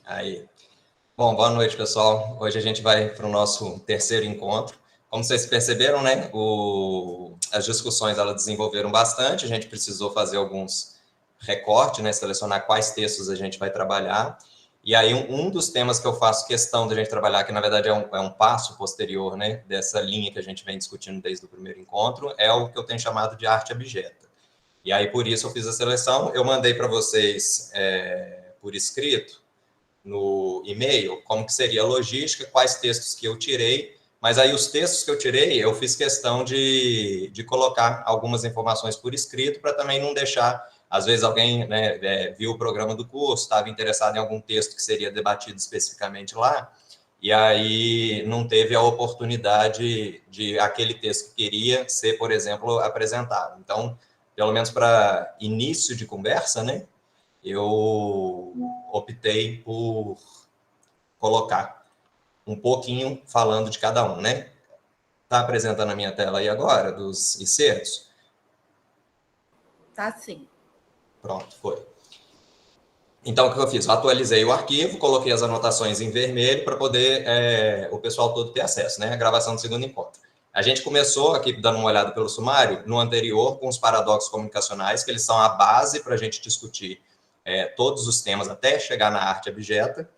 Aí. Bom, boa noite, pessoal. Hoje a gente vai para o nosso terceiro encontro. Como vocês perceberam, né, as discussões elas desenvolveram bastante, a gente precisou fazer alguns recortes, né, selecionar quais textos a gente vai trabalhar. E aí um dos temas que eu faço questão de a gente trabalhar, que na verdade é um passo posterior, né, dessa linha que a gente vem discutindo desde o primeiro encontro, é o que eu tenho chamado de arte abjeta. E aí por isso eu fiz a seleção, eu mandei para vocês por escrito, no e-mail, como que seria a logística, quais textos que eu tirei, mas aí os textos que eu tirei, eu fiz questão de colocar algumas informações por escrito, para também não deixar, às vezes alguém, né, viu o programa do curso, estava interessado em algum texto que seria debatido especificamente lá, e aí não teve a oportunidade de aquele texto que queria ser, por exemplo, apresentado. Então, pelo menos para início de conversa, né, eu optei por colocar um pouquinho falando de cada um, né? Está apresentando a minha tela aí agora, dos excertos? Tá sim. Pronto, foi. Então, o que eu fiz? Eu atualizei o arquivo, coloquei as anotações em vermelho para poder o pessoal todo ter acesso, né? A gravação do segundo encontro. A gente começou aqui, dando uma olhada pelo sumário, no anterior, com os paradoxos comunicacionais, que eles são a base para a gente discutir todos os temas até chegar na arte abjeta.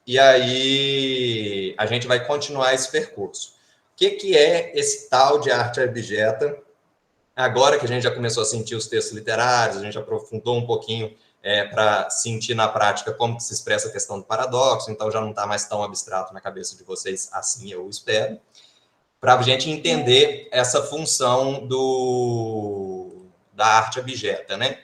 E aí a gente vai continuar esse percurso. O que é esse tal de arte abjeta? Agora que a gente já começou a sentir os textos literários, a gente aprofundou um pouquinho para sentir na prática como que se expressa a questão do paradoxo, então já não está mais tão abstrato na cabeça de vocês, assim eu espero, para a gente entender essa função da arte abjeta, né?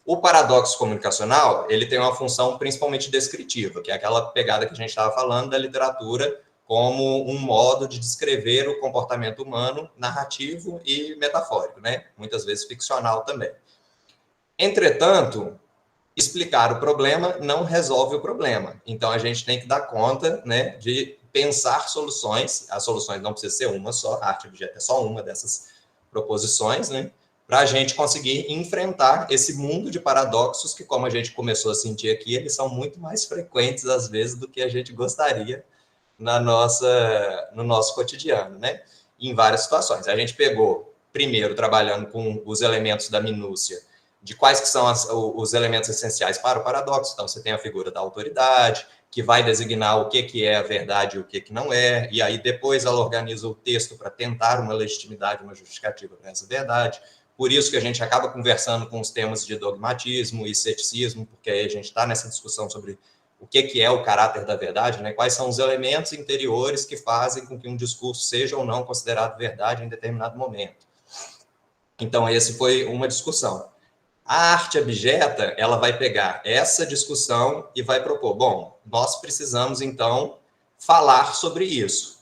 O paradoxo comunicacional, ele tem uma função principalmente descritiva, que é aquela pegada que a gente estava falando da literatura como um modo de descrever o comportamento humano narrativo e metafórico, né? Muitas vezes ficcional também. Entretanto, explicar o problema não resolve o problema. Então, a gente tem que dar conta, né, de pensar soluções. As soluções não precisam ser uma só, a arte objeto é só uma dessas proposições, né? Para a gente conseguir enfrentar esse mundo de paradoxos que, como a gente começou a sentir aqui, eles são muito mais frequentes, às vezes, do que a gente gostaria no nosso cotidiano, né? Em várias situações. A gente pegou, primeiro, trabalhando com os elementos da minúcia, de quais que são os elementos essenciais para o paradoxo. Então, você tem a figura da autoridade, que vai designar o que é a verdade e o que não é, e aí depois ela organiza o texto para tentar uma legitimidade, uma justificativa para essa verdade. Por isso que a gente acaba conversando com os temas de dogmatismo e ceticismo, porque aí a gente está nessa discussão sobre o que é o caráter da verdade, né? Quais são os elementos interiores que fazem com que um discurso seja ou não considerado verdade em determinado momento. Então, essa foi uma discussão. A arte abjeta, ela vai pegar essa discussão e vai propor, bom, nós precisamos, então, falar sobre isso.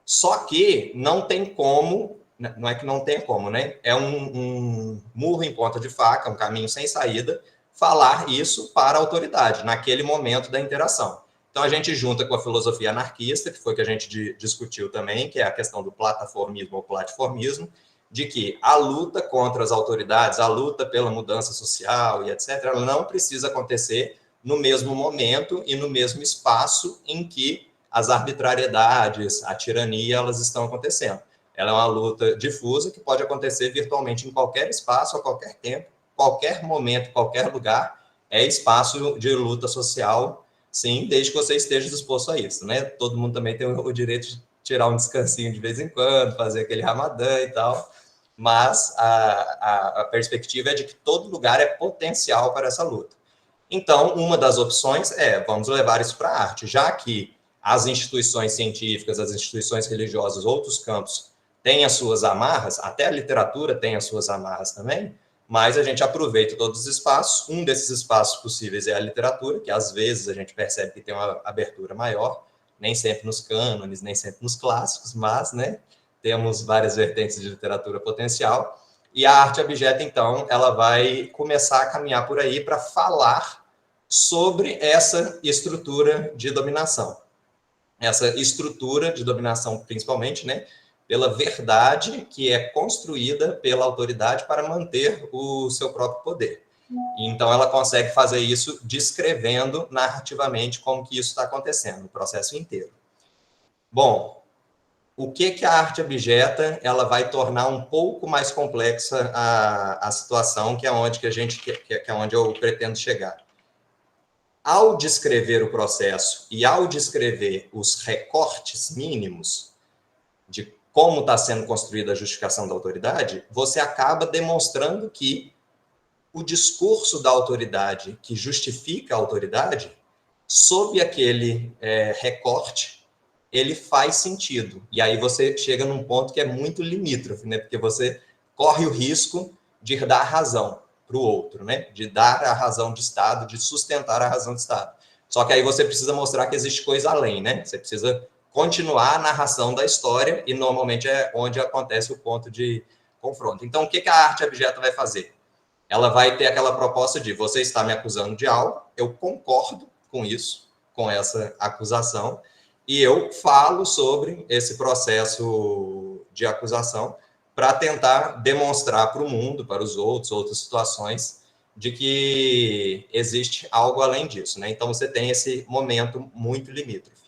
Só que não tem como, não é que não tem como, né? É um murro em ponta de faca, um caminho sem saída, falar isso para a autoridade, naquele momento da interação. Então, a gente junta com a filosofia anarquista, que foi que a gente discutiu também, que é a questão do plataformismo ou platiformismo, de que a luta contra as autoridades, a luta pela mudança social e etc., ela não precisa acontecer no mesmo momento e no mesmo espaço em que as arbitrariedades, a tirania, elas estão acontecendo. Ela é uma luta difusa que pode acontecer virtualmente em qualquer espaço, a qualquer tempo, qualquer momento, qualquer lugar, é espaço de luta social, sim, desde que você esteja disposto a isso, né? Todo mundo também tem o direito de tirar um descansinho de vez em quando, fazer aquele ramadã e tal, mas a perspectiva é de que todo lugar é potencial para essa luta. Então, uma das opções é, vamos levar isso para a arte, já que as instituições científicas, as instituições religiosas, outros campos têm as suas amarras, até a literatura tem as suas amarras também, mas a gente aproveita todos os espaços. Um desses espaços possíveis é a literatura, que às vezes a gente percebe que tem uma abertura maior, nem sempre nos cânones, nem sempre nos clássicos, mas, né, temos várias vertentes de literatura potencial. E a arte abjeta, então, ela vai começar a caminhar por aí para falar sobre essa estrutura de dominação. Essa estrutura de dominação, principalmente, né, pela verdade que é construída pela autoridade para manter o seu próprio poder. Então, ela consegue fazer isso descrevendo narrativamente como que isso está acontecendo, o processo inteiro. Bom, o que a arte abjeta ela vai tornar um pouco mais complexa a situação, que é onde que é onde eu pretendo chegar. Ao descrever o processo e ao descrever os recortes mínimos de como está sendo construída a justificação da autoridade, você acaba demonstrando que o discurso da autoridade que justifica a autoridade, sob aquele recorte, ele faz sentido. E aí você chega num ponto que é muito limítrofe, né? Porque você corre o risco de dar razão para o outro, né? De dar a razão de Estado, de sustentar a razão de Estado. Só que aí você precisa mostrar que existe coisa além, né? Você precisa continuar a narração da história e normalmente é onde acontece o ponto de confronto. Então, o que a arte abjeta vai fazer? Ela vai ter aquela proposta de você está me acusando de algo, eu concordo com isso, com essa acusação, e eu falo sobre esse processo de acusação para tentar demonstrar para o mundo, para os outros, outras situações, de que existe algo além disso, né? Então, você tem esse momento muito limítrofe.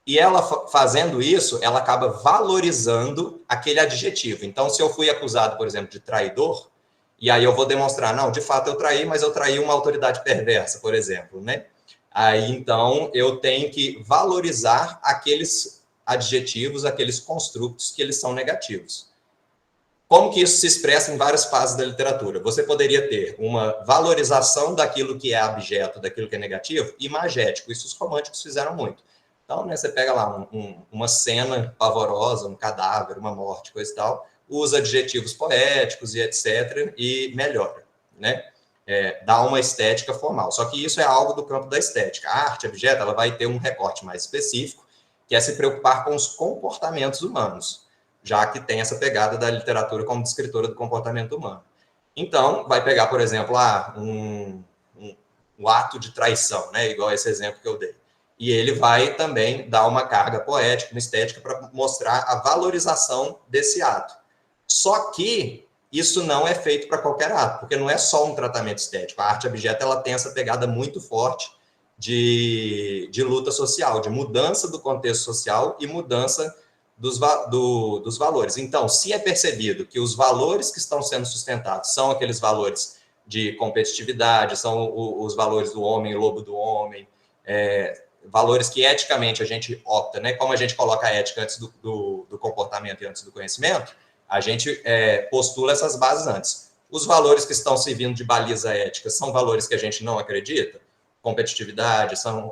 E ela, fazendo isso, ela acaba valorizando aquele adjetivo. Então, se eu fui acusado, por exemplo, de traidor, e aí eu vou demonstrar, não, de fato eu traí, mas eu traí uma autoridade perversa, por exemplo, né? Aí, então, eu tenho que valorizar aqueles adjetivos, aqueles construtos que eles são negativos. Como que isso se expressa em várias fases da literatura? Você poderia ter uma valorização daquilo que é abjeto, daquilo que é negativo, imagético. Isso os românticos fizeram muito. Então, né, você pega lá uma cena pavorosa, um cadáver, uma morte, coisa e tal, usa adjetivos poéticos e etc., e melhora, né? Dá uma estética formal. Só que isso é algo do campo da estética. A arte abjeta ela vai ter um recorte mais específico, que é se preocupar com os comportamentos humanos, já que tem essa pegada da literatura como descritora do comportamento humano. Então, vai pegar, por exemplo, um ato de traição, né? Igual esse exemplo que eu dei. E ele vai também dar uma carga poética, uma estética, para mostrar a valorização desse ato. Só que isso não é feito para qualquer ato, porque não é só um tratamento estético. A arte abjeta ela tem essa pegada muito forte de luta social, de mudança do contexto social e mudança dos valores. Então, se é percebido que os valores que estão sendo sustentados são aqueles valores de competitividade, são os valores do homem, lobo do homem, valores que eticamente a gente opta, né? Como a gente coloca a ética antes do comportamento e antes do conhecimento, a gente postula essas bases antes. Os valores que estão servindo de baliza ética são valores que a gente não acredita? Competitividade, são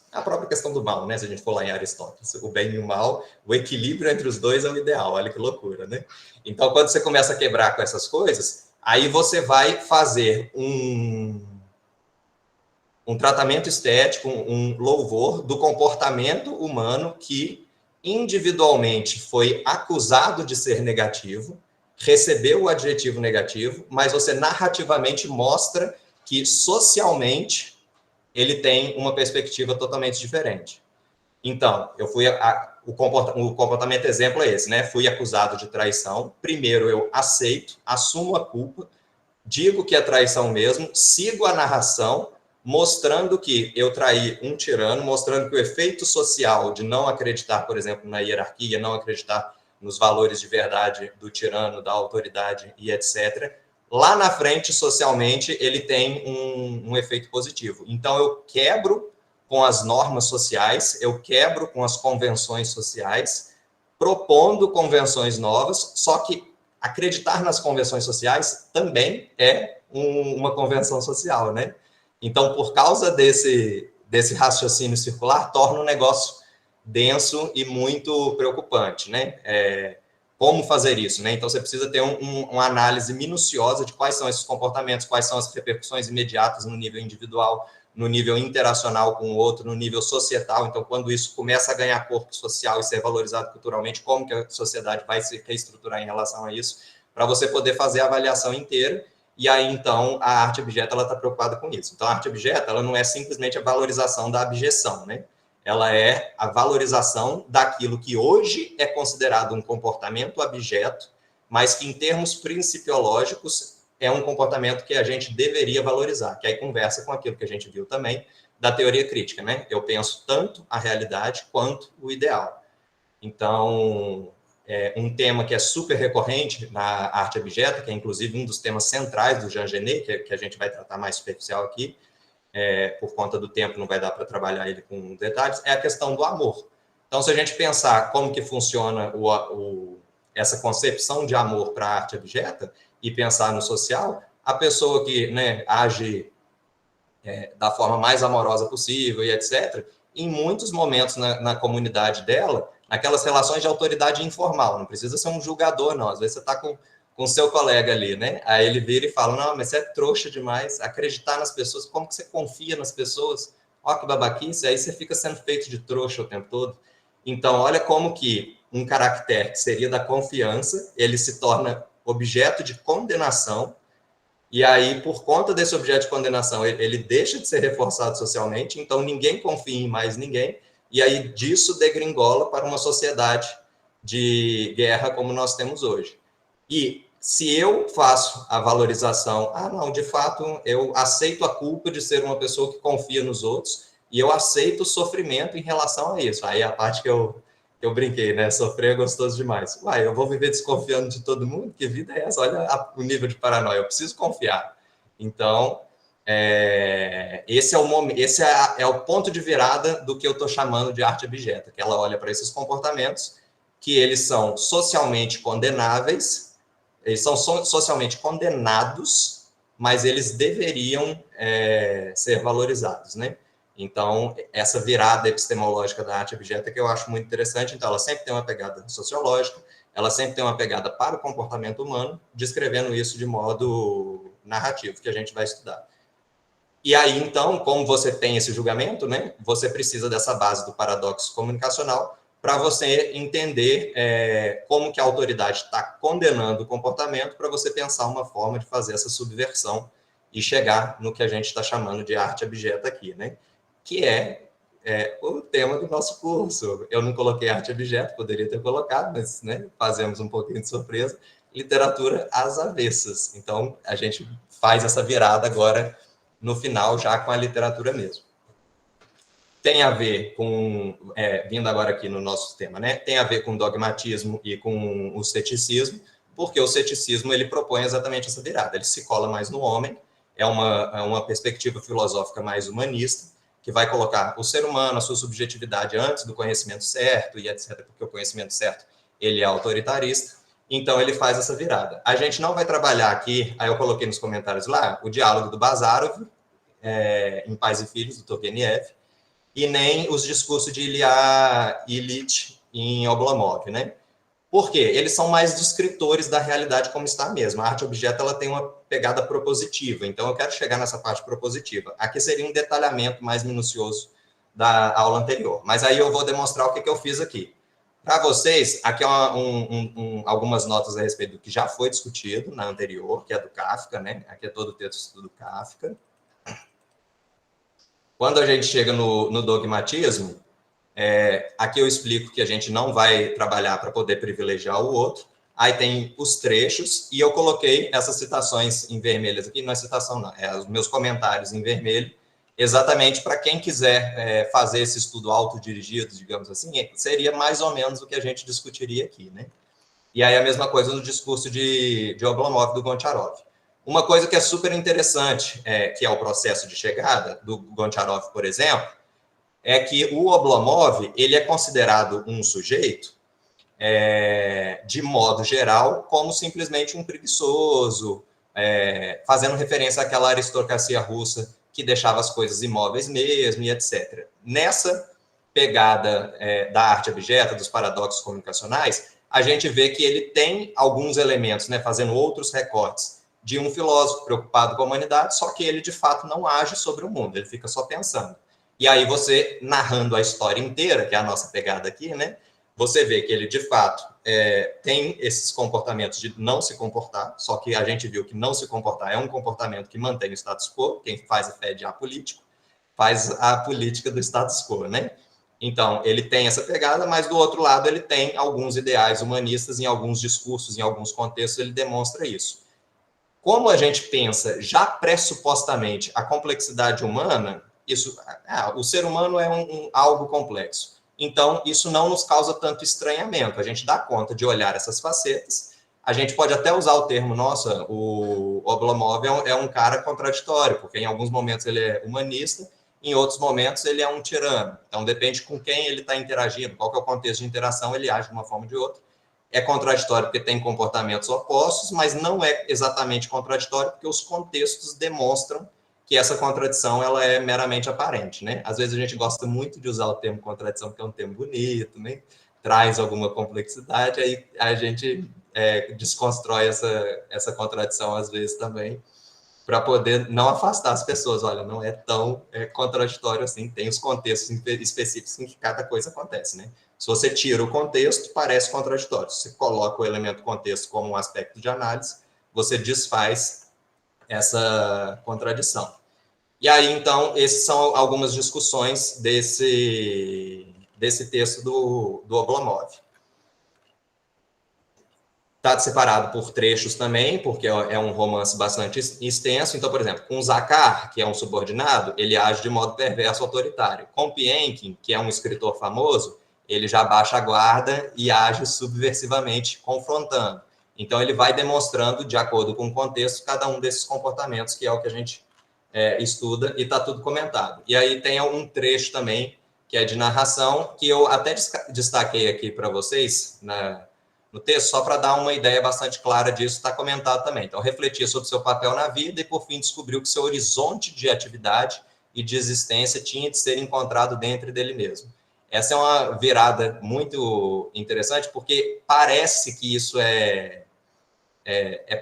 a própria questão do mal, né? Se a gente for lá em Aristóteles, o bem e o mal, o equilíbrio entre os dois é o ideal, olha que loucura, né? Então, quando você começa a quebrar com essas coisas, aí você vai fazer um tratamento estético, um louvor do comportamento humano que individualmente foi acusado de ser negativo, recebeu o adjetivo negativo, mas você narrativamente mostra que socialmente ele tem uma perspectiva totalmente diferente. Então, o comportamento exemplo é esse, né? Fui acusado de traição. Primeiro, eu aceito, assumo a culpa, digo que é traição mesmo, sigo a narração, mostrando que eu traí um tirano, mostrando que o efeito social de não acreditar, por exemplo, na hierarquia, não acreditar nos valores de verdade do tirano, da autoridade e etc., lá na frente, socialmente, ele tem um efeito positivo. Então, eu quebro com as normas sociais, eu quebro com as convenções sociais, propondo convenções novas, só que acreditar nas convenções sociais também é uma convenção social, né? Então, por causa desse raciocínio circular, torna o negócio denso e muito preocupante, né? Como fazer isso, né? Então, você precisa ter uma análise minuciosa de quais são esses comportamentos, quais são as repercussões imediatas no nível individual, no nível interacional com o outro, no nível societal. Então, quando isso começa a ganhar corpo social e ser valorizado culturalmente, como que a sociedade vai se reestruturar em relação a isso, para você poder fazer a avaliação inteira. E aí, então, a arte abjeta está preocupada com isso. Então, a arte abjeta ela não é simplesmente a valorização da abjeção, né? Ela é a valorização daquilo que hoje é considerado um comportamento abjeto, mas que, em termos principiológicos, é um comportamento que a gente deveria valorizar, que aí conversa com aquilo que a gente viu também da teoria crítica, né? Eu penso tanto a realidade quanto o ideal. Então, um tema que é super recorrente na arte abjeta, que é inclusive um dos temas centrais do Jean Genet, que a gente vai tratar mais superficial aqui, por conta do tempo não vai dar para trabalhar ele com detalhes, é a questão do amor. Então, se a gente pensar como que funciona essa concepção de amor para a arte abjeta e pensar no social, a pessoa que, né, age da forma mais amorosa possível e etc., em muitos momentos na comunidade dela, naquelas relações de autoridade informal, não precisa ser um julgador, não. Às vezes você está com seu colega ali, né? Aí ele vira e fala, não, mas você é trouxa demais, acreditar nas pessoas, como que você confia nas pessoas? Ó, que babaquice, aí você fica sendo feito de trouxa o tempo todo. Então, olha como que um caractere que seria da confiança, ele se torna objeto de condenação, e aí, por conta desse objeto de condenação, ele deixa de ser reforçado socialmente, então ninguém confia em mais ninguém, e aí disso degringola para uma sociedade de guerra como nós temos hoje. E se eu faço a valorização, não, de fato, eu aceito a culpa de ser uma pessoa que confia nos outros, e eu aceito o sofrimento em relação a isso. Aí a parte que eu brinquei, né? Sofrer é gostoso demais. Uai, eu vou viver desconfiando de todo mundo? Que vida é essa? Olha o nível de paranoia. Eu preciso confiar. Então, esse é o ponto de virada do que eu estou chamando de arte abjeta, que ela olha para esses comportamentos que eles são socialmente condenáveis, eles são socialmente condenados, mas eles deveriam ser valorizados, né? Então, essa virada epistemológica da arte abjeta que eu acho muito interessante. Então, ela sempre tem uma pegada sociológica, ela sempre tem uma pegada para o comportamento humano, descrevendo isso de modo narrativo, que a gente vai estudar. E aí, então, como você tem esse julgamento, né, você precisa dessa base do paradoxo comunicacional para você entender como que a autoridade está condenando o comportamento, para você pensar uma forma de fazer essa subversão e chegar no que a gente está chamando de arte abjeta aqui, né? Que é o tema do nosso curso. Eu não coloquei arte abjeta, poderia ter colocado, mas, né, fazemos um pouquinho de surpresa. Literatura às avessas. Então, a gente faz essa virada agora, no final, já com a literatura mesmo. Tem a ver com, vindo agora aqui no nosso tema, né? Tem a ver com dogmatismo e com o ceticismo, porque o ceticismo ele propõe exatamente essa virada. Ele se cola mais no homem, é uma perspectiva filosófica mais humanista, que vai colocar o ser humano, a sua subjetividade antes do conhecimento certo e etc., porque o conhecimento certo ele é autoritarista. Então, ele faz essa virada. A gente não vai trabalhar aqui, aí eu coloquei nos comentários lá, o diálogo do Bazarov, em Pais e Filhos, do Turgenev, e nem os discursos de Ilya Ilyich em Oblomov, né? Por quê? Eles são mais descritores da realidade como está mesmo. A arte objeto ela tem uma pegada propositiva, então eu quero chegar nessa parte propositiva. Aqui seria um detalhamento mais minucioso da aula anterior, mas aí eu vou demonstrar o que eu fiz aqui. Para vocês, aqui algumas notas a respeito do que já foi discutido na anterior, que é do Kafka, né? Aqui é todo o texto do Kafka. Quando a gente chega no dogmatismo, aqui eu explico que a gente não vai trabalhar para poder privilegiar o outro. Aí tem os trechos, e eu coloquei essas citações em vermelhas aqui, não é citação não, os meus comentários em vermelho, exatamente para quem quiser fazer esse estudo autodirigido, digamos assim, seria mais ou menos o que a gente discutiria aqui, né? E aí a mesma coisa no discurso de Oblomov, do Goncharov. Uma coisa que é super interessante, que é o processo de chegada do Goncharov, por exemplo, é que o Oblomov ele é considerado um sujeito, de modo geral, como simplesmente um preguiçoso, fazendo referência àquela aristocracia russa que deixava as coisas imóveis mesmo e etc. Nessa pegada da arte abjeta, dos paradoxos comunicacionais, a gente vê que ele tem alguns elementos, né, fazendo outros recortes, de um filósofo preocupado com a humanidade, só que ele, de fato, não age sobre o mundo, ele fica só pensando. E aí você, narrando a história inteira, que é a nossa pegada aqui, né, você vê que ele, de fato, tem esses comportamentos de não se comportar, só que a gente viu que não se comportar é um comportamento que mantém o status quo, quem faz a fé de apolítico, faz a política do status quo, né? Então, ele tem essa pegada, mas do outro lado ele tem alguns ideais humanistas, em alguns discursos, em alguns contextos ele demonstra isso. Como a gente pensa já pressupostamente a complexidade humana, o ser humano é algo complexo. Então, isso não nos causa tanto estranhamento. A gente dá conta de olhar essas facetas. A gente pode até usar o termo, nossa, o Oblomov é um cara contraditório, porque em alguns momentos ele é humanista, em outros momentos ele é um tirano. Então, depende com quem ele está interagindo, qual que é o contexto de interação, ele age de uma forma ou de outra. É contraditório porque tem comportamentos opostos, mas não é exatamente contraditório porque os contextos demonstram que essa contradição ela é meramente aparente, né? Às vezes a gente gosta muito de usar o termo contradição porque é um termo bonito, né? Traz alguma complexidade, aí a gente desconstrói essa contradição às vezes também, para poder não afastar as pessoas. Olha, não é tão contraditório assim, tem os contextos específicos em que cada coisa acontece, né? Se você tira o contexto, parece contraditório. Se você coloca o elemento contexto como um aspecto de análise, você desfaz essa contradição. E aí, então, essas são algumas discussões desse texto do Oblomov. Está separado por trechos também, porque é um romance bastante extenso. Então, por exemplo, com Zakar, que é um subordinado, ele age de modo perverso autoritário. Com Pienkin, que é um escritor famoso, ele já baixa a guarda e age subversivamente, confrontando. Então, ele vai demonstrando, de acordo com o contexto, cada um desses comportamentos, que é o que a gente estuda, e está tudo comentado. E aí tem um trecho também, que é de narração, que eu até destaquei aqui para vocês, no texto, só para dar uma ideia bastante clara disso, está comentado também. Então, refletir sobre seu papel na vida e, por fim, descobriu que seu horizonte de atividade e de existência tinha de ser encontrado dentro dele mesmo. Essa é uma virada muito interessante, porque parece que isso é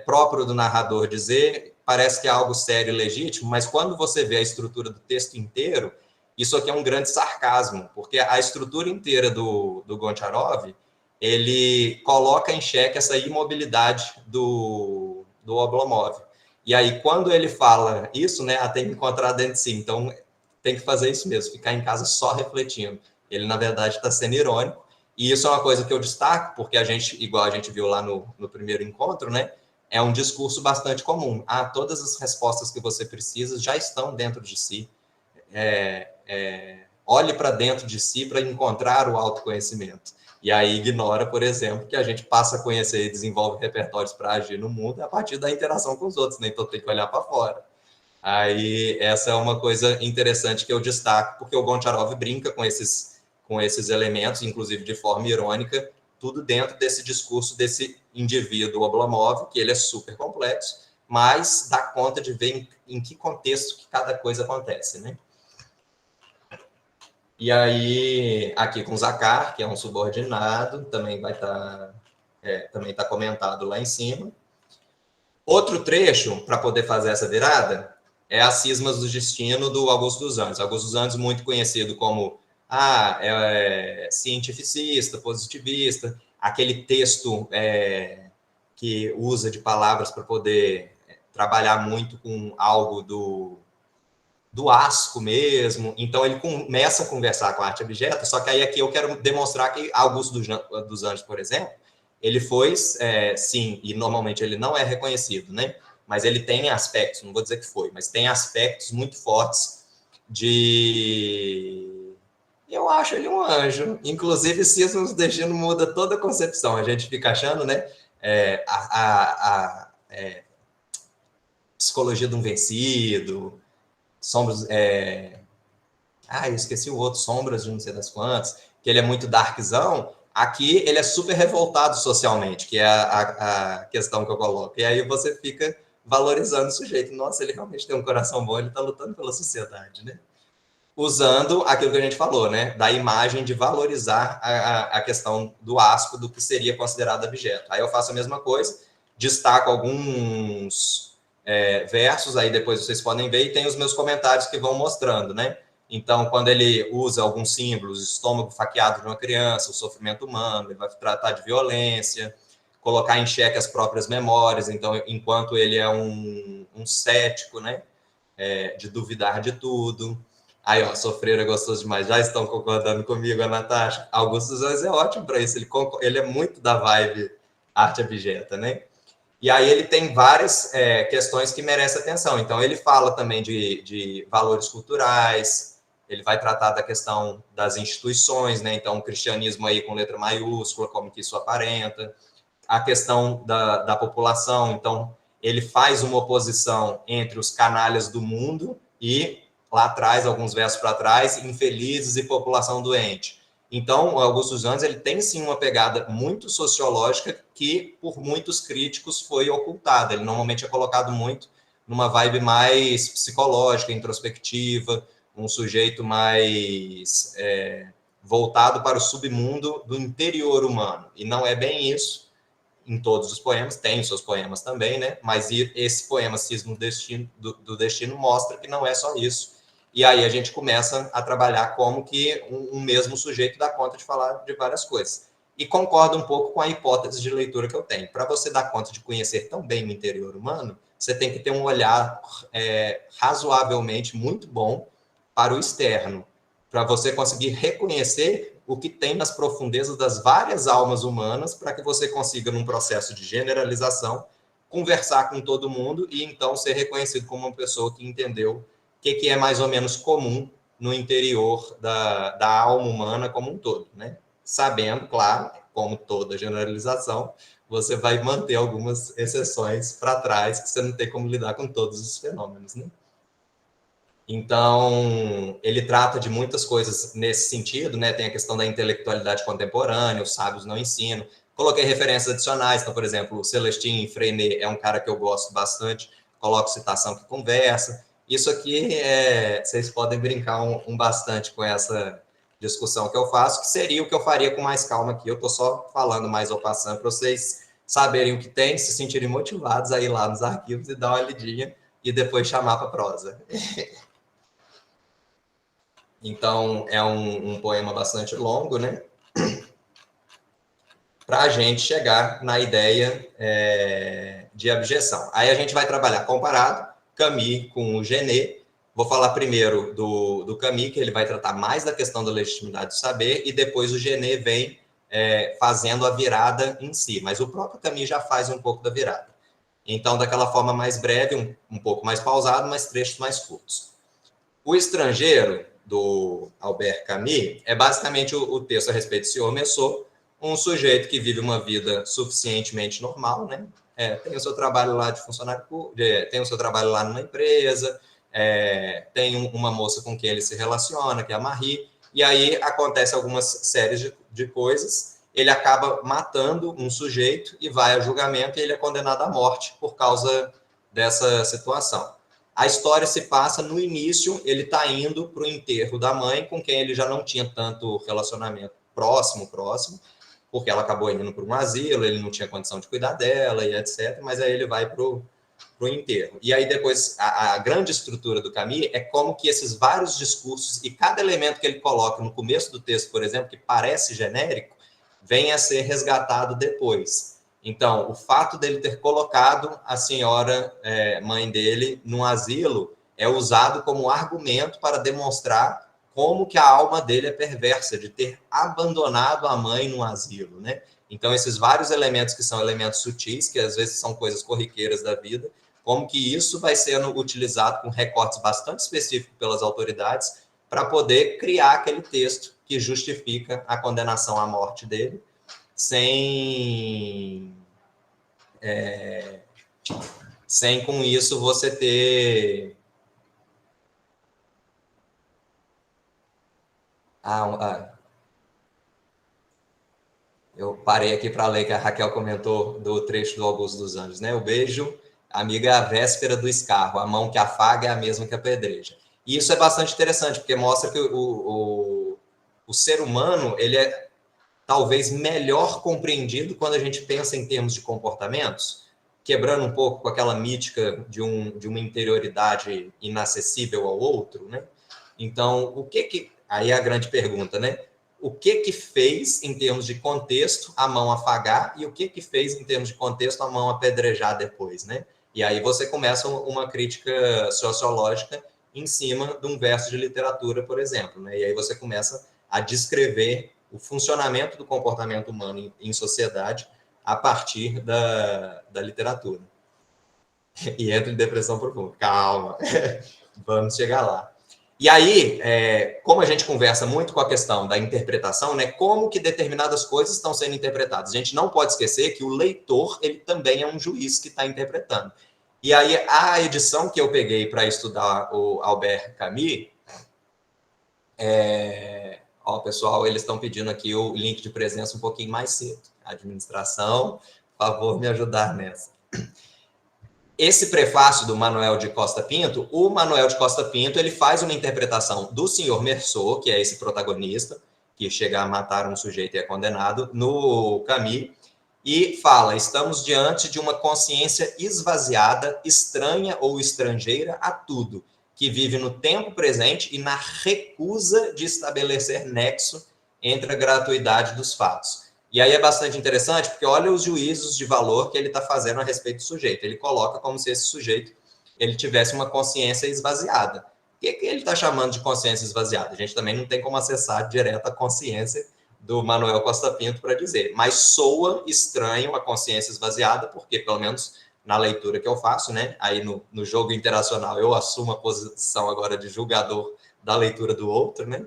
próprio do narrador dizer, parece que é algo sério e legítimo, mas quando você vê a estrutura do texto inteiro, isso aqui é um grande sarcasmo, porque a estrutura inteira do Goncharov, ele coloca em xeque essa imobilidade do Oblomov. E aí, quando ele fala isso, né, tem que encontrar dentro de si. Então, tem que fazer isso mesmo, ficar em casa só refletindo. Ele, na verdade, está sendo irônico. E isso é uma coisa que eu destaco, porque a gente, igual a gente viu lá no primeiro encontro, né, é um discurso bastante comum. Todas as respostas que você precisa já estão dentro de si. Olhe para dentro de si para encontrar o autoconhecimento. E aí ignora, por exemplo, que a gente passa a conhecer e desenvolve repertórios para agir no mundo a partir da interação com os outros, né? Então tem que olhar para fora. Aí essa é uma coisa interessante que eu destaco, porque o Goncharov brinca com esses elementos, inclusive de forma irônica, tudo dentro desse discurso desse indivíduo Oblomov, que ele é super complexo, mas dá conta de ver em que contexto que cada coisa acontece, né? E aí, aqui com Zakar, que é um subordinado, também vai estar também está comentado lá em cima. Outro trecho, para poder fazer essa virada, é as Cismas do Destino, do Augusto dos Anjos. Augusto dos Anjos, muito conhecido como cientificista, positivista, aquele texto que usa de palavras para poder trabalhar muito com algo do asco mesmo. Então, ele começa a conversar com a arte abjeta, só que aí aqui eu quero demonstrar que Augusto dos Anjos, por exemplo, ele foi, sim, e normalmente ele não é reconhecido, né? Mas ele tem aspectos, não vou dizer que foi, mas tem aspectos muito fortes de... Eu acho ele um anjo. Inclusive, Cismas do Destino muda toda a concepção. A gente fica achando, né? Psicologia de um vencido, sombras... eu esqueci o outro, Sombras de não sei das quantas, que ele é muito darkzão. Aqui ele é super revoltado socialmente, que é a questão que eu coloco. E aí você fica valorizando o sujeito. Nossa, ele realmente tem um coração bom, ele está lutando pela sociedade, né? Usando aquilo que a gente falou, né? Da imagem de valorizar a questão do asco, do que seria considerado abjeto. Aí eu faço a mesma coisa, destaco alguns versos, aí depois vocês podem ver, e tem os meus comentários que vão mostrando, né? Então, quando ele usa alguns símbolos, estômago faqueado de uma criança, o sofrimento humano, ele vai tratar de violência, colocar em xeque as próprias memórias. Então, enquanto ele é um cético, né, de duvidar de tudo. Aí, ó, sofrer é gostoso demais. Já estão concordando comigo, a Natasha? Augusto dos Anjos é ótimo para isso. Ele é muito da vibe arte abjeta, né? E aí ele tem várias questões que merecem atenção. Então, ele fala também de valores culturais, ele vai tratar da questão das instituições, né? Então, o cristianismo aí com letra maiúscula, como que isso aparenta. A questão da população. Então, ele faz uma oposição entre os canalhas do mundo e, lá atrás, alguns versos para trás, infelizes e população doente. Então, o Augusto dos Anjos ele tem sim uma pegada muito sociológica que, por muitos críticos, foi ocultada. Ele normalmente é colocado muito numa vibe mais psicológica, introspectiva, um sujeito mais voltado para o submundo do interior humano. E não é bem isso em todos os poemas, tem os seus poemas também, né? Mas esse poema Cisma do Destino mostra que não é só isso. E aí a gente começa a trabalhar como que um mesmo sujeito dá conta de falar de várias coisas. E concordo um pouco com a hipótese de leitura que eu tenho. Para você dar conta de conhecer tão bem o interior humano, você tem que ter um olhar razoavelmente muito bom para o externo, para você conseguir reconhecer o que tem nas profundezas das várias almas humanas, para que você consiga, num processo de generalização, conversar com todo mundo e então ser reconhecido como uma pessoa que entendeu o que é mais ou menos comum no interior da alma humana como um todo, né? Sabendo, claro, como toda generalização, você vai manter algumas exceções para trás, que você não tem como lidar com todos os fenômenos, né? Então, ele trata de muitas coisas nesse sentido, né? Tem a questão da intelectualidade contemporânea, os sábios não ensinam. Coloquei referências adicionais, então, por exemplo, o Celestin Freinet é um cara que eu gosto bastante, coloco citação que conversa. Isso aqui, vocês podem brincar bastante com essa discussão que eu faço, que seria o que eu faria com mais calma aqui. Eu estou só falando mais ao passando para vocês saberem o que tem, se sentirem motivados a ir lá nos arquivos e dar uma lidinha e depois chamar para prosa. Então, é um poema bastante longo, né? Para a gente chegar na ideia de abjeção. Aí a gente vai trabalhar comparado, Camus com o Genet. Vou falar primeiro do Camus, que ele vai tratar mais da questão da legitimidade do saber, e depois o Genet vem fazendo a virada em si. Mas o próprio Camus já faz um pouco da virada. Então, daquela forma mais breve, um pouco mais pausado, mas trechos mais curtos. O Estrangeiro, do Albert Camus, é basicamente o texto a respeito do senhor Meursault, um sujeito que vive uma vida suficientemente normal, né? Tem o seu trabalho lá de funcionário público, tem o seu trabalho lá numa empresa, tem uma moça com quem ele se relaciona, que é a Marie, e aí acontece algumas séries de coisas, ele acaba matando um sujeito e vai a julgamento e ele é condenado à morte por causa dessa situação. A história se passa no início, ele está indo para o enterro da mãe, com quem ele já não tinha tanto relacionamento próximo, porque ela acabou indo para um asilo, ele não tinha condição de cuidar dela e etc. Mas aí ele vai para o enterro. E aí depois, a grande estrutura do Camus é como que esses vários discursos e cada elemento que ele coloca no começo do texto, por exemplo, que parece genérico, vem a ser resgatado depois. Então, o fato dele ter colocado a senhora mãe dele num asilo é usado como argumento para demonstrar como que a alma dele é perversa, de ter abandonado a mãe num asilo, né? Então, esses vários elementos que são elementos sutis, que às vezes são coisas corriqueiras da vida, como que isso vai sendo utilizado com recortes bastante específicos pelas autoridades para poder criar aquele texto que justifica a condenação à morte dele, sem com isso você ter eu parei aqui para ler que a Raquel comentou do trecho do Augusto dos Anjos, né? O beijo, amiga, é a véspera do escarro, a mão que afaga é a mesma que apedreja. E isso é bastante interessante, porque mostra que o ser humano, ele é talvez melhor compreendido quando a gente pensa em termos de comportamentos, quebrando um pouco com aquela mítica de uma interioridade inacessível ao outro, né? Então, aí é a grande pergunta, né? O que fez, em termos de contexto, a mão afagar e o que fez, em termos de contexto, a mão apedrejar depois, né? E aí você começa uma crítica sociológica em cima de um verso de literatura, por exemplo, né? E aí você começa a descrever o funcionamento do comportamento humano em sociedade a partir da literatura. E entra em depressão profunda. Calma, vamos chegar lá. E aí, como a gente conversa muito com a questão da interpretação, né, como que determinadas coisas estão sendo interpretadas? A gente não pode esquecer que o leitor, ele também é um juiz que está interpretando. E aí, a edição que eu peguei para estudar o Albert Camus, ó, pessoal, eles estão pedindo aqui o link de presença um pouquinho mais cedo. Administração, por favor, me ajudar nessa. Esse prefácio do Manuel de Costa Pinto, o Manuel de Costa Pinto, ele faz uma interpretação do senhor Meursault, que é esse protagonista, que chega a matar um sujeito e é condenado, no Camus, e fala, estamos diante de uma consciência esvaziada, estranha ou estrangeira a tudo, que vive no tempo presente e na recusa de estabelecer nexo entre a gratuidade dos fatos. E aí é bastante interessante, porque olha os juízos de valor que ele está fazendo a respeito do sujeito. Ele coloca como se esse sujeito ele tivesse uma consciência esvaziada. O que ele está chamando de consciência esvaziada? A gente também não tem como acessar direto a consciência do Manuel Costa Pinto para dizer, mas soa estranho a consciência esvaziada, porque, pelo menos na leitura que eu faço, né? Aí no jogo interacional eu assumo a posição agora de julgador da leitura do outro, né?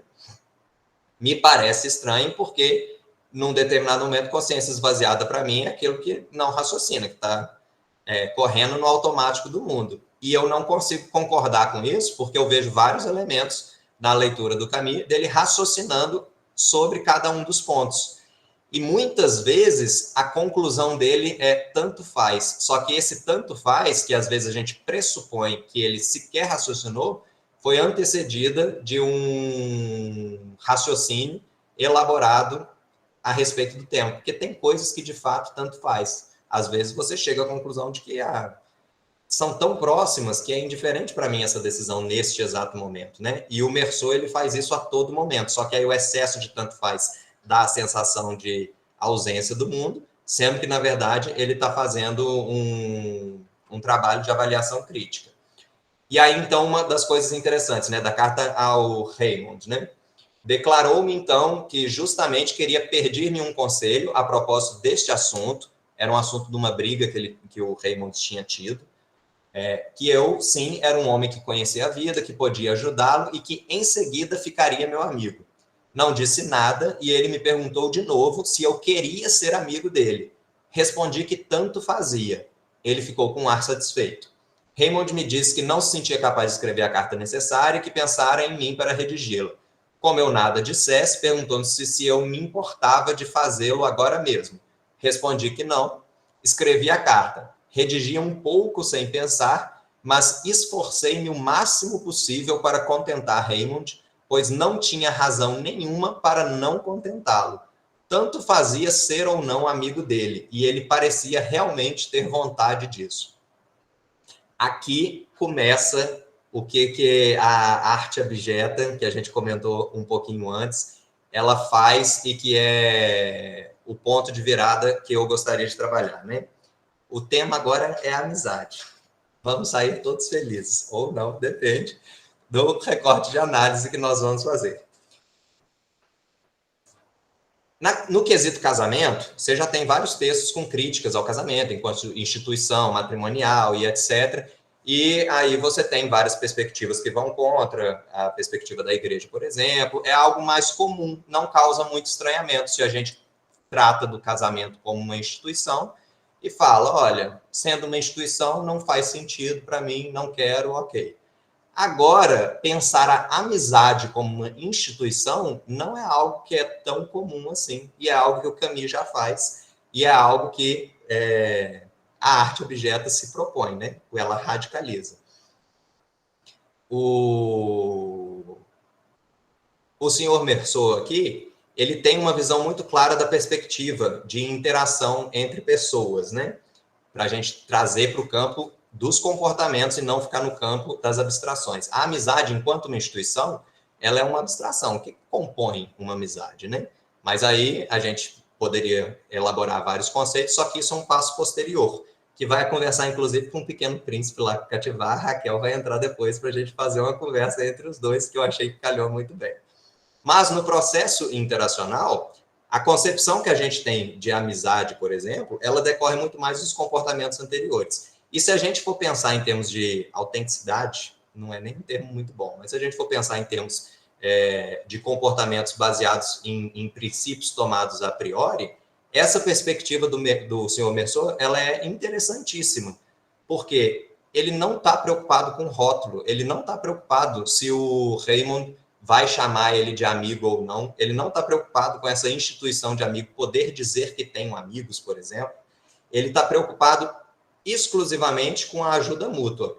Me parece estranho, porque num determinado momento, consciência esvaziada, para mim, é aquilo que não raciocina, que está correndo no automático do mundo. E eu não consigo concordar com isso, porque eu vejo vários elementos na leitura do Camus, dele raciocinando sobre cada um dos pontos. E muitas vezes, a conclusão dele é tanto faz. Só que esse tanto faz, que às vezes a gente pressupõe que ele sequer raciocinou, foi antecedida de um raciocínio elaborado a respeito do tempo, porque tem coisas que de fato tanto faz. Às vezes você chega à conclusão de que são tão próximas que é indiferente para mim essa decisão neste exato momento, né? E o Meursault, ele faz isso a todo momento, só que aí o excesso de tanto faz dá a sensação de ausência do mundo, sendo que, na verdade, ele está fazendo um trabalho de avaliação crítica. E aí, então, uma das coisas interessantes, né, da carta ao Raymond, né? Declarou-me, então, que justamente queria pedir-me um conselho a propósito deste assunto, era um assunto de uma briga que o Raymond tinha tido, que eu, sim, era um homem que conhecia a vida, que podia ajudá-lo e que, em seguida, ficaria meu amigo. Não disse nada e ele me perguntou de novo se eu queria ser amigo dele. Respondi que tanto fazia. Ele ficou com um ar satisfeito. Raymond me disse que não se sentia capaz de escrever a carta necessária e que pensara em mim para redigi-la. Como eu nada dissesse, perguntou-me se eu me importava de fazê-lo agora mesmo. Respondi que não. Escrevi a carta. Redigi um pouco sem pensar, mas esforcei-me o máximo possível para contentar Raymond, pois não tinha razão nenhuma para não contentá-lo. Tanto fazia ser ou não amigo dele, e ele parecia realmente ter vontade disso. Aqui começa o que a arte abjeta, que a gente comentou um pouquinho antes, ela faz e que é o ponto de virada que eu gostaria de trabalhar, né? O tema agora é a amizade. Vamos sair todos felizes, ou não, depende do recorte de análise que nós vamos fazer. No quesito casamento, você já tem vários textos com críticas ao casamento, enquanto instituição matrimonial e etc., e aí você tem várias perspectivas que vão contra a perspectiva da igreja, por exemplo. É algo mais comum, não causa muito estranhamento se a gente trata do casamento como uma instituição e fala, olha, sendo uma instituição não faz sentido para mim, não quero, ok. Agora, pensar a amizade como uma instituição não é algo que é tão comum assim, e é algo que o Camus já faz, e é algo que a arte objeto se propõe, né? Ela radicaliza. O senhor Meursault aqui, ele tem uma visão muito clara da perspectiva de interação entre pessoas, né? Para a gente trazer para o campo dos comportamentos e não ficar no campo das abstrações. A amizade, enquanto uma instituição, ela é uma abstração. O que compõe uma amizade, né? Mas aí a gente poderia elaborar vários conceitos, só que isso é um passo posterior. que vai conversar, inclusive, com um pequeno príncipe lá cativar. A Raquel vai entrar depois para a gente fazer uma conversa entre os dois, que eu achei que calhou muito bem. Mas no processo interacional, a concepção que a gente tem de amizade, por exemplo, ela decorre muito mais dos comportamentos anteriores. E se a gente for pensar em termos de autenticidade, não é nem um termo muito bom, mas se a gente for pensar em termos de comportamentos baseados em princípios tomados a priori, essa perspectiva do senhor Merceau, ela é interessantíssima, porque ele não está preocupado com rótulo, ele não está preocupado se o Raymond vai chamar ele de amigo ou não, ele não está preocupado com essa instituição de amigo, poder dizer que tem amigos, por exemplo, ele está preocupado exclusivamente com a ajuda mútua.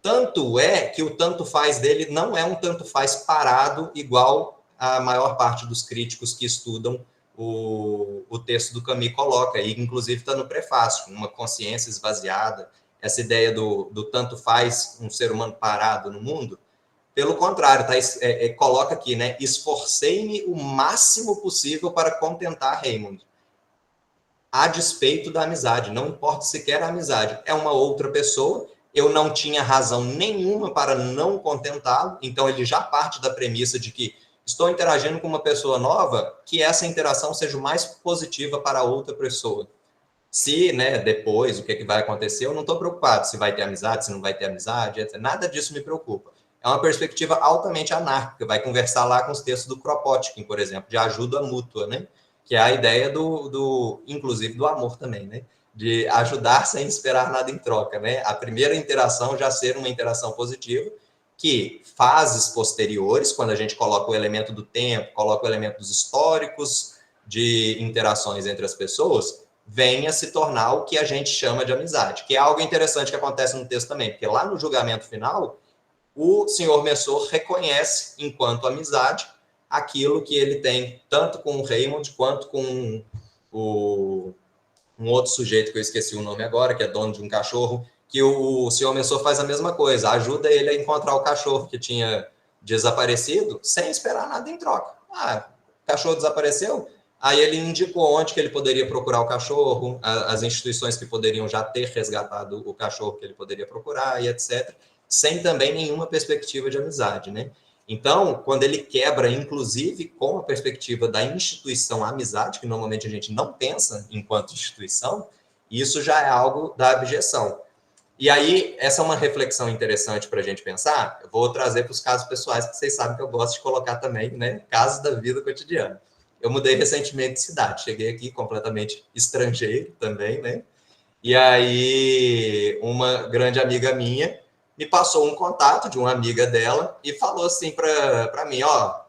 Tanto é que o tanto faz dele não é um tanto faz parado, igual a maior parte dos críticos que estudam o texto do Camus coloca, e inclusive está no prefácio, uma consciência esvaziada, essa ideia do tanto faz um ser humano parado no mundo. Pelo contrário, coloca aqui, né? Esforcei-me o máximo possível para contentar Raymond, a despeito da amizade. Não importa sequer a amizade. É uma outra pessoa, eu não tinha razão nenhuma para não contentá-lo, então ele já parte da premissa de que estou interagindo com uma pessoa nova, que essa interação seja o mais positiva para a outra pessoa. Se, né, depois, o que vai acontecer, eu não estou preocupado se vai ter amizade, se não vai ter amizade, etc. Nada disso me preocupa. É uma perspectiva altamente anárquica, vai conversar lá com os textos do Kropotkin, por exemplo, de ajuda mútua, né? Que é a ideia inclusive, do amor também, né? De ajudar sem esperar nada em troca, né? A primeira interação já ser uma interação positiva, que fases posteriores, quando a gente coloca o elemento do tempo, coloca o elemento dos históricos de interações entre as pessoas, venha se tornar o que a gente chama de amizade, que é algo interessante que acontece no texto também, porque lá no julgamento final, o senhor Merceau reconhece, enquanto amizade, aquilo que ele tem, tanto com o Raymond, quanto com um outro sujeito, que eu esqueci o nome agora, que é dono de um cachorro, que o senhor Merceau faz a mesma coisa, ajuda ele a encontrar o cachorro que tinha desaparecido, sem esperar nada em troca. Ah, o cachorro desapareceu? Aí ele indicou onde que ele poderia procurar o cachorro, as instituições que poderiam já ter resgatado o cachorro que ele poderia procurar, e etc., sem também nenhuma perspectiva de amizade, né? Então, quando ele quebra, inclusive, com a perspectiva da instituição amizade, que normalmente a gente não pensa enquanto instituição, isso já é algo da abjeção. E aí, essa é uma reflexão interessante para a gente pensar. Eu vou trazer para os casos pessoais, que vocês sabem que eu gosto de colocar também, né? Casos da vida cotidiana. Eu mudei recentemente de cidade, cheguei aqui completamente estrangeiro também, né? E aí, uma grande amiga minha me passou um contato de uma amiga dela e falou assim para mim, ó,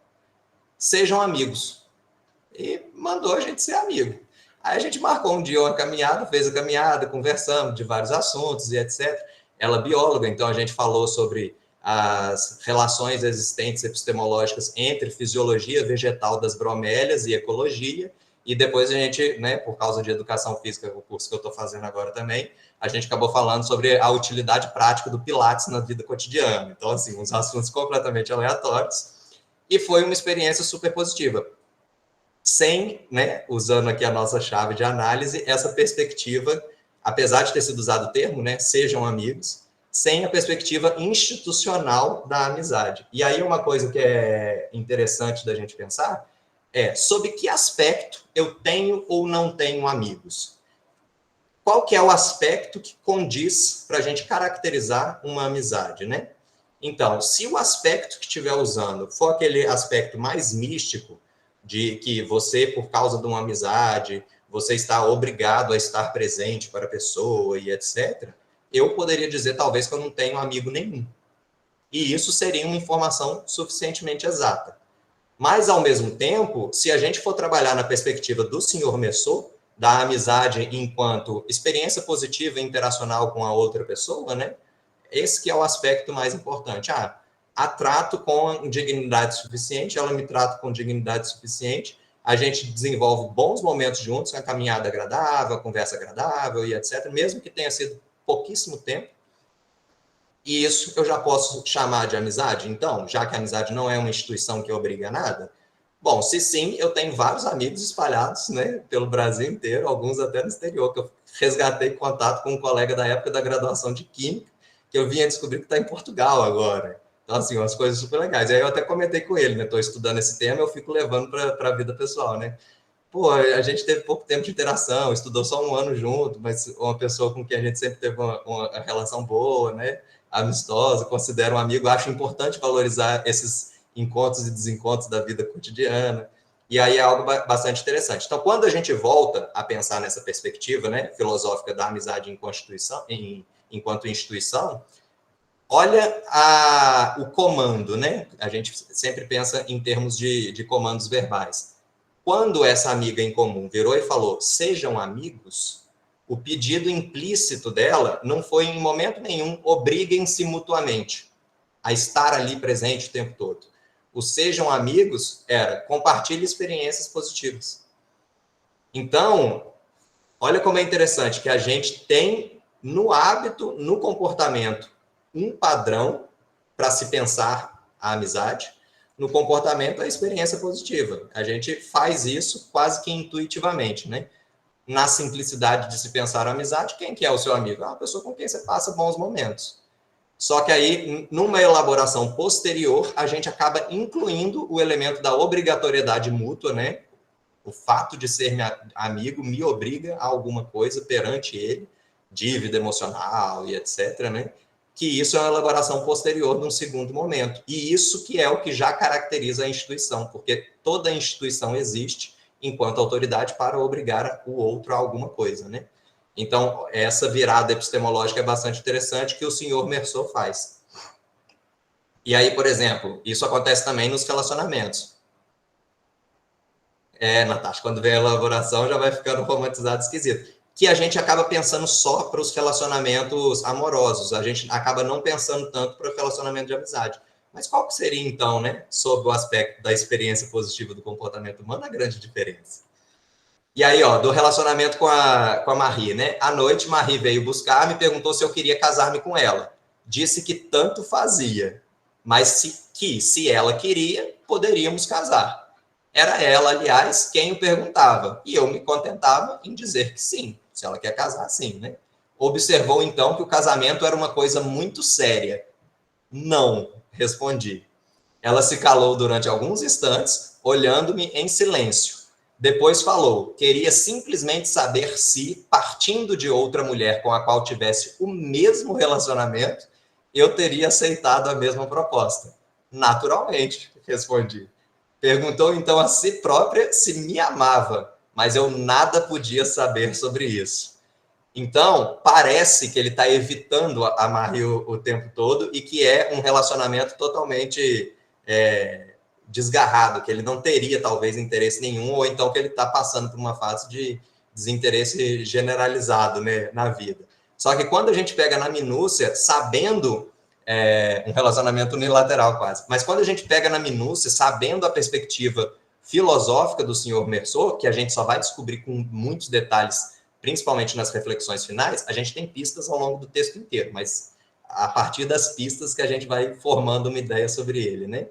sejam amigos. E mandou a gente ser amigo. Aí a gente marcou um dia uma caminhada, fez a caminhada, conversamos de vários assuntos e etc. Ela é bióloga, então a gente falou sobre as relações existentes epistemológicas entre fisiologia vegetal das bromélias e ecologia, e depois a gente, né, por causa de educação física, o curso que eu estou fazendo agora também, a gente acabou falando sobre a utilidade prática do Pilates na vida cotidiana. Então, assim, uns assuntos completamente aleatórios, e foi uma experiência super positiva. Sem, né, usando aqui a nossa chave de análise, essa perspectiva, apesar de ter sido usado o termo, né, sejam amigos, sem a perspectiva institucional da amizade. E aí uma coisa que é interessante da gente pensar é sob que aspecto eu tenho ou não tenho amigos. Qual que é o aspecto que condiz para a gente caracterizar uma amizade, né? Então, se o aspecto que estiver usando for aquele aspecto mais místico, de que você, por causa de uma amizade, você está obrigado a estar presente para a pessoa e etc., eu poderia dizer, talvez, que eu não tenho amigo nenhum. E isso seria uma informação suficientemente exata. Mas, ao mesmo tempo, se a gente for trabalhar na perspectiva do senhor Merceau, da amizade enquanto experiência positiva e interacional com a outra pessoa, né? Esse que é o aspecto mais importante. A trato com dignidade suficiente, ela me trata com dignidade suficiente, a gente desenvolve bons momentos juntos, uma caminhada agradável, conversa agradável e etc., mesmo que tenha sido pouquíssimo tempo. E isso eu já posso chamar de amizade? Então, já que a amizade não é uma instituição que obriga a nada, Bom, se sim, eu tenho vários amigos espalhados, né, pelo Brasil inteiro, alguns até no exterior, que eu resgatei contato com um colega da época da graduação de Química, que eu vim a descobrir que está em Portugal agora. Então, assim, umas coisas super legais. E aí eu até comentei com ele, né, estou estudando esse tema, eu fico levando para a vida pessoal, né. Pô, a gente teve pouco tempo de interação, estudou só um ano junto, mas uma pessoa com quem a gente sempre teve uma relação boa, né, amistosa, considero um amigo, acho importante valorizar esses encontros e desencontros da vida cotidiana, e aí é algo bastante interessante. Então, quando a gente volta a pensar nessa perspectiva, né, filosófica da amizade enquanto instituição, olha o comando, né? A gente sempre pensa em termos de comandos verbais. Quando essa amiga em comum virou e falou, sejam amigos, o pedido implícito dela não foi em momento nenhum, obriguem-se mutuamente a estar ali presente o tempo todo. O sejam amigos era compartilhe experiências positivas. Então, olha como é interessante que a gente tem no hábito, no comportamento, um padrão para se pensar a amizade, no comportamento a experiência positiva. A gente faz isso quase que intuitivamente, né? Na simplicidade de se pensar a amizade, quem que é o seu amigo? É uma pessoa com quem você passa bons momentos. Só que aí, numa elaboração posterior, a gente acaba incluindo o elemento da obrigatoriedade mútua, né? O fato de ser amigo me obriga a alguma coisa perante ele, dívida emocional e etc, né? Que isso é uma elaboração posterior num segundo momento. E isso que é o que já caracteriza a instituição, porque toda instituição existe enquanto autoridade para obrigar o outro a alguma coisa, né? Então, essa virada epistemológica é bastante interessante que o senhor Meursault faz. E aí, por exemplo, isso acontece também nos relacionamentos. Natasha, quando vem a elaboração já vai ficando romantizado, esquisito. Que a gente acaba pensando só para os relacionamentos amorosos, a gente acaba não pensando tanto para o relacionamento de amizade. Mas qual que seria, então, né, sob o aspecto da experiência positiva do comportamento humano, a grande diferença? E aí, ó, do relacionamento com a Marie, né? À noite, Marie veio buscar, me perguntou se eu queria casar-me com ela. Disse que tanto fazia, mas se ela queria, poderíamos casar. Era ela, aliás, quem o perguntava, e eu me contentava em dizer que sim, se ela quer casar, sim, né? Observou, então, que o casamento era uma coisa muito séria. Não, respondi. Ela se calou durante alguns instantes, olhando-me em silêncio. Depois falou: queria simplesmente saber se, partindo de outra mulher com a qual tivesse o mesmo relacionamento, eu teria aceitado a mesma proposta. Naturalmente, respondi. Perguntou então a si própria se me amava, mas eu nada podia saber sobre isso. Então, parece que ele está evitando a Marie o tempo todo e que é um relacionamento totalmente desgarrado, que ele não teria, talvez, interesse nenhum, ou então que ele está passando por uma fase de desinteresse generalizado, né, na vida. Só que quando a gente pega na minúcia, sabendo um relacionamento unilateral quase, mas quando a gente pega na minúcia, sabendo a perspectiva filosófica do senhor Meursault, que a gente só vai descobrir com muitos detalhes principalmente nas reflexões finais, a gente tem pistas ao longo do texto inteiro, mas a partir das pistas que a gente vai formando uma ideia sobre ele, né?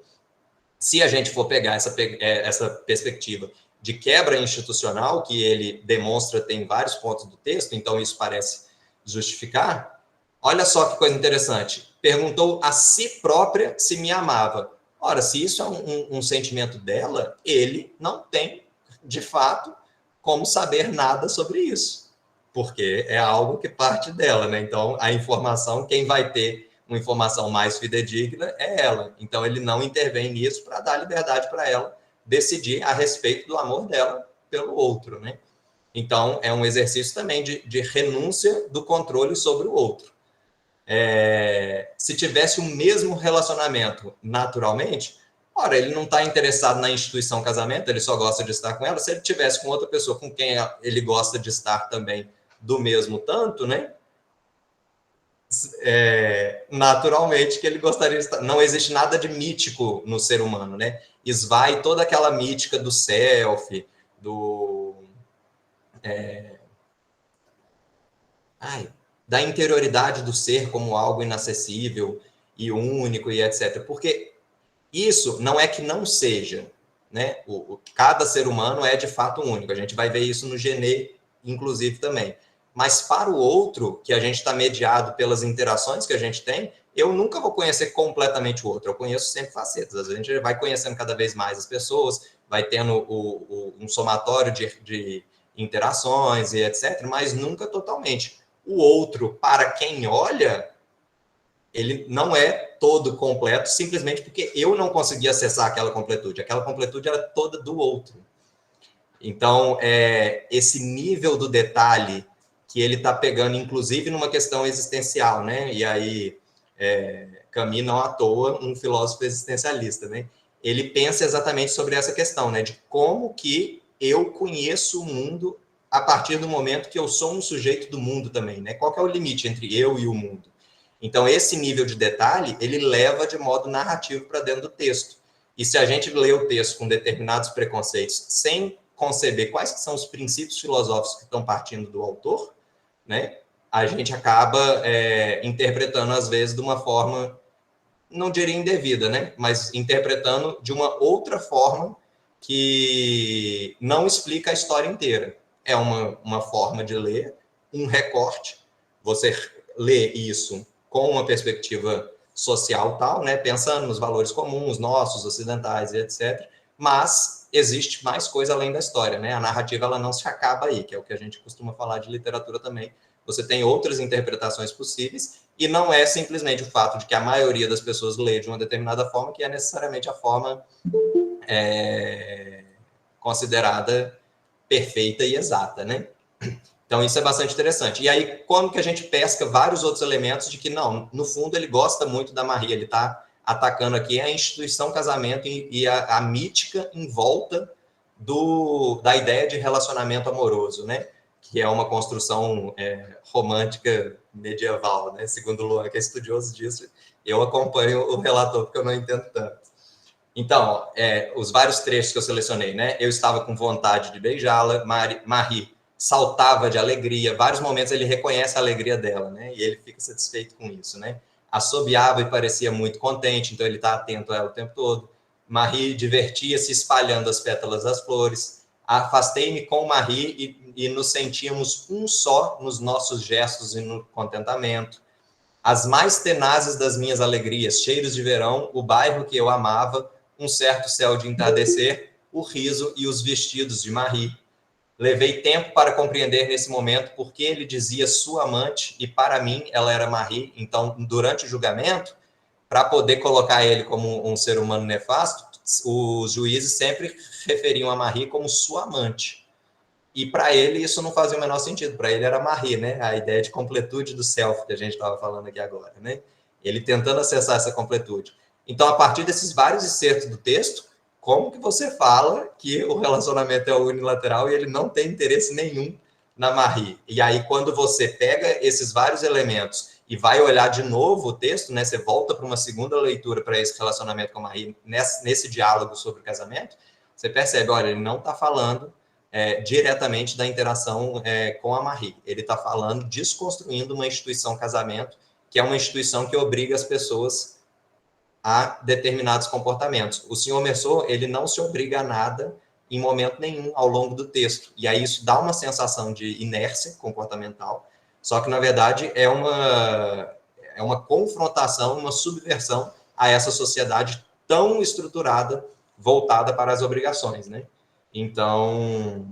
Se a gente for pegar essa perspectiva de quebra institucional, que ele demonstra ter em vários pontos do texto, então isso parece justificar, olha só que coisa interessante. Perguntou a si própria se me amava. Ora, se isso é um sentimento dela, ele não tem, de fato, como saber nada sobre isso, porque é algo que parte dela, né? Então, a informação, quem vai ter uma informação mais fidedigna é ela. Então, ele não intervém nisso para dar liberdade para ela decidir a respeito do amor dela pelo outro, né? Então, é um exercício também de renúncia do controle sobre o outro. Se tivesse o mesmo relacionamento naturalmente, ora, ele não está interessado na instituição casamento, ele só gosta de estar com ela. Se ele tivesse com outra pessoa com quem ele gosta de estar também do mesmo tanto, né? Naturalmente que ele gostaria de estar. Não existe nada de mítico no ser humano, né? Esvai toda aquela mítica do self, da interioridade do ser como algo inacessível e único e etc. Porque isso não é que não seja, né? Cada ser humano é de fato único. A gente vai ver isso no Genê, inclusive, também. Mas para o outro, que a gente está mediado pelas interações que a gente tem, eu nunca vou conhecer completamente o outro. Eu conheço sempre facetas. Às vezes a gente vai conhecendo cada vez mais as pessoas, vai tendo um somatório de interações e etc., mas nunca totalmente. O outro, para quem olha, ele não é todo completo, simplesmente porque eu não consegui acessar aquela completude. Aquela completude era toda do outro. Então, esse nível do detalhe que ele está pegando, inclusive numa questão existencial, né? E aí, Camus, não à toa, um filósofo existencialista, né? Ele pensa exatamente sobre essa questão, né? De como que eu conheço o mundo a partir do momento que eu sou um sujeito do mundo também, né? Qual que é o limite entre eu e o mundo? Então, esse nível de detalhe, ele leva de modo narrativo para dentro do texto. E se a gente lê o texto com determinados preconceitos, sem conceber quais são os princípios filosóficos que estão partindo do autor, né, a gente acaba interpretando, às vezes, de uma forma, não diria indevida, né, mas interpretando de uma outra forma que não explica a história inteira. É uma forma de ler, um recorte, você lê isso com uma perspectiva social tal, né, pensando nos valores comuns, nossos, ocidentais e etc., mas existe mais coisa além da história, né? A narrativa ela não se acaba aí, que é o que a gente costuma falar de literatura também. Você tem outras interpretações possíveis e não é simplesmente o fato de que a maioria das pessoas lê de uma determinada forma que é necessariamente a forma considerada perfeita e exata, né? Então, isso é bastante interessante. E aí, como que a gente pesca vários outros elementos de que, não, no fundo, ele gosta muito da Marie, ele está atacando aqui a instituição casamento e a mítica em volta da ideia de relacionamento amoroso, né? Que é uma construção romântica medieval, né? Segundo o Luan, que é estudioso disso, eu acompanho o relator porque eu não entendo tanto. Então, os vários trechos que eu selecionei, né? Eu estava com vontade de beijá-la, Marie saltava de alegria, vários momentos ele reconhece a alegria dela, né? E ele fica satisfeito com isso, né? Assobiava e parecia muito contente, então ele está atento a ela o tempo todo. Marie divertia-se espalhando as pétalas das flores. Afastei-me com Marie e nos sentíamos um só nos nossos gestos e no contentamento. As mais tenazes das minhas alegrias, cheiros de verão, o bairro que eu amava, um certo céu de entardecer, o riso e os vestidos de Marie. Levei tempo para compreender nesse momento porque ele dizia sua amante e para mim ela era Marie. Então, durante o julgamento, para poder colocar ele como um ser humano nefasto, os juízes sempre referiam a Marie como sua amante. E para ele isso não fazia o menor sentido. Para ele era Marie, né? A ideia de completude do self que a gente estava falando aqui agora, né? Ele tentando acessar essa completude. Então, a partir desses vários excertos do texto, como que você fala que o relacionamento é unilateral e ele não tem interesse nenhum na Marie? E aí, quando você pega esses vários elementos e vai olhar de novo o texto, né? Você volta para uma segunda leitura para esse relacionamento com a Marie, nesse diálogo sobre o casamento, você percebe, olha, ele não está falando diretamente da interação com a Marie. Ele está falando, desconstruindo uma instituição casamento, que é uma instituição que obriga as pessoas a determinados comportamentos. O senhor Merceau, ele não se obriga a nada em momento nenhum ao longo do texto. E aí isso dá uma sensação de inércia comportamental, só que, na verdade, é uma confrontação, uma subversão a essa sociedade tão estruturada, voltada para as obrigações, né? Então,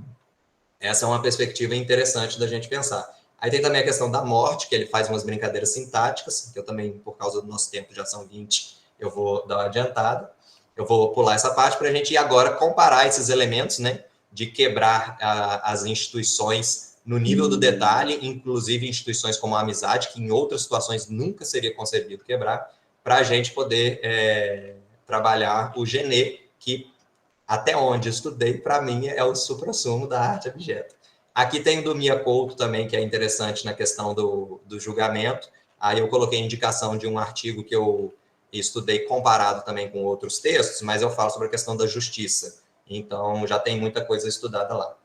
essa é uma perspectiva interessante da gente pensar. Aí tem também a questão da morte, que ele faz umas brincadeiras sintáticas, que eu também, por causa do nosso tempo, já são 20, eu vou dar uma adiantada. Eu vou pular essa parte para a gente ir agora comparar esses elementos, né, de quebrar as instituições no nível do detalhe, inclusive instituições como a amizade, que em outras situações nunca seria concebido quebrar, para a gente poder trabalhar o Genê, que até onde estudei, para mim, é o suprassumo da arte abjeta. Aqui tem o do Mia Couto também, que é interessante na questão do julgamento. Aí eu coloquei indicação de um artigo que eu estudei comparado também com outros textos, mas eu falo sobre a questão da justiça. Então, já tem muita coisa estudada lá.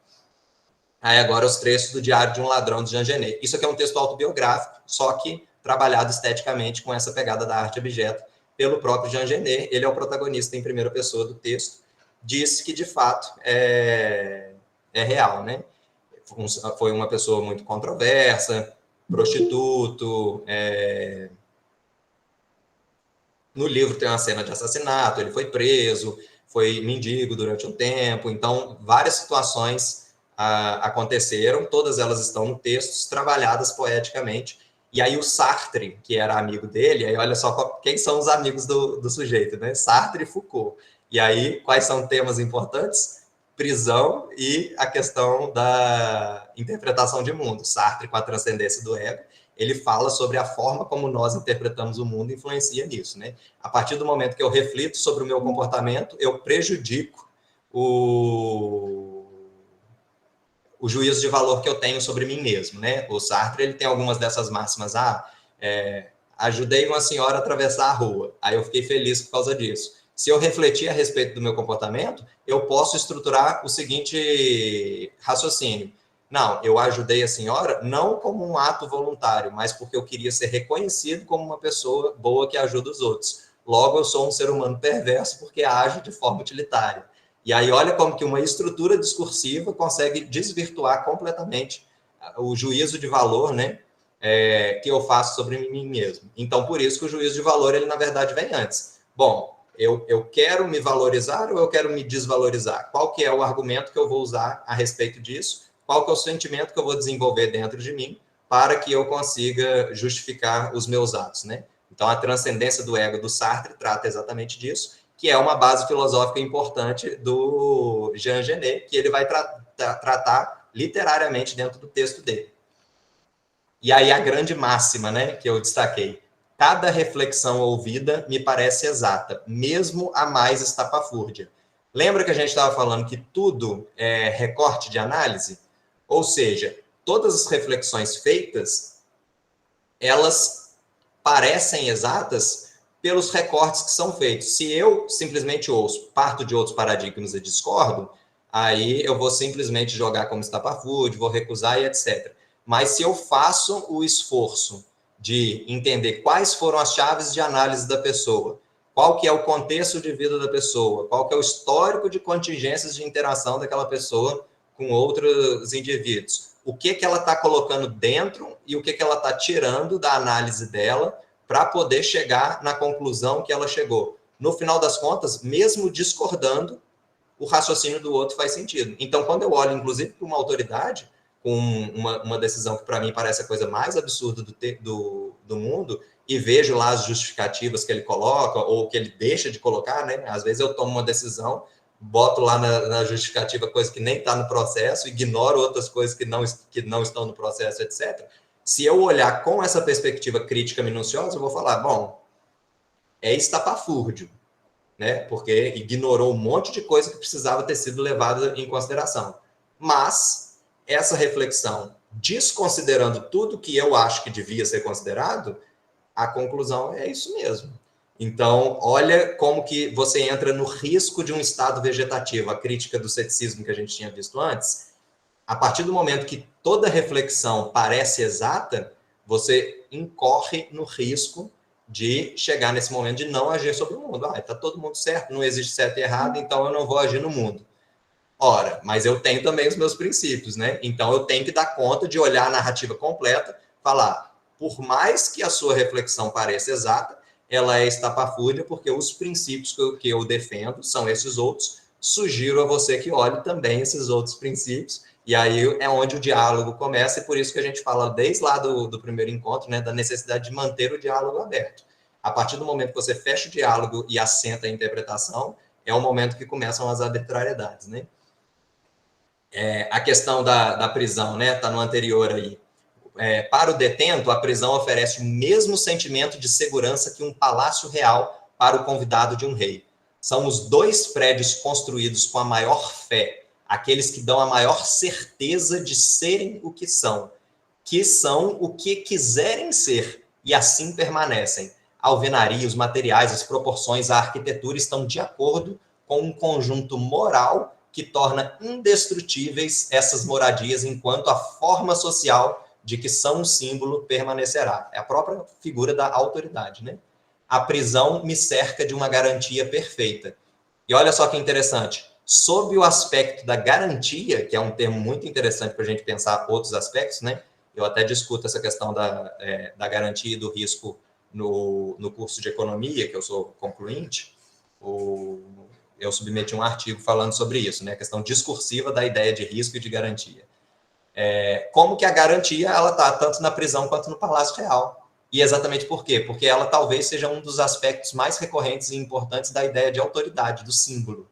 Aí agora os trechos do Diário de um Ladrão, de Jean Genet. Isso aqui é um texto autobiográfico, só que trabalhado esteticamente com essa pegada da arte abjeta pelo próprio Jean Genet. Ele é o protagonista em primeira pessoa do texto. disse que, de fato, é real, né? Foi uma pessoa muito controversa, prostituto. No livro tem uma cena de assassinato, ele foi preso, foi mendigo durante um tempo. Então, várias situações aconteceram, todas elas estão no texto, trabalhadas poeticamente. E aí o Sartre, que era amigo dele, aí olha só quem são os amigos do sujeito, né? Sartre e Foucault. E aí, quais são temas importantes? Prisão e a questão da interpretação de mundo. Sartre com a transcendência do ego, ele fala sobre a forma como nós interpretamos o mundo influencia nisso, né? A partir do momento que eu reflito sobre o meu comportamento, eu prejudico o juízo de valor que eu tenho sobre mim mesmo, né? O Sartre, ele tem algumas dessas máximas. Ajudei uma senhora a atravessar a rua, aí eu fiquei feliz por causa disso. Se eu refletir a respeito do meu comportamento, eu posso estruturar o seguinte raciocínio. Não, eu ajudei a senhora não como um ato voluntário, mas porque eu queria ser reconhecido como uma pessoa boa que ajuda os outros. Logo, eu sou um ser humano perverso porque ajo de forma utilitária. E aí, olha como que uma estrutura discursiva consegue desvirtuar completamente o juízo de valor, né, que eu faço sobre mim mesmo. Então, por isso que o juízo de valor, ele, na verdade, vem antes. Bom, eu quero me valorizar ou eu quero me desvalorizar? Qual que é o argumento que eu vou usar a respeito disso? Qual que é o sentimento que eu vou desenvolver dentro de mim para que eu consiga justificar os meus atos, né? Então, a transcendência do ego do Sartre trata exatamente disso, que é uma base filosófica importante do Jean Genet, que ele vai tratar literariamente dentro do texto dele. E aí a grande máxima, né, que eu destaquei. Cada reflexão ouvida me parece exata, mesmo a mais estapafúrdia. Lembra que a gente estava falando que tudo é recorte de análise? Ou seja, todas as reflexões feitas, elas parecem exatas pelos recortes que são feitos. Se eu simplesmente ouço, parto de outros paradigmas e discordo, aí eu vou simplesmente jogar como estapafúrdio, vou recusar e etc. Mas se eu faço o esforço de entender quais foram as chaves de análise da pessoa, qual que é o contexto de vida da pessoa, qual que é o histórico de contingências de interação daquela pessoa com outros indivíduos, o que ela está colocando dentro e o que ela está tirando da análise dela para poder chegar na conclusão que ela chegou. No final das contas, mesmo discordando, o raciocínio do outro faz sentido. Então, quando eu olho, inclusive, para uma autoridade, com uma decisão que para mim parece a coisa mais absurda do mundo, e vejo lá as justificativas que ele coloca, ou que ele deixa de colocar, né? Às vezes eu tomo uma decisão, boto lá na justificativa coisa que nem está no processo, ignoro outras coisas que não estão no processo, etc. Se eu olhar com essa perspectiva crítica minuciosa, eu vou falar, bom, é estapafúrdio, né? Porque ignorou um monte de coisa que precisava ter sido levada em consideração. Mas essa reflexão, desconsiderando tudo que eu acho que devia ser considerado, a conclusão é isso mesmo. Então, olha como que você entra no risco de um estado vegetativo, a crítica do ceticismo que a gente tinha visto antes. A partir do momento que toda reflexão parece exata, você incorre no risco de chegar nesse momento de não agir sobre o mundo. Está todo mundo certo, não existe certo e errado, então eu não vou agir no mundo. Ora, mas eu tenho também os meus princípios, né? Então eu tenho que dar conta de olhar a narrativa completa, falar, por mais que a sua reflexão pareça exata, ela é estapafúrdia, porque os princípios que eu defendo são esses outros. Sugiro a você que olhe também esses outros princípios, e aí é onde o diálogo começa, e por isso que a gente fala desde lá do primeiro encontro, né, da necessidade de manter o diálogo aberto. A partir do momento que você fecha o diálogo e assenta a interpretação, é o momento que começam as arbitrariedades, né? A questão da prisão, né, está no anterior aí. Para o detento, a prisão oferece o mesmo sentimento de segurança que um palácio real para o convidado de um rei. São os dois prédios construídos com a maior fé, aqueles que dão a maior certeza de serem o que são o que quiserem ser, e assim permanecem. A alvenaria, os materiais, as proporções, a arquitetura estão de acordo com um conjunto moral que torna indestrutíveis essas moradias, enquanto a forma social de que são um símbolo permanecerá. É a própria figura da autoridade, né? A prisão me cerca de uma garantia perfeita. E olha só que interessante, sob o aspecto da garantia, que é um termo muito interessante para a gente pensar outros aspectos, né? Eu até discuto essa questão da garantia e do risco no curso de economia, que eu sou concluinte. Eu submeti um artigo falando sobre isso, né? A questão discursiva da ideia de risco e de garantia. Como que a garantia ela está tanto na prisão quanto no Palácio Real. E exatamente por quê? Porque ela talvez seja um dos aspectos mais recorrentes e importantes da ideia de autoridade, do símbolo.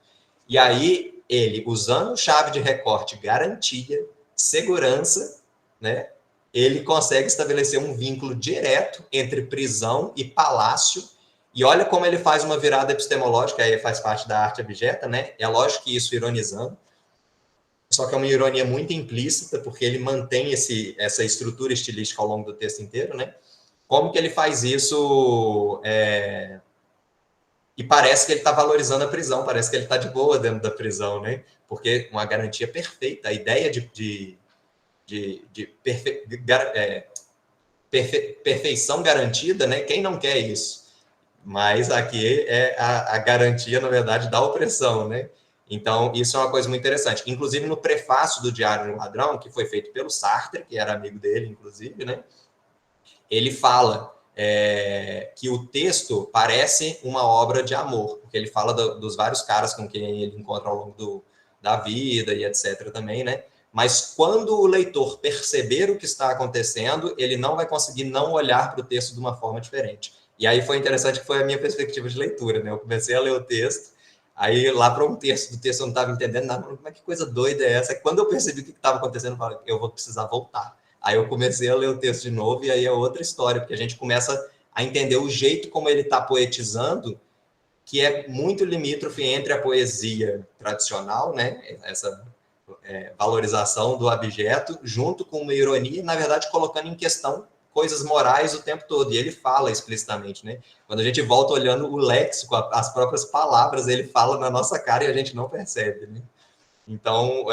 E aí, ele, usando chave de recorte, garantia, segurança, né, ele consegue estabelecer um vínculo direto entre prisão e palácio. E olha como ele faz uma virada epistemológica, aí faz parte da arte abjeta, né? É lógico que isso ironizando, só que é uma ironia muito implícita, porque ele mantém essa estrutura estilística ao longo do texto inteiro, né? Como que ele faz isso? E parece que ele está valorizando a prisão, parece que ele está de boa dentro da prisão, né? Porque uma garantia perfeita, a ideia de perfeição garantida, né? Quem não quer isso? Mas aqui é a garantia, na verdade, da opressão, né? Então, isso é uma coisa muito interessante. Inclusive, no prefácio do Diário de um Ladrão, que foi feito pelo Sartre, que era amigo dele, inclusive, né? Ele fala que o texto parece uma obra de amor, porque ele fala dos vários caras com quem ele encontra ao longo da vida e etc. também, né? Mas quando o leitor perceber o que está acontecendo, ele não vai conseguir não olhar para o texto de uma forma diferente. E aí foi interessante que foi a minha perspectiva de leitura, né? Eu comecei a ler o texto, aí lá para um terço do texto eu não estava entendendo nada, como é que coisa doida é essa? Quando eu percebi o que estava acontecendo, eu falei, eu vou precisar voltar. Aí eu comecei a ler o texto de novo e aí é outra história, porque a gente começa a entender o jeito como ele está poetizando, que é muito limítrofe entre a poesia tradicional, né? Essa valorização do abjeto, junto com uma ironia, na verdade, colocando em questão coisas morais o tempo todo. E ele fala explicitamente, né? Quando a gente volta olhando o léxico, as próprias palavras, ele fala na nossa cara e a gente não percebe, né? Então,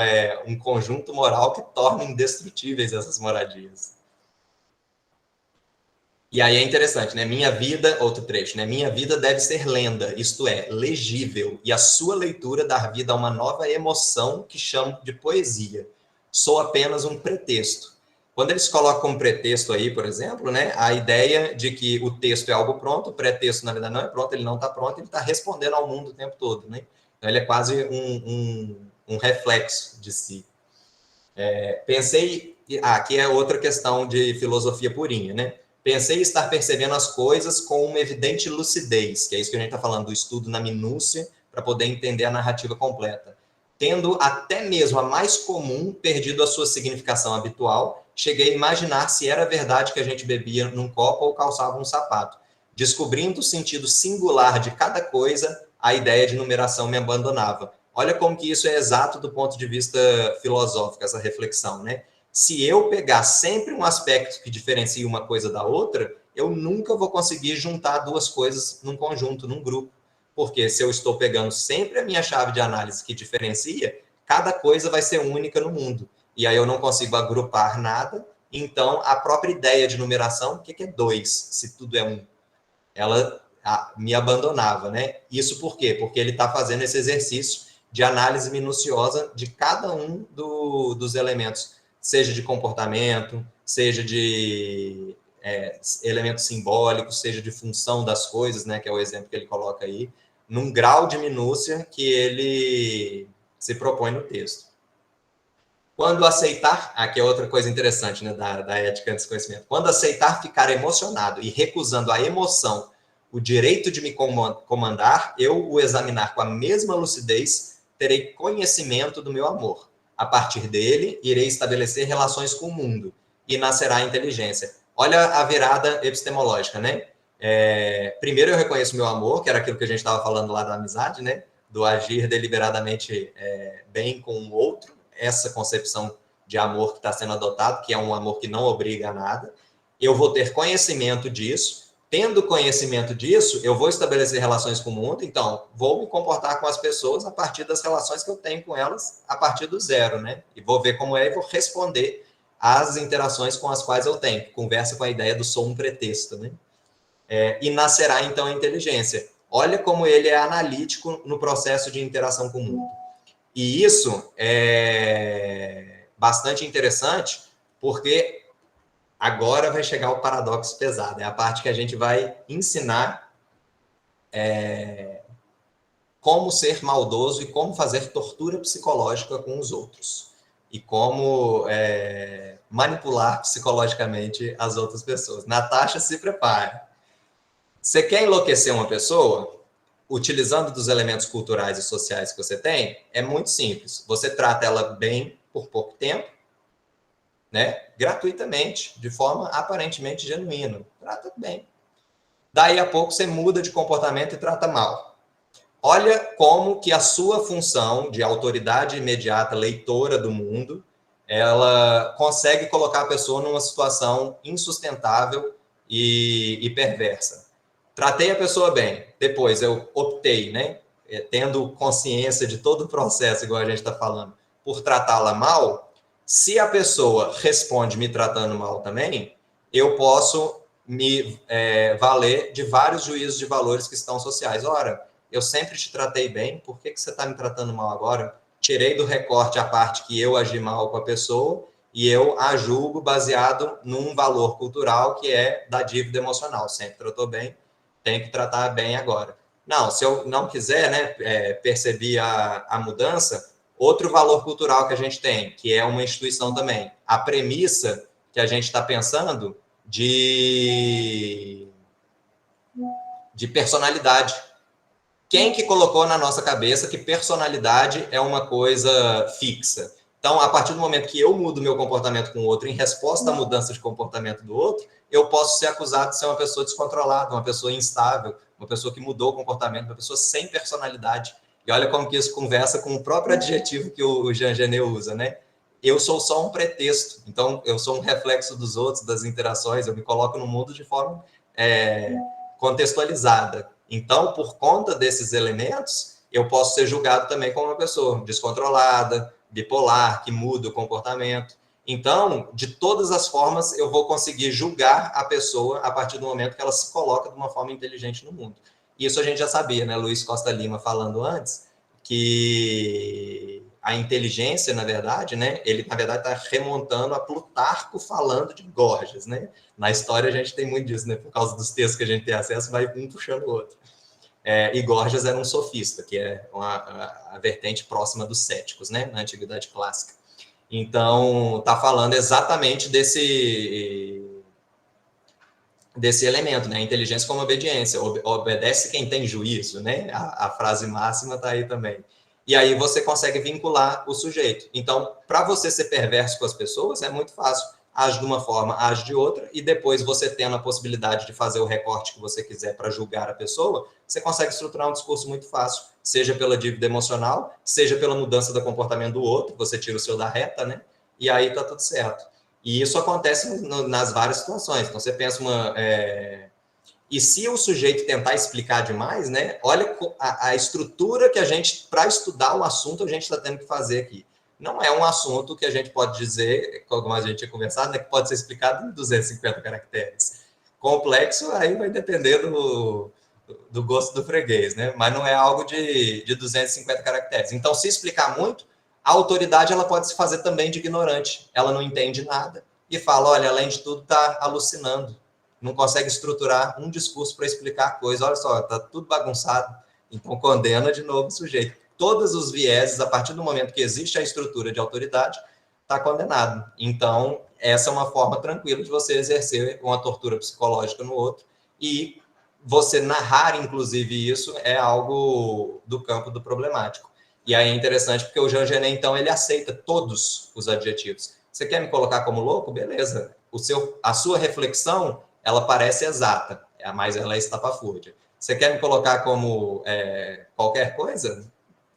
um conjunto moral que torna indestrutíveis essas moradias. E aí é interessante, né? Minha vida, outro trecho, né? Minha vida deve ser lenda, isto é, legível, e a sua leitura dar vida a uma nova emoção que chamo de poesia. Sou apenas um pretexto. Quando eles colocam como pretexto aí, por exemplo, né? A ideia de que o texto é algo pronto, o pretexto, na verdade, não é pronto, ele não está pronto, ele está respondendo ao mundo o tempo todo, né? Então, ele é quase um reflexo de si. Pensei... aqui é outra questão de filosofia purinha, né? Pensei estar percebendo as coisas com uma evidente lucidez, que é isso que a gente está falando, do estudo na minúcia, para poder entender a narrativa completa. Tendo até mesmo a mais comum perdido a sua significação habitual, cheguei a imaginar se era verdade que a gente bebia num copo ou calçava um sapato. Descobrindo o sentido singular de cada coisa, a ideia de numeração me abandonava. Olha como que isso é exato do ponto de vista filosófico, essa reflexão, né? Se eu pegar sempre um aspecto que diferencia uma coisa da outra, eu nunca vou conseguir juntar duas coisas num conjunto, num grupo. Porque se eu estou pegando sempre a minha chave de análise que diferencia, cada coisa vai ser única no mundo. E aí eu não consigo agrupar nada. Então, a própria ideia de numeração, o que é dois, se tudo é um? Ela me abandonava, né? Isso por quê? Porque ele está fazendo esse exercício de análise minuciosa de cada um dos elementos, seja de comportamento, seja de elementos simbólicos, seja de função das coisas, né? Que é o exemplo que ele coloca aí, num grau de minúcia que ele se propõe no texto. Quando aceitar, aqui é outra coisa interessante, né, da ética antes do conhecimento, quando aceitar ficar emocionado e recusando a emoção o direito de me comandar, eu o examinar com a mesma lucidez, terei conhecimento do meu amor. A partir dele, irei estabelecer relações com o mundo e nascerá a inteligência. Olha a virada epistemológica, né? Primeiro eu reconheço meu amor, que era aquilo que a gente estava falando lá da amizade, né? Do agir deliberadamente bem com o outro, essa concepção de amor que está sendo adotado, que é um amor que não obriga a nada. Eu vou ter conhecimento disso. Tendo conhecimento disso, eu vou estabelecer relações com o mundo, então vou me comportar com as pessoas a partir das relações que eu tenho com elas a partir do zero, né? E vou ver como é e vou responder às interações com as quais eu tenho. Conversa com a ideia do sou um pretexto, né? E nascerá, então, a inteligência. Olha como ele é analítico no processo de interação com o mundo. E isso é bastante interessante, porque agora vai chegar o paradoxo pesado, é a parte que a gente vai ensinar como ser maldoso e como fazer tortura psicológica com os outros. E como manipular psicologicamente as outras pessoas. Natasha, se prepare. Você quer enlouquecer uma pessoa? Utilizando dos elementos culturais e sociais que você tem, é muito simples. Você trata ela bem por pouco tempo, né? Gratuitamente, de forma aparentemente genuína. Trata bem. Daí a pouco você muda de comportamento e trata mal. Olha como que a sua função de autoridade imediata, leitora do mundo, ela consegue colocar a pessoa numa situação insustentável e perversa. Tratei a pessoa bem, depois eu optei, né, tendo consciência de todo o processo, igual a gente está falando, por tratá-la mal. Se a pessoa responde me tratando mal também, eu posso me valer de vários juízos de valores que estão sociais. Ora, eu sempre te tratei bem, por que você está me tratando mal agora? Tirei do recorte a parte que eu agi mal com a pessoa e eu a julgo baseado num valor cultural que é da dívida emocional. Sempre tratou bem, tem que tratar bem agora. Não, se eu não quiser, né, perceber a mudança, outro valor cultural que a gente tem, que é uma instituição também, a premissa que a gente está pensando de personalidade. Quem que colocou na nossa cabeça que personalidade é uma coisa fixa? Então, a partir do momento que eu mudo meu comportamento com o outro em resposta à mudança de comportamento do outro, eu posso ser acusado de ser uma pessoa descontrolada, uma pessoa instável, uma pessoa que mudou o comportamento, uma pessoa sem personalidade. E olha como que isso conversa com o próprio adjetivo que o Jean Genet usa, né? Eu sou só um pretexto, então eu sou um reflexo dos outros, das interações, eu me coloco no mundo de forma contextualizada. Então, por conta desses elementos, eu posso ser julgado também como uma pessoa descontrolada, bipolar, que muda o comportamento. Então, de todas as formas, eu vou conseguir julgar a pessoa a partir do momento que ela se coloca de uma forma inteligente no mundo. Isso a gente já sabia, né? Luiz Costa Lima falando antes, que a inteligência, na verdade, né? Ele, na verdade, está remontando a Plutarco falando de Gorgias, né? Na história a gente tem muito disso, né? Por causa dos textos que a gente tem acesso, vai um puxando o outro. E Gorgias era um sofista, que é a vertente próxima dos céticos, né? Na Antiguidade Clássica. Então, está falando exatamente desse elemento, né? Inteligência como obediência. Obedece quem tem juízo, né? A frase máxima está aí também. E aí você consegue vincular o sujeito. Então, para você ser perverso com as pessoas, é muito fácil. Age de uma forma, age de outra, e depois você tendo a possibilidade de fazer o recorte que você quiser para julgar a pessoa, você consegue estruturar um discurso muito fácil, seja pela dívida emocional, seja pela mudança do comportamento do outro, você tira o seu da reta, né? E aí tá tudo certo. E isso acontece nas várias situações. Então, você pensa E se o sujeito tentar explicar demais, né? Olha a estrutura que a gente, para estudar o assunto, a gente está tendo que fazer aqui. Não é um assunto que a gente pode dizer, como a gente tinha conversado, né, que pode ser explicado em 250 caracteres. Complexo, aí vai depender do gosto do freguês, né? Mas não é algo de 250 caracteres. Então, se explicar muito, a autoridade ela pode se fazer também de ignorante. Ela não entende nada e fala, olha, além de tudo, está alucinando. Não consegue estruturar um discurso para explicar a coisa. Olha só, está tudo bagunçado. Então, condena de novo o sujeito. Todos os vieses, a partir do momento que existe a estrutura de autoridade, está condenado. Então, essa é uma forma tranquila de você exercer uma tortura psicológica no outro. E você narrar, inclusive, isso é algo do campo do problemático. E aí é interessante porque o Jean Genet, então, ele aceita todos os adjetivos. Você quer me colocar como louco? Beleza. A sua reflexão, ela parece exata, mas ela é estapafúrdia. Você quer me colocar como qualquer coisa?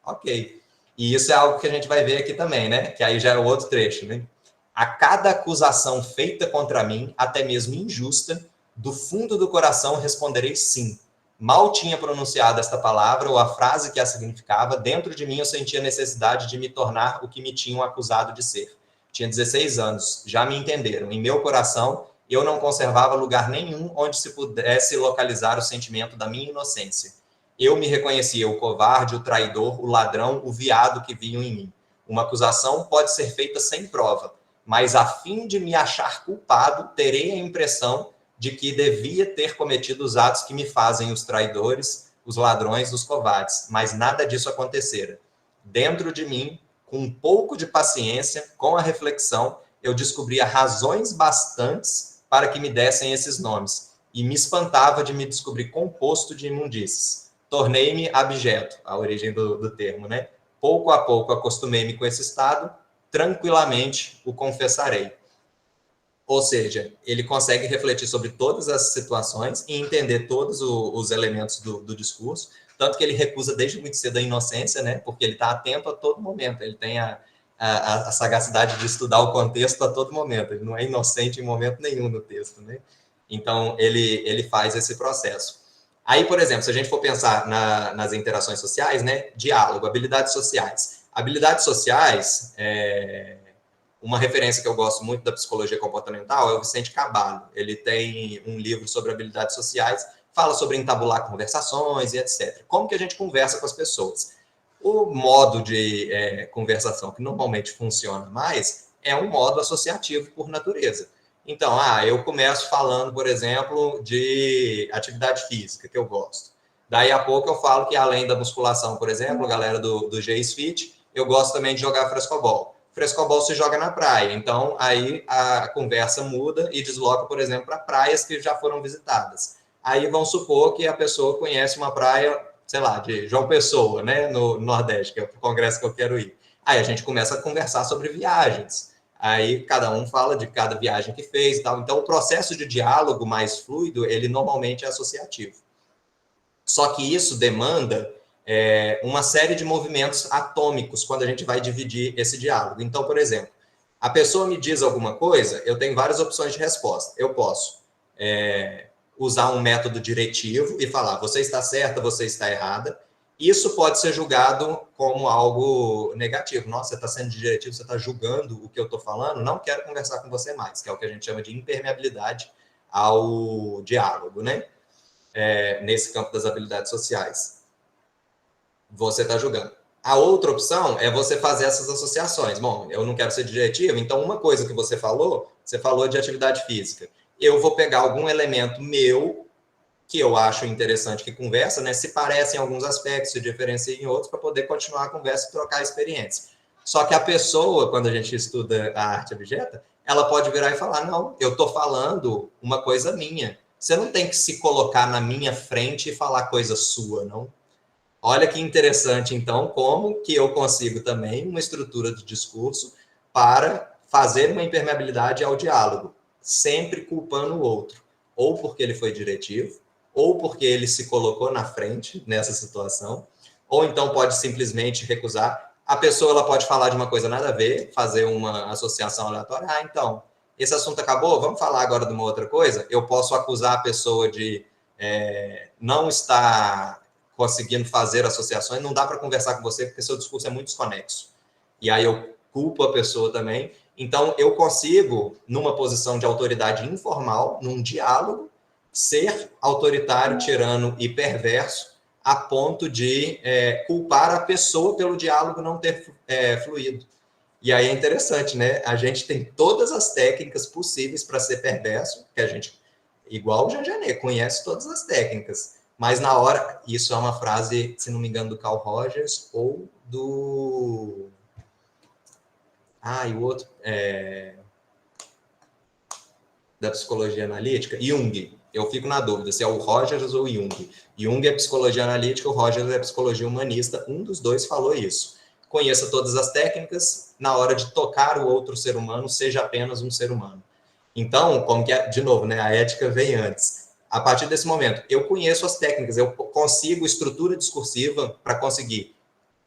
Ok. E isso é algo que a gente vai ver aqui também, né? Que aí já é o outro trecho, né? A cada acusação feita contra mim, até mesmo injusta, do fundo do coração responderei sim. Mal tinha pronunciado esta palavra ou a frase que a significava, dentro de mim eu sentia a necessidade de me tornar o que me tinham acusado de ser. Tinha 16 anos, já me entenderam. Em meu coração, eu não conservava lugar nenhum onde se pudesse localizar o sentimento da minha inocência. eu me reconhecia o covarde, o traidor, o ladrão, o viado que viam em mim. Uma acusação pode ser feita sem prova, mas a fim de me achar culpado, terei a impressão de que devia ter cometido os atos que me fazem os traidores, os ladrões, os covardes, mas nada disso acontecera. Dentro de mim, com um pouco de paciência, com a reflexão, eu descobria razões bastantes para que me dessem esses nomes, e me espantava de me descobrir composto de imundícies. Tornei-me abjeto, a origem do termo, né? Pouco a pouco acostumei-me com esse estado, tranquilamente o confessarei. Ou seja, ele consegue refletir sobre todas as situações e entender todos os elementos do discurso, tanto que ele recusa desde muito cedo a inocência, né? Porque ele está atento a todo momento, ele tem a sagacidade de estudar o contexto a todo momento, ele não é inocente em momento nenhum no texto, né? Então, ele faz esse processo. Aí, por exemplo, se a gente for pensar nas interações sociais, né? Diálogo, habilidades sociais. Habilidades sociais, uma referência que eu gosto muito da psicologia comportamental é o Vicente Caballo. Ele tem um livro sobre habilidades sociais, fala sobre entabular conversações e etc. Como que a gente conversa com as pessoas? O modo de conversação que normalmente funciona mais é um modo associativo por natureza. Então, eu começo falando, por exemplo, de atividade física, que eu gosto. Daí a pouco eu falo que, além da musculação, por exemplo, galera do G-S Fit, eu gosto também de jogar frescobol. Frescobol se joga na praia, então aí a conversa muda e desloca, por exemplo, para praias que já foram visitadas. Aí vamos supor que a pessoa conhece uma praia, sei lá, de João Pessoa, né, no Nordeste, que é o congresso que eu quero ir. Aí a gente começa a conversar sobre viagens. Aí cada um fala de cada viagem que fez e tal. Então o processo de diálogo mais fluido, ele normalmente é associativo. Só que isso demanda uma série de movimentos atômicos quando a gente vai dividir esse diálogo. Então, por exemplo, a pessoa me diz alguma coisa, eu tenho várias opções de resposta. Eu posso usar um método diretivo e falar, você está certa, você está errada. Isso pode ser julgado como algo negativo. Nossa, você está sendo diretivo, você está julgando o que eu estou falando, não quero conversar com você mais, que é o que a gente chama de impermeabilidade ao diálogo, né? Nesse campo das habilidades sociais. Você está julgando. A outra opção é você fazer essas associações. Bom, eu não quero ser diretivo, então uma coisa que você falou de atividade física. Eu vou pegar algum elemento meu que eu acho interessante que conversa, né? Se parece em alguns aspectos, se diferencia em outros, para poder continuar a conversa e trocar experiência. Só que a pessoa, quando a gente estuda a arte abjeta, ela pode virar e falar, não, eu estou falando uma coisa minha. Você não tem que se colocar na minha frente e falar coisa sua, não. Olha que interessante, então, como que eu consigo também uma estrutura de discurso para fazer uma impermeabilidade ao diálogo, sempre culpando o outro, ou porque ele foi diretivo, ou porque ele se colocou na frente nessa situação, ou então pode simplesmente recusar. A pessoa ela pode falar de uma coisa nada a ver, fazer uma associação aleatória. Então, esse assunto acabou, vamos falar agora de uma outra coisa? Eu posso acusar a pessoa de não estar conseguindo fazer associações, não dá para conversar com você porque seu discurso é muito desconexo. E aí eu culpo a pessoa também. Então, eu consigo, numa posição de autoridade informal, num diálogo, ser autoritário, tirano e perverso, a ponto de culpar a pessoa pelo diálogo não ter fluído. E aí é interessante, né? A gente tem todas as técnicas possíveis para ser perverso, que a gente, igual o Jean Genet, conhece todas as técnicas. Mas na hora, isso é uma frase, se não me engano, do Carl Rogers ou do... e o outro, da psicologia analítica, Jung. Eu fico na dúvida se é o Rogers ou o Jung. Jung é psicologia analítica, o Rogers é psicologia humanista. Um dos dois falou isso. Conheça todas as técnicas, na hora de tocar o outro ser humano, seja apenas um ser humano. Então, como que é, de novo, né, a ética vem antes. A partir desse momento, eu conheço as técnicas, eu consigo estrutura discursiva para conseguir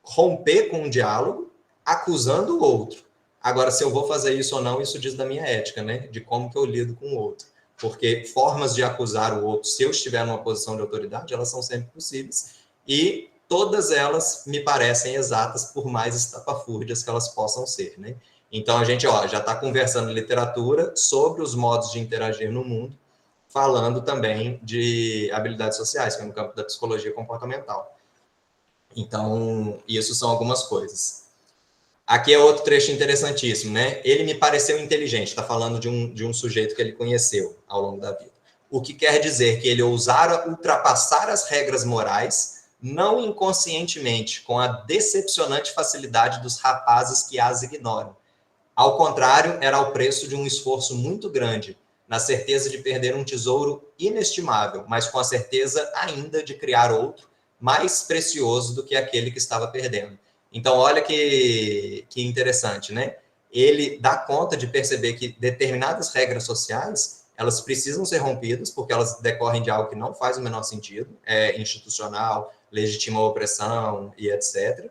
romper com um diálogo, acusando o outro. Agora, se eu vou fazer isso ou não, isso diz da minha ética, né? De como que eu lido com o outro. Porque formas de acusar o outro, se eu estiver numa posição de autoridade, elas são sempre possíveis. E todas elas me parecem exatas, por mais estapafúrdias que elas possam ser, né? Então, a gente já está conversando em literatura sobre os modos de interagir no mundo. falando também de habilidades sociais, que é no campo da psicologia comportamental. Então, isso são algumas coisas. Aqui é outro trecho interessantíssimo, né? Ele me pareceu inteligente, está falando de um sujeito que ele conheceu ao longo da vida. O que quer dizer que ele ousara ultrapassar as regras morais, não inconscientemente, com a decepcionante facilidade dos rapazes que as ignoram. Ao contrário, era ao preço de um esforço muito grande, na certeza de perder um tesouro inestimável, mas com a certeza ainda de criar outro, mais precioso do que aquele que estava perdendo. Então, olha que interessante, né? Ele dá conta de perceber que determinadas regras sociais, elas precisam ser rompidas, porque elas decorrem de algo que não faz o menor sentido, é institucional, legitima a opressão e etc.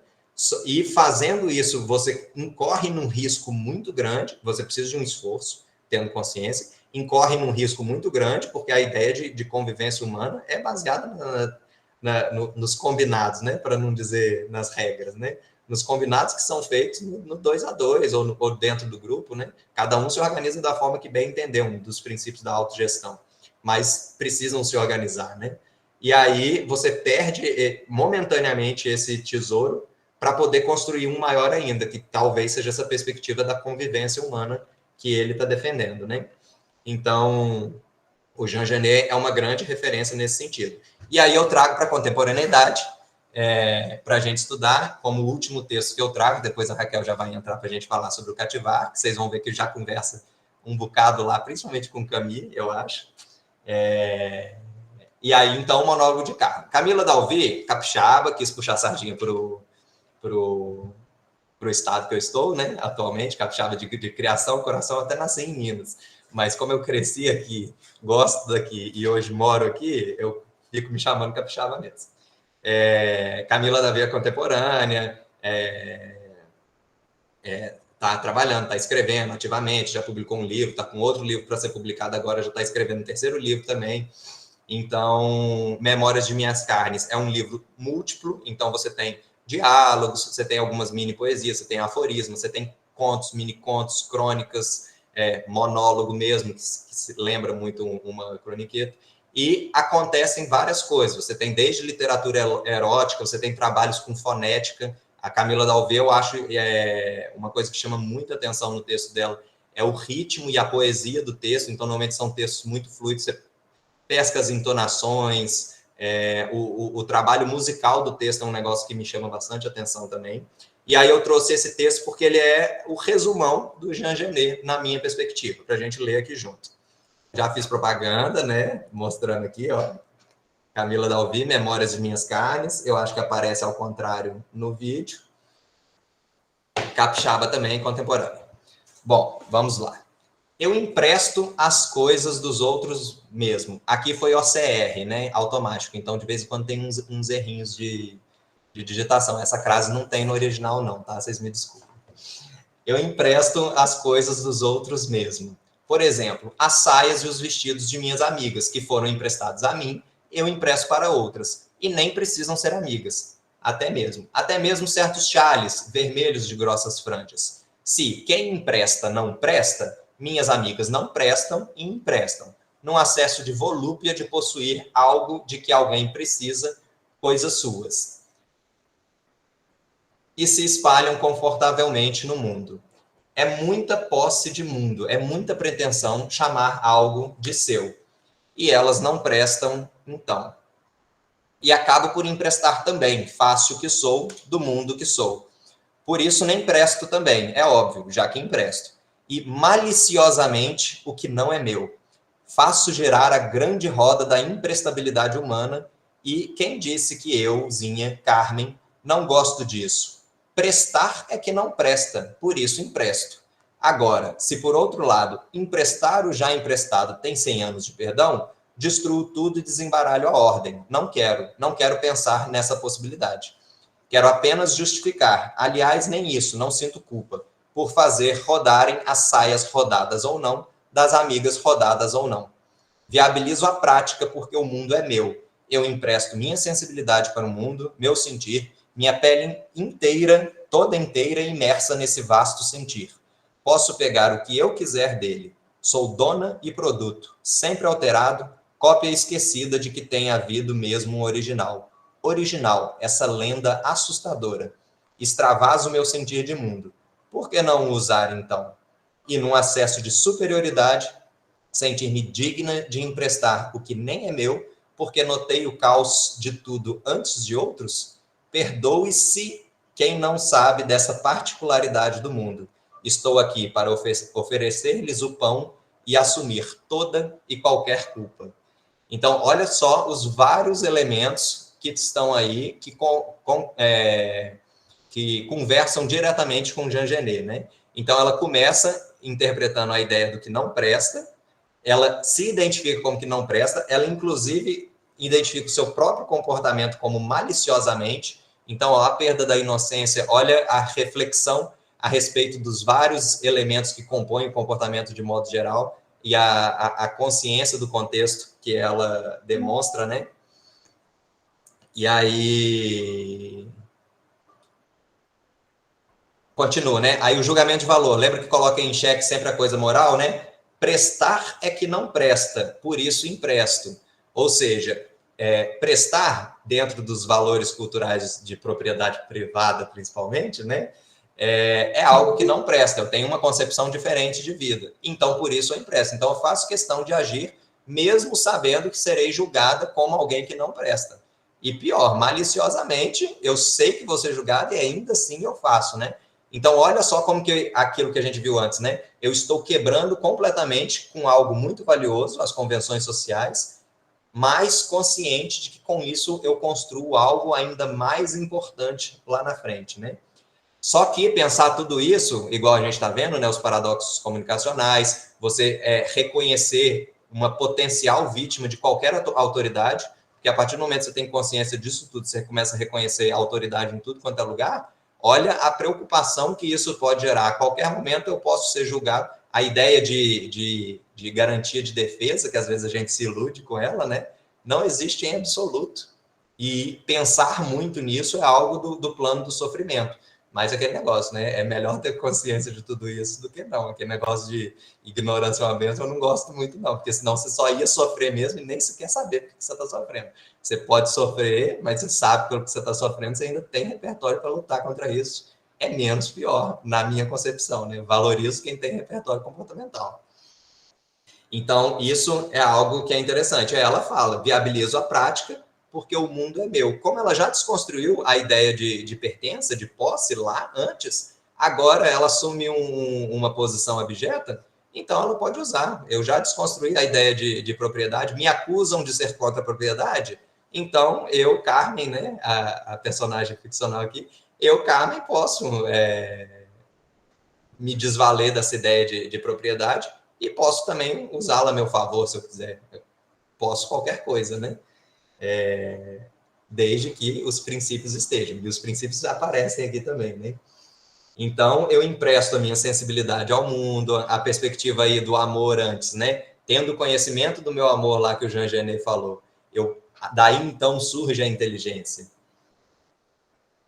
E fazendo isso, você incorre num risco muito grande, você precisa de um esforço, tendo consciência, incorre num risco muito grande, porque a ideia de convivência humana é baseada nos combinados, né? Para não dizer nas regras, né? Nos combinados que são feitos no 2 a 2 ou dentro do grupo, né? Cada um se organiza da forma que bem entender, um dos princípios da autogestão, mas precisam se organizar, né? E aí você perde momentaneamente esse tesouro para poder construir um maior ainda, que talvez seja essa perspectiva da convivência humana que ele está defendendo, né? Então, o Jean Genet é uma grande referência nesse sentido. E aí eu trago para a contemporaneidade, para a gente estudar, como o último texto que eu trago, depois a Raquel já vai entrar para a gente falar sobre o cativar, que vocês vão ver que já conversa um bocado lá, principalmente com Camille, eu acho. E aí, então, o monólogo de Camila Dalvi, capixaba, quis puxar a sardinha para o estado que eu estou, né, atualmente, capixaba de criação, coração, até nasci em Minas. Mas como eu cresci aqui, gosto daqui e hoje moro aqui, eu fico me chamando capixaba mesmo. Camila Dalvi é contemporânea, está trabalhando, está escrevendo ativamente, já publicou um livro, está com outro livro para ser publicado agora, já está escrevendo um terceiro livro também. Então, Memórias de Minhas Carnes é um livro múltiplo, então você tem diálogos, você tem algumas mini poesias, você tem aforismos, você tem contos, mini contos, crônicas, monólogo mesmo, que se lembra muito uma croniqueta, e acontecem várias coisas, você tem desde literatura erótica, você tem trabalhos com fonética. A Camila Dalvi, eu acho, uma coisa que chama muita atenção no texto dela é o ritmo e a poesia do texto, então normalmente são textos muito fluidos, você pesca as entonações, o trabalho musical do texto é um negócio que me chama bastante atenção também. E aí eu trouxe esse texto porque ele é o resumão do Jean Genet, na minha perspectiva, para a gente ler aqui junto. Já fiz propaganda, né? Mostrando aqui, ó. Camila Dalvi, Memórias de Minhas Carnes. Eu acho que aparece ao contrário no vídeo. Capixaba também, contemporâneo. Bom, vamos lá. Eu empresto as coisas dos outros mesmo. Aqui foi OCR, né? Automático. Então, de vez em quando tem uns errinhos de digitação. Essa crase não tem no original, não, tá? Vocês me desculpem. Eu empresto as coisas dos outros mesmo. Por exemplo, as saias e os vestidos de minhas amigas, que foram emprestados a mim, eu empresto para outras. E nem precisam ser amigas. Até mesmo certos chales vermelhos de grossas franjas. Se quem empresta não presta, minhas amigas não prestam e emprestam, num acesso de volúpia de possuir algo de que alguém precisa, coisas suas. E se espalham confortavelmente no mundo. É muita posse de mundo, é muita pretensão chamar algo de seu. E elas não prestam, então. E acabo por emprestar também, fácil que sou, do mundo que sou. Por isso nem presto também, é óbvio, já que empresto. E maliciosamente o que não é meu. Faço gerar a grande roda da imprestabilidade humana e quem disse que eu, Zinha, Carmen, não gosto disso? Prestar é que não presta, por isso empresto. Agora, se por outro lado, emprestar o já emprestado tem 100 anos de perdão, destruo tudo e desembaralho a ordem. Não quero pensar nessa possibilidade. Quero apenas justificar, aliás, nem isso, não sinto culpa, por fazer rodarem as saias rodadas ou não, das amigas rodadas ou não. Viabilizo a prática porque o mundo é meu. Eu empresto minha sensibilidade para o mundo, meu sentir, minha pele inteira, toda inteira imersa nesse vasto sentir. Posso pegar o que eu quiser dele. Sou dona e produto, sempre alterado, cópia esquecida de que tem havido mesmo um original. Original, essa lenda assustadora. Extravasa o meu sentir de mundo. Por que não usar, então? E num acesso de superioridade, sentir-me digna de emprestar o que nem é meu, porque notei o caos de tudo antes de outros? Perdoe-se quem não sabe dessa particularidade do mundo. Estou aqui para oferecer-lhes o pão e assumir toda e qualquer culpa. Então, olha só os vários elementos que estão aí, que conversam diretamente com Jean Genet, né? Então, ela começa interpretando a ideia do que não presta, ela se identifica como que não presta, ela, inclusive, identifica o seu próprio comportamento como maliciosamente. Então, ó, a perda da inocência, olha a reflexão a respeito dos vários elementos que compõem o comportamento de modo geral e a consciência do contexto que ela demonstra, né? E aí... Continua, né? Aí o julgamento de valor, lembra que coloca em xeque sempre a coisa moral, né? Prestar é que não presta, por isso empresto. Ou seja, prestar dentro dos valores culturais de propriedade privada, principalmente, né? É algo que não presta. Eu tenho uma concepção diferente de vida. Então, por isso eu empresto. Então, eu faço questão de agir, mesmo sabendo que serei julgada como alguém que não presta. E pior, maliciosamente, eu sei que vou ser julgada e ainda assim eu faço, né? Então, olha só como que aquilo que a gente viu antes, né? Eu estou quebrando completamente com algo muito valioso, as convenções sociais, mas consciente de que com isso eu construo algo ainda mais importante lá na frente, né? Só que pensar tudo isso, igual a gente está vendo, né? Os paradoxos comunicacionais, você reconhecer uma potencial vítima de qualquer autoridade, porque a partir do momento que você tem consciência disso tudo, você começa a reconhecer a autoridade em tudo quanto é lugar. Olha a preocupação que isso pode gerar. A qualquer momento eu posso ser julgado. A ideia de garantia de defesa, que às vezes a gente se ilude com ela, né? Não existe em absoluto. E pensar muito nisso é algo do plano do sofrimento. Mas aquele negócio, né? É melhor ter consciência de tudo isso do que não. Aquele negócio de ignorância é uma bênção, eu não gosto muito, não. Porque senão você só ia sofrer mesmo e nem sequer saber por que você está sofrendo. Você pode sofrer, mas você sabe pelo que você está sofrendo, você ainda tem repertório para lutar contra isso. É menos pior, na minha concepção, né? Valorizo quem tem repertório comportamental. Então, isso é algo que é interessante. Ela fala, viabilizo a prática, porque o mundo é meu. Como ela já desconstruiu a ideia de pertença, de posse lá antes, agora ela assume uma posição abjeta, então ela pode usar. Eu já desconstruí a ideia de propriedade, me acusam de ser contra a propriedade, então eu, Carmen, né, a personagem ficcional aqui, eu, Carmen, posso me desvaler dessa ideia de propriedade e posso também usá-la a meu favor, se eu quiser. Eu posso qualquer coisa, né? Desde que os princípios estejam. E os princípios aparecem aqui também, né? Então, eu empresto a minha sensibilidade ao mundo, a perspectiva aí do amor antes, né? Tendo conhecimento do meu amor lá que o Jean Genet falou, daí então surge a inteligência.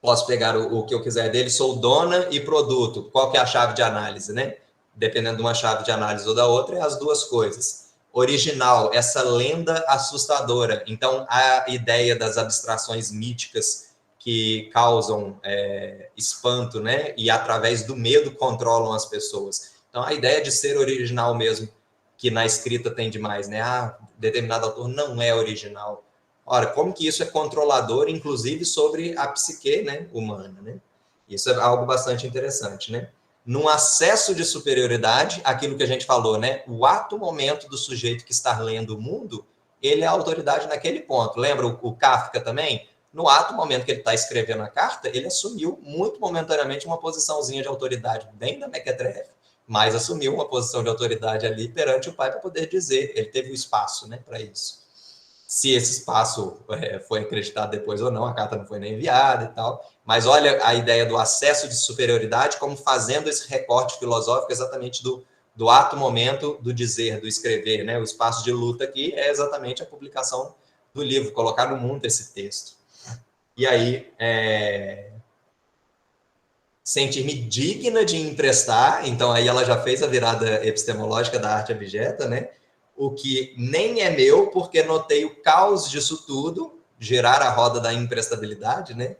Posso pegar o que eu quiser dele, sou dona e produto. Qual que é a chave de análise, né? Dependendo de uma chave de análise ou da outra, é as duas coisas. Original, essa lenda assustadora. Então, a ideia das abstrações míticas que causam espanto, né? E através do medo controlam as pessoas. Então, a ideia de ser original mesmo, que na escrita tem demais, né? Ah, determinado autor não é original. Ora, como que isso é controlador, inclusive, sobre a psique, né, humana, né? Isso é algo bastante interessante, né? Num acesso de superioridade, aquilo que a gente falou, né? O ato momento do sujeito que está lendo o mundo, ele é a autoridade naquele ponto. Lembra o Kafka também? No ato momento que ele está escrevendo a carta, ele assumiu muito momentaneamente uma posiçãozinha de autoridade, bem da mequetrefe, mas assumiu uma posição de autoridade ali perante o pai para poder dizer. Ele teve o espaço, né, para isso. Se esse espaço foi acreditado depois ou não, a carta não foi nem enviada e tal. Mas olha a ideia do acesso de superioridade como fazendo esse recorte filosófico exatamente do ato momento do dizer, do escrever, né? O espaço de luta aqui é exatamente a publicação do livro, colocar no mundo esse texto. E aí, sentir-me digna de emprestar, então aí ela já fez a virada epistemológica da arte abjeta, né? o que nem é meu, porque notei o caos disso tudo, gerar a roda da imprestabilidade, né?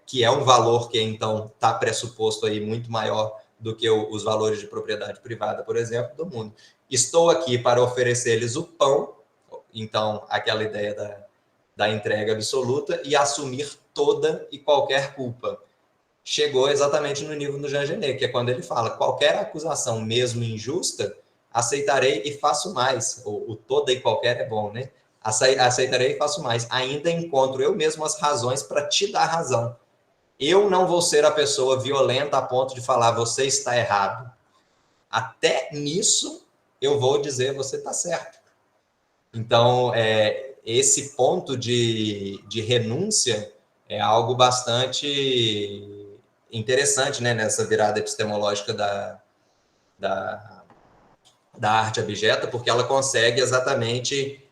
Que é um valor que, então, está pressuposto aí muito maior do que os valores de propriedade privada, por exemplo, do mundo. Estou aqui para oferecer-lhes o pão, então, aquela ideia da entrega absoluta, e assumir toda e qualquer culpa. Chegou exatamente no nível do Jean Genet, que é quando ele fala: qualquer acusação, mesmo injusta, aceitarei e faço mais. O toda e qualquer é bom, né? Aceitarei e faço mais. Ainda encontro eu mesmo as razões para te dar razão. Eu não vou ser a pessoa violenta a ponto de falar você está errado. Até nisso eu vou dizer você está certo. Então, esse ponto de renúncia é algo bastante interessante, né, nessa virada epistemológica da arte abjeta, porque ela consegue exatamente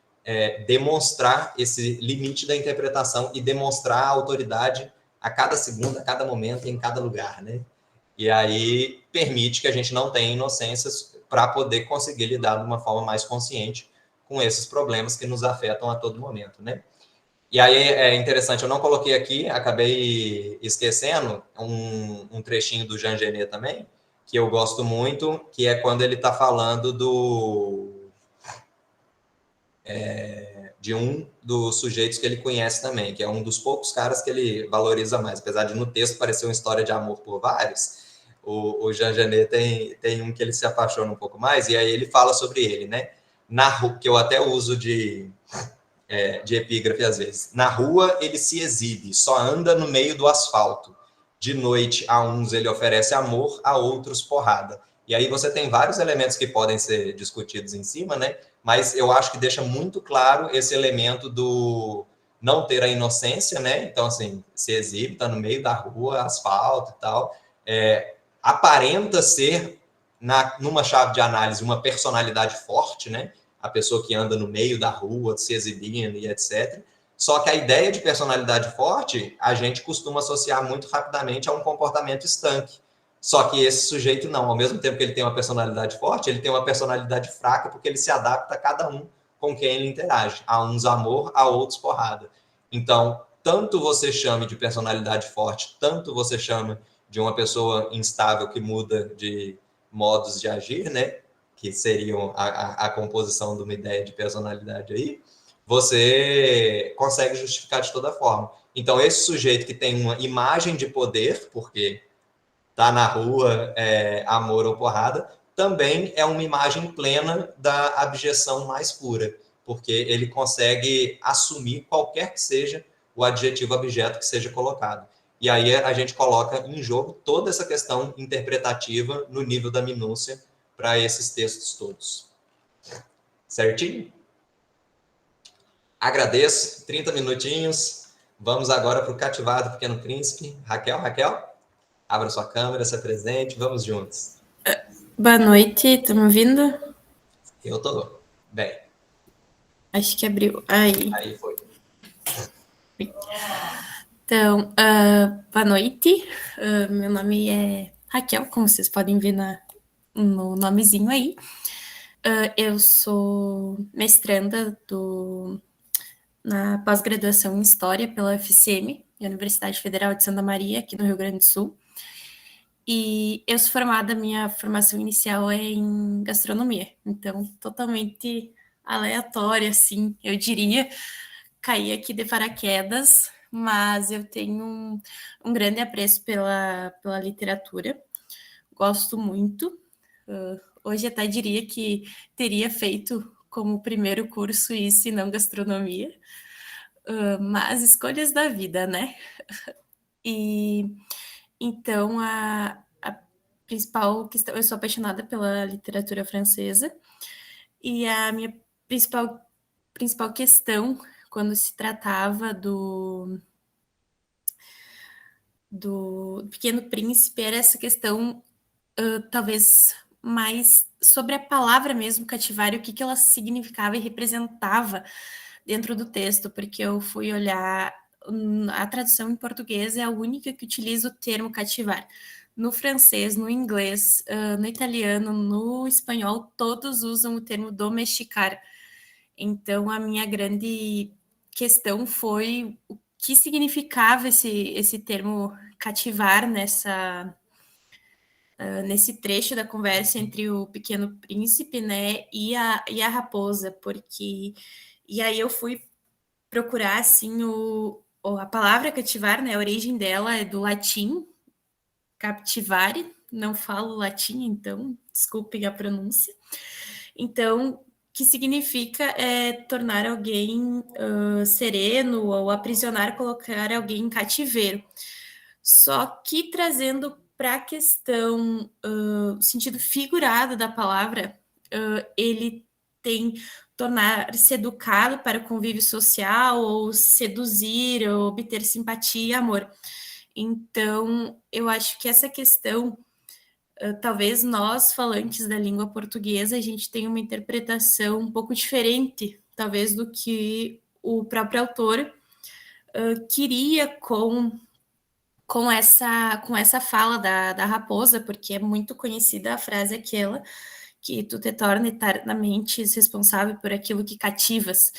demonstrar esse limite da interpretação e demonstrar a autoridade a cada segundo, a cada momento, em cada lugar, né? E aí permite que a gente não tenha inocências para poder conseguir lidar de uma forma mais consciente com esses problemas que nos afetam a todo momento, né? E aí é interessante, eu não coloquei aqui, acabei esquecendo um trechinho do Jean Genet também, que eu gosto muito, que é quando ele está falando de um dos sujeitos que ele conhece também, que é um dos poucos caras que ele valoriza mais, apesar de no texto parecer uma história de amor por vários, o Jean Genet tem um que ele se apaixona um pouco mais, e aí ele fala sobre ele, né? Que eu até uso de epígrafe às vezes. Na rua ele se exibe, só anda no meio do asfalto. De noite, a uns ele oferece amor, a outros porrada. E aí você tem vários elementos que podem ser discutidos em cima, né? Mas eu acho que deixa muito claro esse elemento do não ter a inocência, né? Então, assim, se exibe, tá no meio da rua, asfalto e tal. Aparenta ser, numa chave de análise, uma personalidade forte, né? A pessoa que anda no meio da rua, se exibindo e etc. Só que a ideia de personalidade forte, a gente costuma associar muito rapidamente a um comportamento estanque. Só que esse sujeito não, ao mesmo tempo que ele tem uma personalidade forte, ele tem uma personalidade fraca, porque ele se adapta a cada um com quem ele interage. A uns amor, a outros porrada. Então, tanto você chame de personalidade forte, tanto você chama de uma pessoa instável que muda de modos de agir, né? Que seriam a composição de uma ideia de personalidade aí, você consegue justificar de toda forma. Então, esse sujeito que tem uma imagem de poder, porque tá na rua, amor ou porrada, também é uma imagem plena da abjeção mais pura, porque ele consegue assumir qualquer que seja o adjetivo abjeto que seja colocado. E aí a gente coloca em jogo toda essa questão interpretativa no nível da minúcia para esses textos todos. Certinho? Agradeço, 30 minutinhos. Vamos agora para o cativado do Pequeno Príncipe. Raquel, abra sua câmera, se apresente, vamos juntos. Boa noite, estão me ouvindo? Eu tô bem. Acho que abriu. Aí foi. Então, boa noite. Meu nome é Raquel, como vocês podem ver no nomezinho aí. Eu sou mestranda na pós-graduação em História pela UFSM, Universidade Federal de Santa Maria, aqui no Rio Grande do Sul. E eu sou formada, minha formação inicial é em gastronomia, então totalmente aleatória, assim, eu diria. Caí aqui de paraquedas, mas eu tenho um grande apreço pela literatura, gosto muito. Hoje até diria que teria feito como primeiro curso isso e não gastronomia, mas escolhas da vida, né? E então a principal questão, eu sou apaixonada pela literatura francesa e a minha principal questão quando se tratava do Pequeno Príncipe era essa questão, talvez mais sobre a palavra mesmo, cativário, o que ela significava e representava dentro do texto, porque eu fui olhar a tradução em português é a única que utiliza o termo cativar. no francês, no inglês, no italiano, no espanhol, todos usam o termo domesticar. Então, a minha grande questão foi o que significava esse termo cativar nesse trecho da conversa entre o Pequeno Príncipe, né, e a raposa, porque... E aí eu fui procurar, assim, a palavra cativar, né, a origem dela é do latim, captivare, não falo latim, então, desculpem a pronúncia. Então, que significa tornar alguém sereno ou aprisionar, colocar alguém em cativeiro. Só que trazendo para a questão, o sentido figurado da palavra, ele tem tornar-se educado para o convívio social, ou seduzir, ou obter simpatia e amor. Então, eu acho que essa questão, talvez nós, falantes da língua portuguesa, a gente tenha uma interpretação um pouco diferente, talvez, do que o próprio autor queria com essa fala da raposa, porque é muito conhecida a frase aquela, que tu te torna eternamente responsável por aquilo que cativas.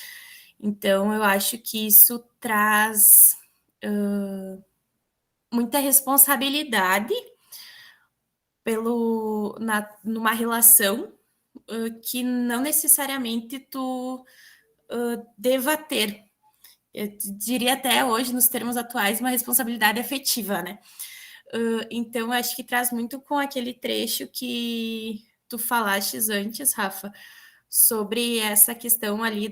Então, eu acho que isso traz muita responsabilidade numa relação que não necessariamente tu deva ter. Eu diria até hoje, nos termos atuais, uma responsabilidade afetiva, né? Então, acho que traz muito com aquele trecho que tu falaste antes, Rafa, sobre essa questão ali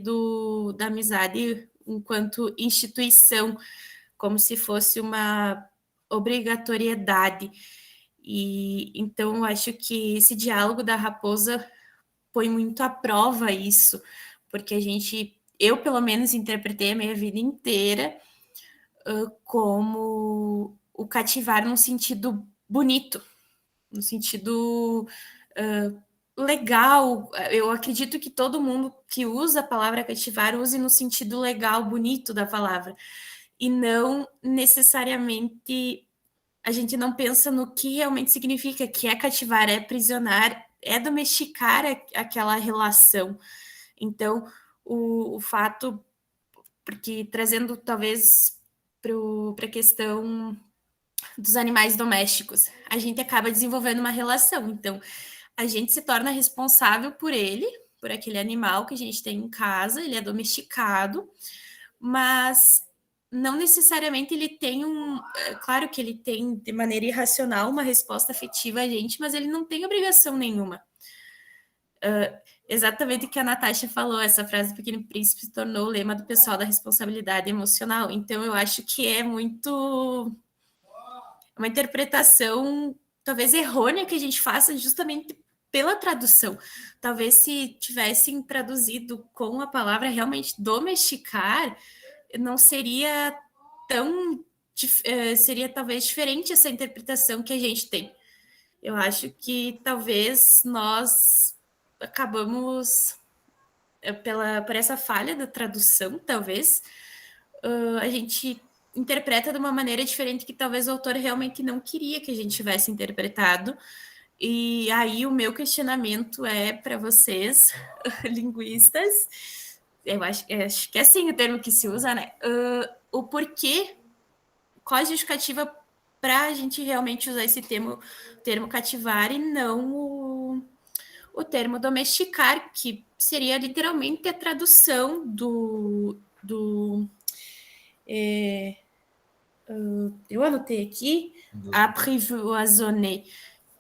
da amizade enquanto instituição, como se fosse uma obrigatoriedade. E então eu acho que esse diálogo da raposa põe muito à prova isso, porque eu pelo menos interpretei a minha vida inteira como o cativar num sentido bonito, no sentido legal. Eu acredito que todo mundo que usa a palavra cativar use no sentido legal, bonito da palavra, e não necessariamente a gente não pensa no que realmente significa, que é cativar, é aprisionar, é domesticar aquela relação. Então, o fato, porque trazendo talvez para a questão dos animais domésticos, a gente acaba desenvolvendo uma relação. Então, a gente se torna responsável por ele, por aquele animal que a gente tem em casa, ele é domesticado, mas não necessariamente ele tem claro que ele tem de maneira irracional uma resposta afetiva a gente, mas ele não tem obrigação nenhuma. Exatamente o que a Natasha falou, essa frase do Pequeno Príncipe se tornou o lema do pessoal da responsabilidade emocional. Então eu acho que é muito uma interpretação talvez errônea que a gente faça justamente pela tradução. Talvez se tivessem traduzido com a palavra realmente domesticar, não seria tão... seria talvez diferente essa interpretação que a gente tem. Eu acho que talvez nós acabamos, por essa falha da tradução, talvez, a gente interpreta de uma maneira diferente que talvez o autor realmente não queria que a gente tivesse interpretado. E aí o meu questionamento é para vocês, linguistas, eu acho que é assim o termo que se usa, né? O porquê, qual a justificativa para a gente realmente usar esse termo cativar e não o termo domesticar, que seria literalmente a tradução eu anotei aqui, apprivoisonner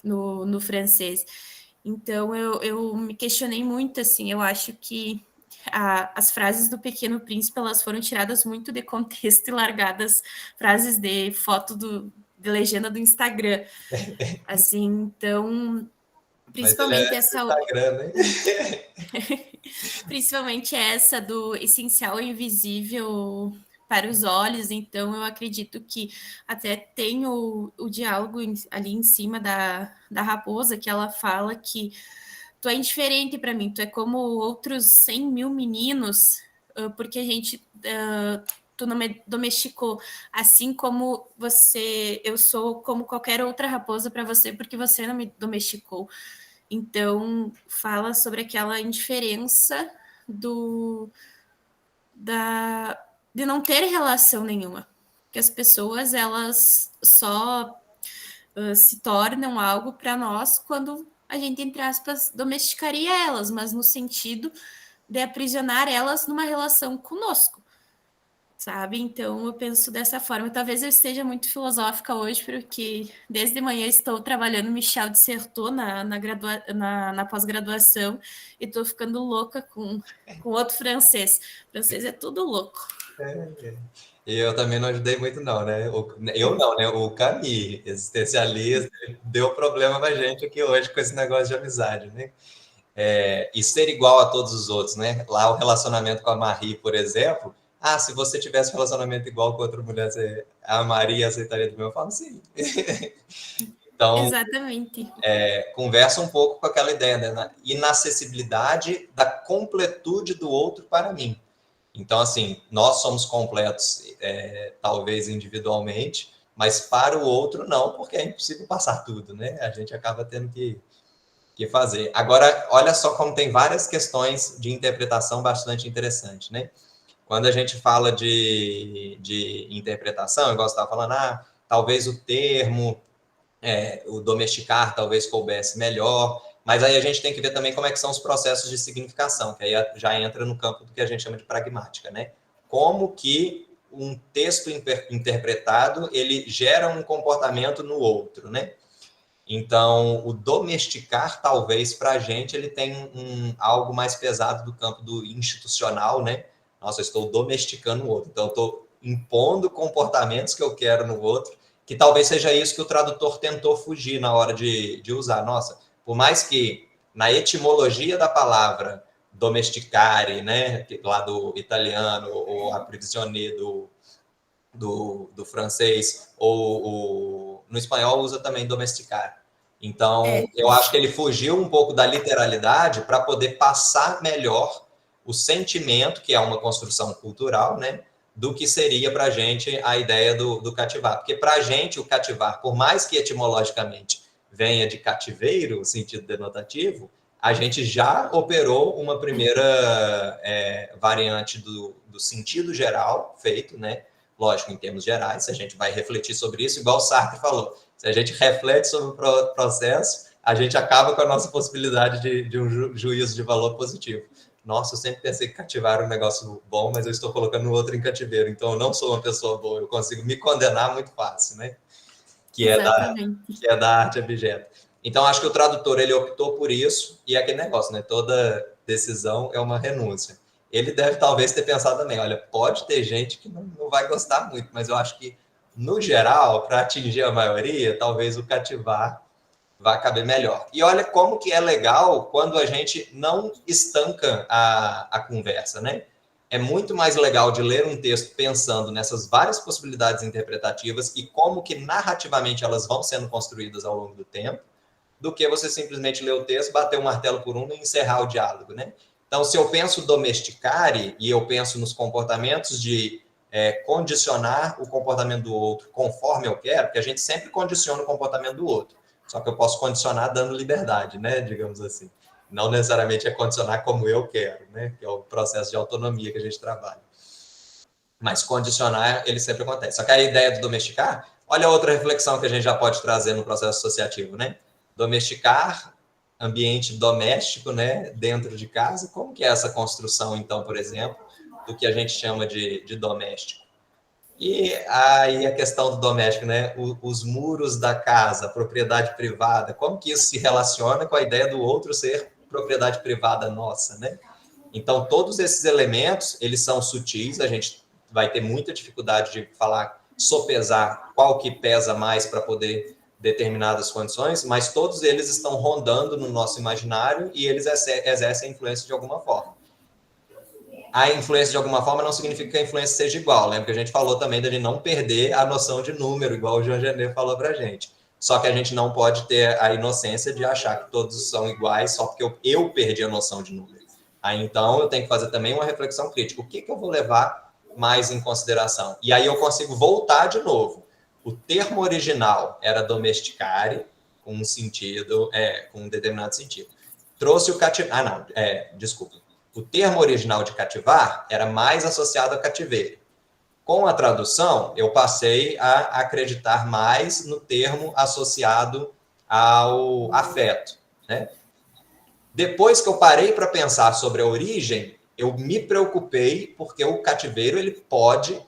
no francês. Então, eu me questionei muito, assim, eu acho que as frases do Pequeno Príncipe, elas foram tiradas muito de contexto e largadas frases de foto de legenda do Instagram. Assim, então, principalmente essa... Instagram, né? principalmente essa do essencial e invisível para os olhos. Então, eu acredito que até tem o diálogo ali em cima da raposa, que ela fala que tu é indiferente para mim, tu é como outros 100 mil meninos, porque a gente tu não me domesticou, assim como eu sou como qualquer outra raposa para você, porque você não me domesticou. Então, fala sobre aquela indiferença de não ter relação nenhuma. Que as pessoas, elas só se tornam algo para nós quando a gente, entre aspas, domesticaria elas, mas no sentido de aprisionar elas numa relação conosco, sabe? Então eu penso dessa forma. Talvez eu esteja muito filosófica hoje, porque desde manhã estou trabalhando Michel de Certeau na pós-graduação e estou ficando louca com outro francês. O francês é tudo louco. E eu também não ajudei muito, não, né? Eu não, né? O Camus, existencialista, deu problema pra gente aqui hoje com esse negócio de amizade, né? E ser igual a todos os outros, né? Lá o relacionamento com a Marie, por exemplo. Ah, se você tivesse um relacionamento igual com outra mulher, a Maria aceitaria do meu? Eu falo, sim. Então, exatamente. Conversa um pouco com aquela ideia da inacessibilidade da completude do outro para mim. Então, assim, nós somos completos, talvez individualmente, mas para o outro não, porque é impossível passar tudo, né? A gente acaba tendo que fazer. Agora, olha só como tem várias questões de interpretação bastante interessantes, né? Quando a gente fala de interpretação, igual você estava falando, talvez o termo, o domesticar talvez coubesse melhor, mas aí a gente tem que ver também como é que são os processos de significação, que aí já entra no campo do que a gente chama de pragmática, né? Como que um texto interpretado, ele gera um comportamento no outro, né? Então, o domesticar, talvez, para a gente, ele tem algo mais pesado do campo do institucional, né? Nossa, eu estou domesticando o outro. Então, eu estou impondo comportamentos que eu quero no outro, que talvez seja isso que o tradutor tentou fugir na hora de usar. Nossa, por mais que na etimologia da palavra domesticare, né? Lá do italiano, ou aprisioner do francês, ou no espanhol usa também domesticar. Então, eu acho que ele fugiu um pouco da literalidade para poder passar melhor o sentimento, que é uma construção cultural, né, do que seria para a gente a ideia do cativar. Porque para a gente o cativar, por mais que etimologicamente venha de cativeiro, o sentido denotativo, a gente já operou uma primeira variante do sentido geral feito, né? Lógico, em termos gerais, a gente vai refletir sobre isso, igual o Sartre falou. Se a gente reflete sobre o processo, a gente acaba com a nossa possibilidade de um juízo de valor positivo. Nossa, eu sempre pensei que cativar era um negócio bom, mas eu estou colocando o outro em cativeiro, então eu não sou uma pessoa boa, eu consigo me condenar muito fácil, né? Que é da arte abjeta. Então, acho que o tradutor, ele optou por isso, e é aquele negócio, né? Toda decisão é uma renúncia. Ele deve talvez ter pensado também, olha, pode ter gente que não vai gostar muito, mas eu acho que, no geral, para atingir a maioria, talvez o cativar vai caber melhor. E olha como que é legal quando a gente não estanca a conversa, né? É muito mais legal de ler um texto pensando nessas várias possibilidades interpretativas e como que narrativamente elas vão sendo construídas ao longo do tempo, do que você simplesmente ler o texto, bater o martelo por um e encerrar o diálogo, né? Então, se eu penso domesticare e eu penso nos comportamentos de condicionar o comportamento do outro conforme eu quero, porque a gente sempre condiciona o comportamento do outro, só que eu posso condicionar dando liberdade, né? Digamos assim. Não necessariamente é condicionar como eu quero, né? Que é o processo de autonomia que a gente trabalha. Mas condicionar, ele sempre acontece. Só que a ideia do domesticar, olha outra reflexão que a gente já pode trazer no processo associativo, né? Domesticar, ambiente doméstico, né? Dentro de casa, como que é essa construção, então, por exemplo, do que a gente chama de doméstico? E aí a questão do doméstico, né? Os muros da casa, propriedade privada, como que isso se relaciona com a ideia do outro ser propriedade privada nossa, né? Então, todos esses elementos, eles são sutis, a gente vai ter muita dificuldade de falar, sopesar qual que pesa mais para poder determinadas condições, mas todos eles estão rondando no nosso imaginário e eles exercem influência de alguma forma. A influência de alguma forma não significa que a influência seja igual, lembra que a gente falou também de não perder a noção de número, igual o Jean Genet falou para a gente. Só que a gente não pode ter a inocência de achar que todos são iguais só porque eu perdi a noção de número. Aí, então, eu tenho que fazer também uma reflexão crítica. O que eu vou levar mais em consideração. E aí eu consigo voltar de novo. O termo original era domesticare, com um sentido, com um determinado sentido. Trouxe o cativar. Desculpa. O termo original de cativar era mais associado a cativeiro. Com a tradução, eu passei a acreditar mais no termo associado ao afeto, né? Depois que eu parei para pensar sobre a origem, eu me preocupei porque o cativeiro ele pode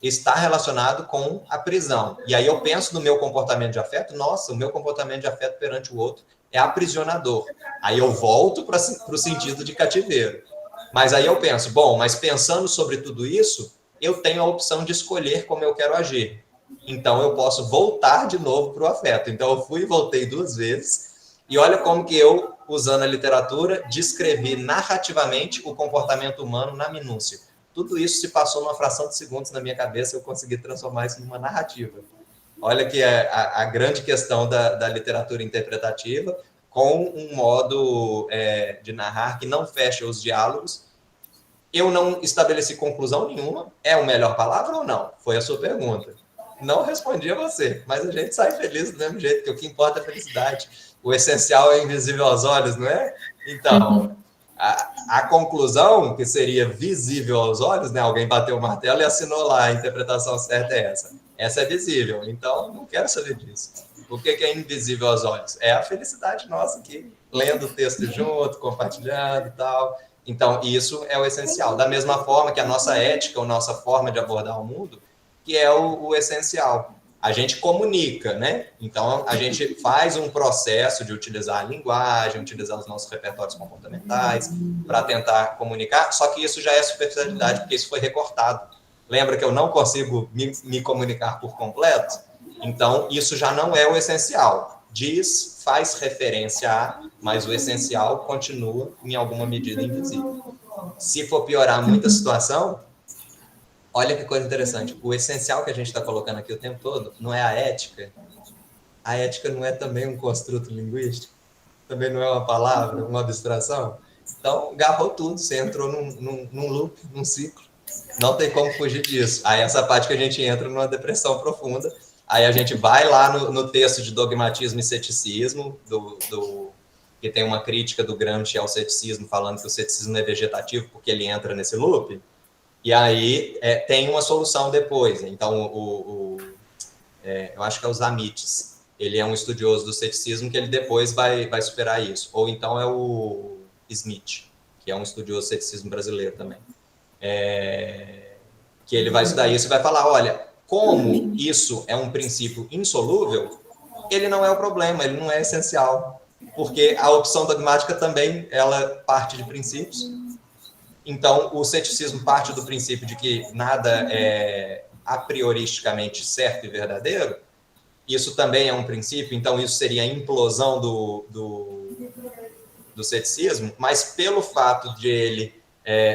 estar relacionado com a prisão. E aí eu penso no meu comportamento de afeto, nossa, o meu comportamento de afeto perante o outro é aprisionador. Aí eu volto para o sentido de cativeiro. Mas aí eu penso, bom, mas pensando sobre tudo isso, eu tenho a opção de escolher como eu quero agir. Então eu posso voltar de novo para o afeto. Então eu fui e voltei 2 vezes. E olha como que eu, usando a literatura, descrevi narrativamente o comportamento humano na minúcia. Tudo isso se passou numa fração de segundos na minha cabeça, eu consegui transformar isso numa narrativa. Olha que é a grande questão da literatura interpretativa, com um modo de narrar que não fecha os diálogos. Eu não estabeleci conclusão nenhuma. É a melhor palavra ou não? Foi a sua pergunta. Não respondi a você, mas a gente sai feliz do mesmo jeito, porque o que importa é a felicidade. O essencial é invisível aos olhos, não é? Então, a conclusão, que seria visível aos olhos, né? Alguém bateu o martelo e assinou lá, a interpretação certa é essa. Essa é visível, então não quero saber disso. O que é invisível aos olhos? É a felicidade nossa aqui, lendo o texto junto, compartilhando e tal. Então, isso é o essencial. Da mesma forma que a nossa ética, a nossa forma de abordar o mundo, que é o essencial. A gente comunica, né? Então, a gente faz um processo de utilizar a linguagem, utilizar os nossos repertórios comportamentais para tentar comunicar, só que isso já é superficialidade, porque isso foi recortado. Lembra que eu não consigo me comunicar por completo? Então, isso já não é o essencial. Diz, faz referência a, mas o essencial continua, em alguma medida, invisível. Se for piorar muito a situação, olha que coisa interessante. O essencial que a gente está colocando aqui o tempo todo não é a ética. A ética não é também um construto linguístico? Também não é uma palavra, uma abstração? Então, agarrou tudo. Você entrou num loop, num ciclo. Não tem como fugir disso. Aí essa parte que a gente entra numa depressão profunda. Aí a gente vai lá no texto de Dogmatismo e Ceticismo, que tem uma crítica do Gramsci ao ceticismo, falando que o ceticismo é vegetativo porque ele entra nesse loop. E aí tem uma solução depois. Então, eu acho que é o Zamites. Ele é um estudioso do ceticismo que ele depois vai superar isso. Ou então é o Smith, que é um estudioso do ceticismo brasileiro também. Que ele vai estudar isso e vai falar, olha, como isso é um princípio insolúvel, ele não é o problema, ele não é essencial. Porque a opção dogmática também, ela parte de princípios. Então, o ceticismo parte do princípio de que nada é a prioristicamente certo e verdadeiro. Isso também é um princípio, então isso seria a implosão do ceticismo, mas pelo fato de ele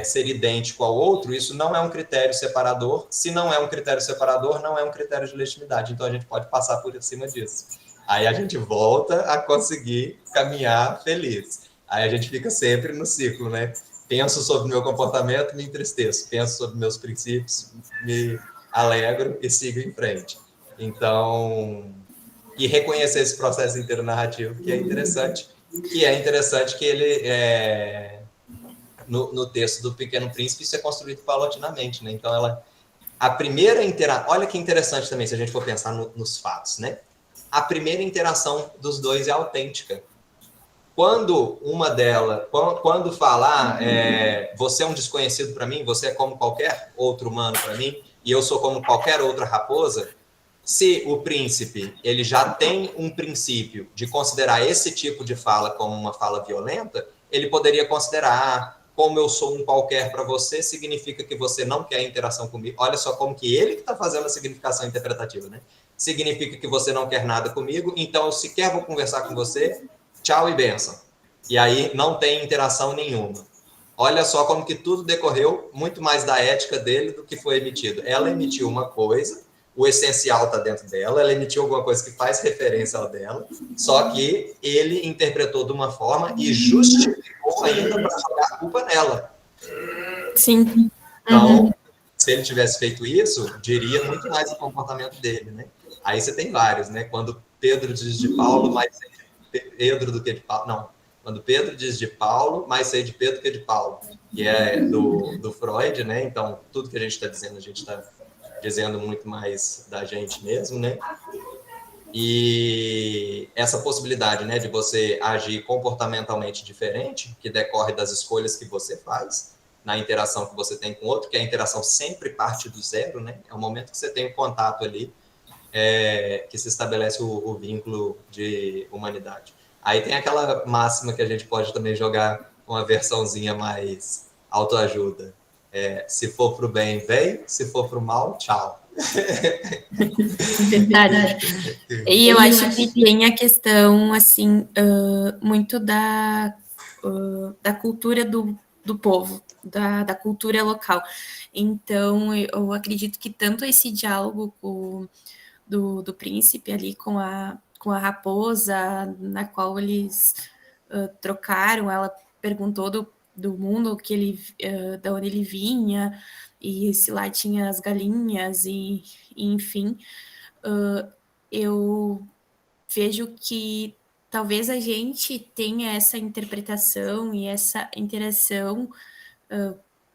ser idêntico ao outro, isso não é um critério separador. Se não é um critério separador, não é um critério de legitimidade. Então, a gente pode passar por cima disso. Aí a gente volta a conseguir caminhar feliz. Aí a gente fica sempre no ciclo, né? Penso sobre o meu comportamento, me entristeço. Penso sobre meus princípios, me alegro e sigo em frente. Então, e reconhecer esse processo inteiro narrativo, que é interessante que ele no texto do Pequeno Príncipe, isso é construído paulatinamente, né? Então, a primeira interação... Olha que interessante também, se a gente for pensar nos fatos, né? A primeira interação dos dois é autêntica. Quando quando falar, você é um desconhecido para mim, você é como qualquer outro humano para mim, e eu sou como qualquer outra raposa, se o príncipe ele já tem um princípio de considerar esse tipo de fala como uma fala violenta, ele poderia considerar, como eu sou um qualquer para você, significa que você não quer interação comigo. Olha só como que ele que está fazendo a significação interpretativa, né? Significa que você não quer nada comigo, então eu sequer vou conversar com você, tchau e bênção. E aí não tem interação nenhuma. Olha só como que tudo decorreu muito mais da ética dele do que foi emitido. Ela emitiu uma coisa, o essencial está dentro dela, ela emitiu alguma coisa que faz referência ao dela, só que ele interpretou de uma forma e justificou ainda para jogar a culpa nela. Sim. Então, se ele tivesse feito isso, diria muito mais o comportamento dele, né? Aí você tem vários, né? Quando Pedro diz de Paulo, mais sei de Pedro do que de Paulo. Não, quando Pedro diz de Paulo, mais sei de Pedro que de Paulo. Que é do Freud, né? Então, tudo que a gente está dizendo, a gente está dizendo muito mais da gente mesmo, né? E essa possibilidade, né, de você agir comportamentalmente diferente, que decorre das escolhas que você faz, na interação que você tem com o outro, que a interação sempre parte do zero, né? É o momento que você tem o contato ali, que se estabelece o vínculo de humanidade. Aí tem aquela máxima que a gente pode também jogar uma versãozinha mais autoajuda. Se for para o bem, vem. Se for para o mal, tchau. Verdade. E eu acho que tem a questão, assim, muito da cultura do povo, da cultura local. Então, eu acredito que tanto esse diálogo do príncipe ali com a raposa, na qual eles trocaram, ela perguntou do mundo que da onde ele vinha, e se lá tinha as galinhas, e enfim, eu vejo que talvez a gente tenha essa interpretação e essa interação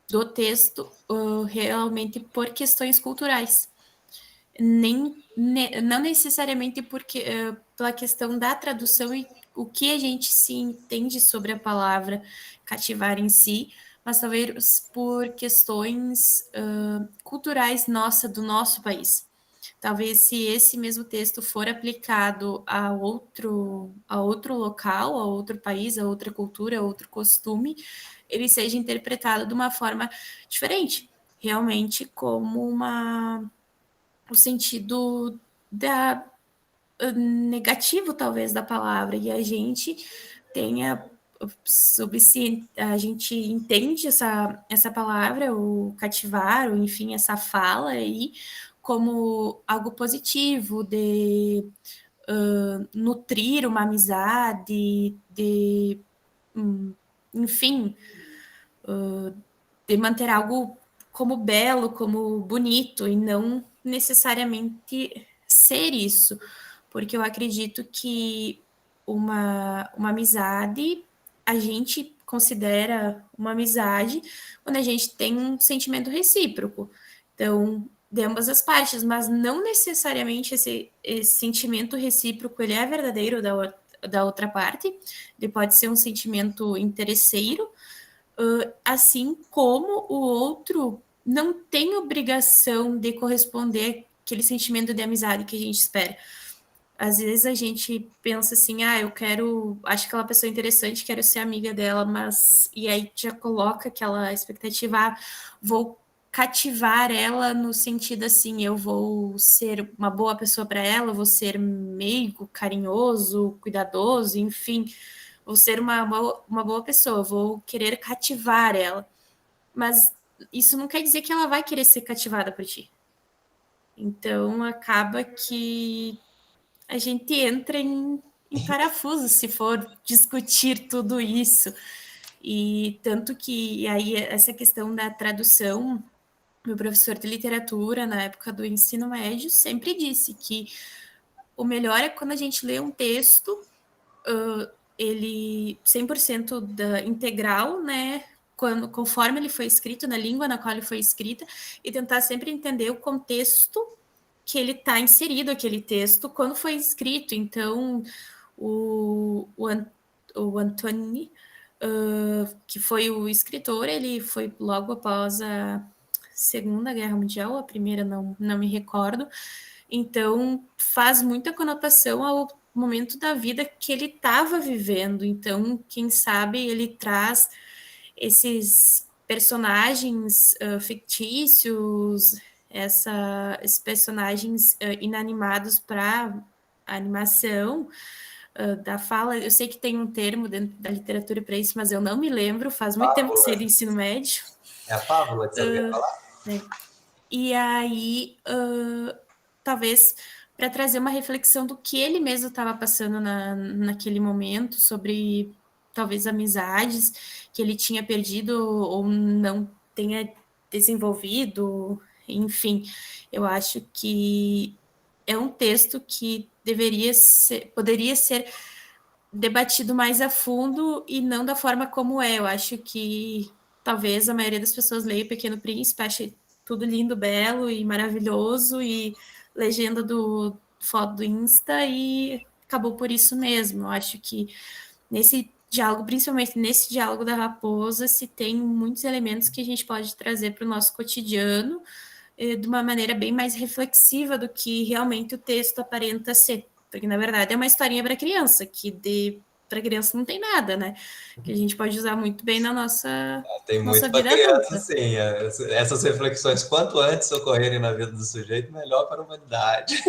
do texto realmente por questões culturais. Não necessariamente porque, pela questão da tradução e o que a gente se entende sobre a palavra cativar em si, mas talvez por questões culturais do nosso país. Talvez se esse mesmo texto for aplicado a outro local, a outro país, a outra cultura, a outro costume, ele seja interpretado de uma forma diferente, realmente como o sentido negativo, talvez, da palavra, e a gente tenha a gente entende essa palavra, o cativar, ou enfim, essa fala aí, como algo positivo, de nutrir uma amizade, enfim, de manter algo como belo, como bonito, e não necessariamente ser isso, porque eu acredito que uma amizade, a gente considera uma amizade quando a gente tem um sentimento recíproco, então, de ambas as partes, mas não necessariamente esse sentimento recíproco, ele é verdadeiro da outra parte, ele pode ser um sentimento interesseiro, assim como o outro não tem obrigação de corresponder àquele sentimento de amizade que a gente espera. Às vezes a gente pensa assim, acho aquela pessoa interessante, quero ser amiga dela, mas e aí já coloca aquela expectativa, vou cativar ela no sentido assim, eu vou ser uma boa pessoa para ela, vou ser meigo, carinhoso, cuidadoso, enfim, vou ser uma boa pessoa, vou querer cativar ela. Mas isso não quer dizer que ela vai querer ser cativada por ti. Então acaba que a gente entra em parafuso se for discutir tudo isso. E tanto que aí essa questão da tradução, meu professor de literatura na época do ensino médio sempre disse que o melhor é quando a gente lê um texto, ele 100% integral, né? Conforme ele foi escrito, na língua na qual ele foi escrita, e tentar sempre entender o contexto que ele está inserido, aquele texto, quando foi escrito. Então, o Antoni, que foi o escritor, ele foi logo após a Segunda Guerra Mundial, a primeira não me recordo, então faz muita conotação ao momento da vida que ele estava vivendo. Então, quem sabe ele traz esses personagens fictícios, esses personagens inanimados para a animação da fala. Eu sei que tem um termo dentro da literatura para isso, mas eu não me lembro, faz muito tempo que sei do ensino médio. É a fábula que você quer falar? Né? E aí, talvez para trazer uma reflexão do que ele mesmo estava passando naquele momento, sobre talvez amizades que ele tinha perdido ou não tenha desenvolvido, enfim, eu acho que é um texto que poderia ser debatido mais a fundo e não da forma como é. Eu acho que talvez a maioria das pessoas leia o Pequeno Príncipe, ache tudo lindo, belo e maravilhoso, e legenda do foto do Insta, e acabou por isso mesmo. Eu acho que nesse diálogo, principalmente nesse diálogo da raposa, se tem muitos elementos que a gente pode trazer para o nosso cotidiano de uma maneira bem mais reflexiva do que realmente o texto aparenta ser. Porque, na verdade, é uma historinha para criança, para criança não tem nada, né? Que a gente pode usar muito bem na Tem nossa muito para vida criança, adulta. sim. Essas reflexões, quanto antes ocorrerem na vida do sujeito, melhor para a humanidade.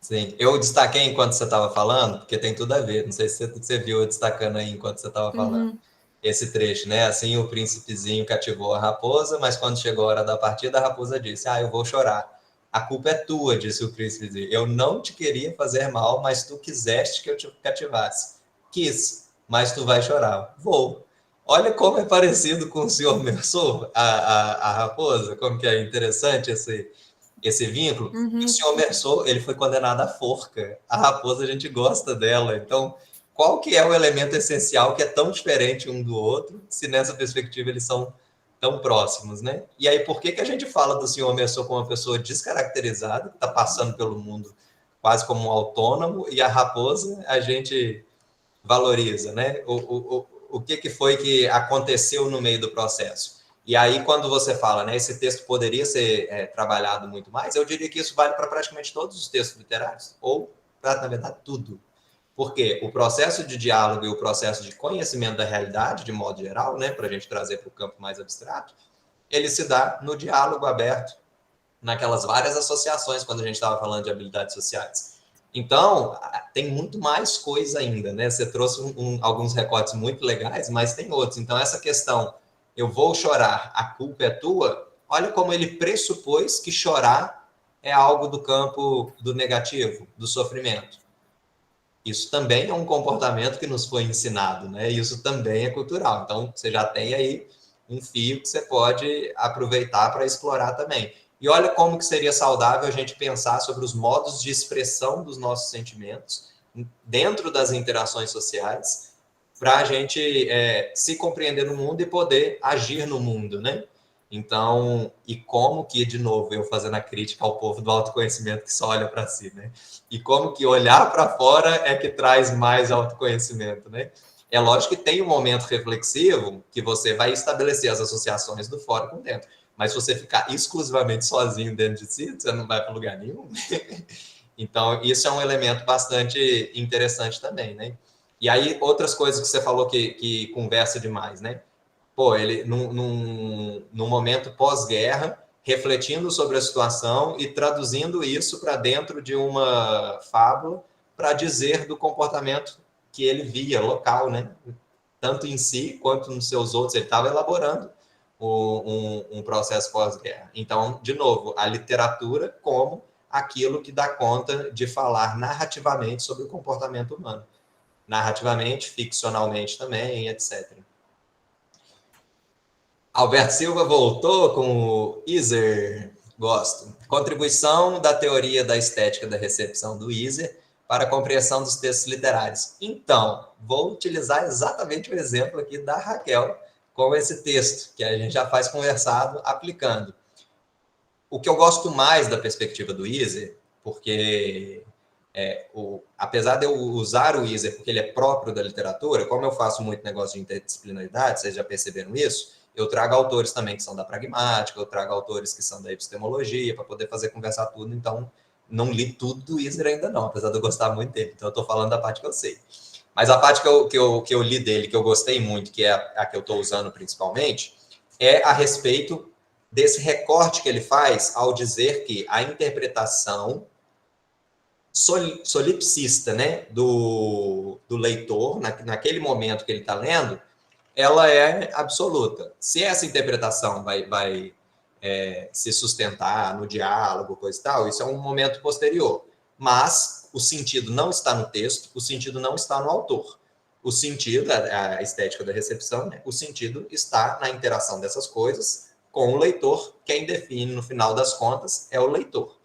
Sim, eu destaquei enquanto você estava falando, porque tem tudo a ver. Não sei se você viu eu destacando aí enquanto você estava falando. Uhum. Esse trecho, né? Assim, o príncipezinho cativou a raposa, mas quando chegou a hora da partida, a raposa disse: Ah, eu vou chorar. A culpa é tua, disse o príncipezinho. Eu não te queria fazer mal, mas tu quiseste que eu te cativasse. Quis, mas tu vai chorar. Vou. Olha como é parecido com o senhor Mersô, a raposa, como que é interessante esse vínculo. E o Uhum. senhor Mersô, ele foi condenado à forca. A raposa, a gente gosta dela. Então, qual que é o elemento essencial que é tão diferente um do outro, se nessa perspectiva eles são tão próximos, né? E aí, por que que a gente fala do senhor Mersô como uma pessoa descaracterizada, que está passando pelo mundo quase como um autônomo, e a raposa a gente valoriza, né? O que foi que aconteceu no meio do processo? E aí, quando você fala, né, esse texto poderia ser trabalhado muito mais, eu diria que isso vale para praticamente todos os textos literários, ou para, na verdade, tudo. Porque o processo de diálogo e o processo de conhecimento da realidade, de modo geral, né, para a gente trazer para o campo mais abstrato, ele se dá no diálogo aberto, naquelas várias associações, quando a gente estava falando de habilidades sociais. Então, tem muito mais coisa ainda, né? Você trouxe alguns recortes muito legais, mas tem outros. Então, essa questão, eu vou chorar, a culpa é tua, olha como ele pressupôs que chorar é algo do campo do negativo, do sofrimento. Isso também é um comportamento que nos foi ensinado, né? Isso também é cultural. Então, você já tem aí um fio que você pode aproveitar para explorar também. E olha como que seria saudável a gente pensar sobre os modos de expressão dos nossos sentimentos dentro das interações sociais para a gente se compreender no mundo e poder agir no mundo, né? Então, e como que, de novo, eu fazendo a crítica ao povo do autoconhecimento que só olha para si, né? E como que olhar para fora é que traz mais autoconhecimento, né? É lógico que tem um momento reflexivo que você vai estabelecer as associações do fora com dentro. Mas se você ficar exclusivamente sozinho dentro de si, você não vai para lugar nenhum. Então, isso é um elemento bastante interessante também, né? E aí, outras coisas que você falou que conversa demais, né? Pô, ele, num momento pós-guerra, refletindo sobre a situação e traduzindo isso para dentro de uma fábula para dizer do comportamento que ele via local, né? Tanto em si quanto nos seus outros, ele estava elaborando um processo pós-guerra. Então, de novo, a literatura como aquilo que dá conta de falar narrativamente sobre o comportamento humano. Narrativamente, ficcionalmente também, etc. Alberto Silva voltou com o Iser. Gosto. Contribuição da teoria da estética da recepção do Iser para a compreensão dos textos literários. Então, vou utilizar exatamente o exemplo aqui da Raquel com esse texto, que a gente já faz conversado, aplicando. O que eu gosto mais da perspectiva do Iser, porque apesar de eu usar o Iser porque ele é próprio da literatura, como eu faço muito negócio de interdisciplinaridade, vocês já perceberam isso, eu trago autores também que são da pragmática, eu trago autores que são da epistemologia, para poder fazer conversar tudo, então não li tudo do Iser ainda não, apesar de eu gostar muito dele, então eu estou falando da parte que eu sei. Mas a parte que eu li dele, que eu gostei muito, que é a que eu estou usando principalmente, é a respeito desse recorte que ele faz ao dizer que a interpretação solipsista, né, do leitor, naquele momento que ele está lendo, ela é absoluta. Se essa interpretação vai se sustentar no diálogo, coisa e tal, isso é um momento posterior. Mas o sentido não está no texto, o sentido não está no autor. o sentido, a estética da recepção, né? O sentido está na interação dessas coisas com o leitor. Quem define, no final das contas, é o leitor.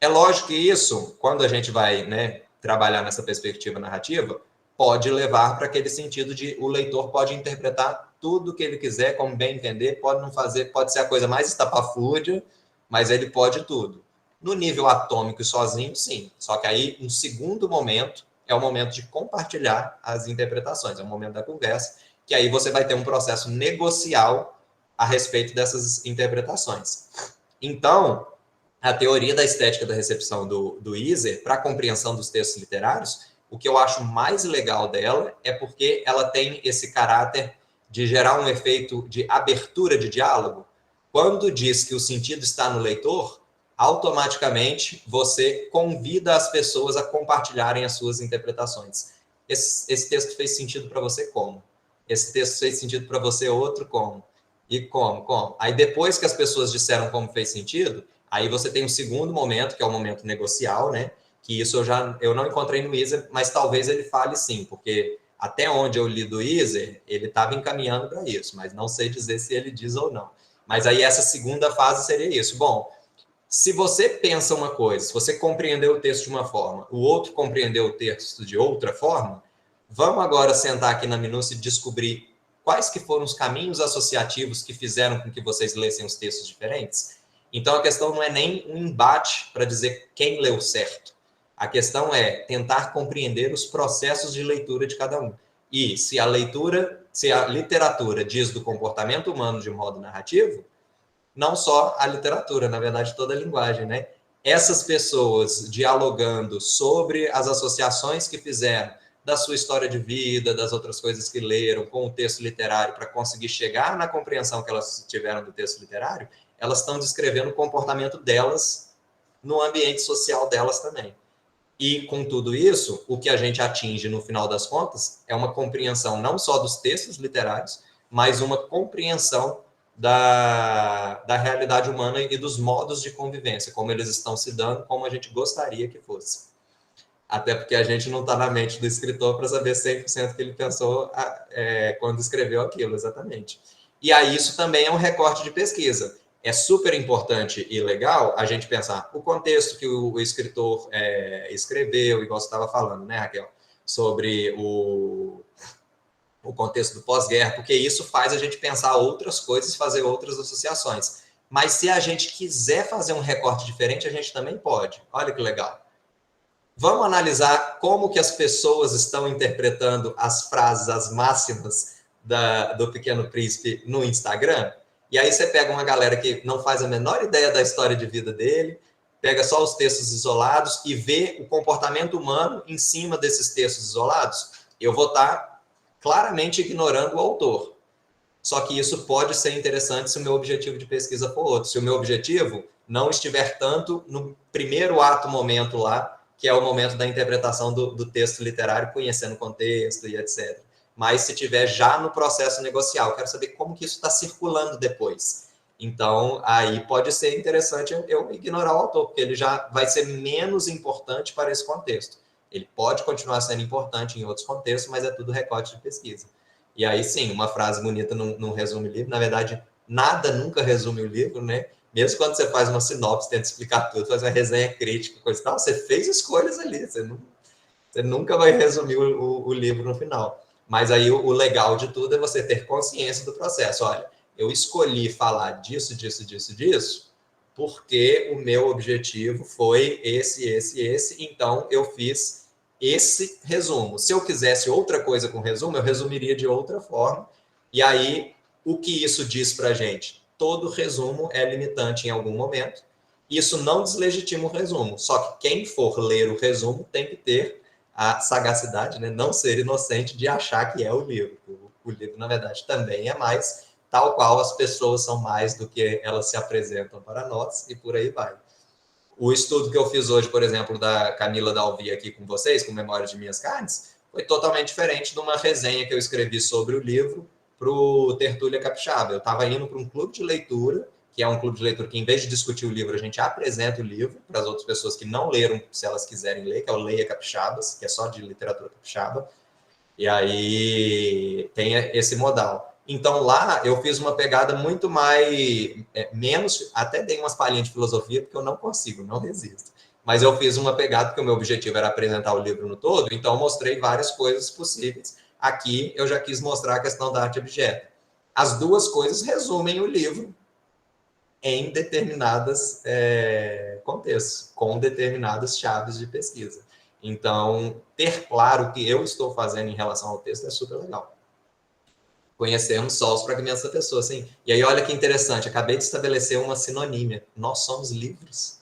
É lógico que isso, quando a gente vai, né, trabalhar nessa perspectiva narrativa, pode levar para aquele sentido de o leitor pode interpretar tudo o que ele quiser, como bem entender, pode não fazer, pode ser a coisa mais estapafúrdia, mas ele pode tudo. No nível atômico e sozinho, sim. Só que aí, um segundo momento, é o momento de compartilhar as interpretações, é o momento da conversa, que aí você vai ter um processo negocial a respeito dessas interpretações. Então, a teoria da estética da recepção do Iser, para a compreensão dos textos literários, o que eu acho mais legal dela é porque ela tem esse caráter de gerar um efeito de abertura de diálogo. Quando diz que o sentido está no leitor, automaticamente você convida as pessoas a compartilharem as suas interpretações. Esse texto fez sentido para você como? Esse texto fez sentido para você outro como? E como? Como? Aí depois que as pessoas disseram como fez sentido, aí você tem um segundo momento, que é o momento negocial, né? Que isso eu não encontrei no Iser, mas talvez ele fale sim, porque até onde eu li do Iser, ele estava encaminhando para isso, mas não sei dizer se ele diz ou não. Mas aí essa segunda fase seria isso. Bom, se você pensa uma coisa, se você compreendeu o texto de uma forma, o outro compreendeu o texto de outra forma, vamos agora sentar aqui na minúcia e descobrir quais que foram os caminhos associativos que fizeram com que vocês lessem os textos diferentes. Então, a questão não é nem um embate para dizer quem leu certo. A questão é tentar compreender os processos de leitura de cada um. E se a literatura diz do comportamento humano de modo narrativo, não só a literatura, na verdade, toda a linguagem, né? Essas pessoas dialogando sobre as associações que fizeram da sua história de vida, das outras coisas que leram com o texto literário para conseguir chegar na compreensão que elas tiveram do texto literário, elas estão descrevendo o comportamento delas no ambiente social delas também. E com tudo isso, o que a gente atinge no final das contas é uma compreensão não só dos textos literários, mas uma compreensão da realidade humana e dos modos de convivência, como eles estão se dando, como a gente gostaria que fosse. Até porque a gente não está na mente do escritor para saber 100% o que ele pensou quando escreveu aquilo, exatamente. E aí isso também é um recorte de pesquisa. É super importante e legal a gente pensar o contexto que o escritor escreveu, igual você estava falando, né, Raquel? Sobre o contexto do pós-guerra, porque isso faz a gente pensar outras coisas, fazer outras associações. Mas se a gente quiser fazer um recorte diferente, a gente também pode. Olha que legal. Vamos analisar como que as pessoas estão interpretando as frases, as máximas do Pequeno Príncipe no Instagram? E aí você pega uma galera que não faz a menor ideia da história de vida dele, pega só os textos isolados e vê o comportamento humano em cima desses textos isolados. Eu vou estar claramente ignorando o autor. Só que isso pode ser interessante se o meu objetivo de pesquisa for outro. Se o meu objetivo não estiver tanto no primeiro momento lá, que é o momento da interpretação do texto literário, conhecendo o contexto e etc. Mas se tiver já no processo negocial, eu quero saber como que isso está circulando depois. Então, aí pode ser interessante eu ignorar o autor, porque ele já vai ser menos importante para esse contexto. Ele pode continuar sendo importante em outros contextos, mas é tudo recorte de pesquisa. E aí, sim, uma frase bonita não resume o livro. Na verdade, nada nunca resume o livro, né? Mesmo quando você faz uma sinopse, tenta explicar tudo, faz uma resenha crítica, coisa e tal, você fez escolhas ali, você nunca vai resumir o livro no final. Mas aí o legal de tudo é você ter consciência do processo. Olha, eu escolhi falar disso, porque o meu objetivo foi esse, então eu fiz esse resumo. Se eu quisesse outra coisa com resumo, eu resumiria de outra forma. E aí, o que isso diz para a gente? Todo resumo é limitante em algum momento. Isso não deslegitima o resumo. Só que quem for ler o resumo tem que ter a sagacidade, né? Não ser inocente de achar que é o livro. O livro, na verdade, também é mais, tal qual as pessoas são mais do que elas se apresentam para nós, e por aí vai. O estudo que eu fiz hoje, por exemplo, da Camila Dalvi aqui com vocês, com Memórias de Minhas Carnes, foi totalmente diferente de uma resenha que eu escrevi sobre o livro para o Tertúlia Capixaba. Eu estava indo para um clube de leitura, que é um clube de leitura que, em vez de discutir o livro, a gente apresenta o livro para as outras pessoas que não leram, se elas quiserem ler, que é o Leia Capixabas, que é só de literatura capixaba. E aí tem esse modal. Então lá eu fiz uma pegada muito mais, menos, até dei umas palhinhas de filosofia, porque eu não consigo, não resisto. Mas eu fiz uma pegada, porque o meu objetivo era apresentar o livro no todo, então eu mostrei várias coisas possíveis. Aqui eu já quis mostrar a questão da arte objeto. As duas coisas resumem o livro em determinadas contextos, com determinadas chaves de pesquisa. Então, ter claro o que eu estou fazendo em relação ao texto é super legal. Conhecemos só os fragmentos da pessoa, assim. E aí, olha que interessante, acabei de estabelecer uma sinonímia. Nós somos livres.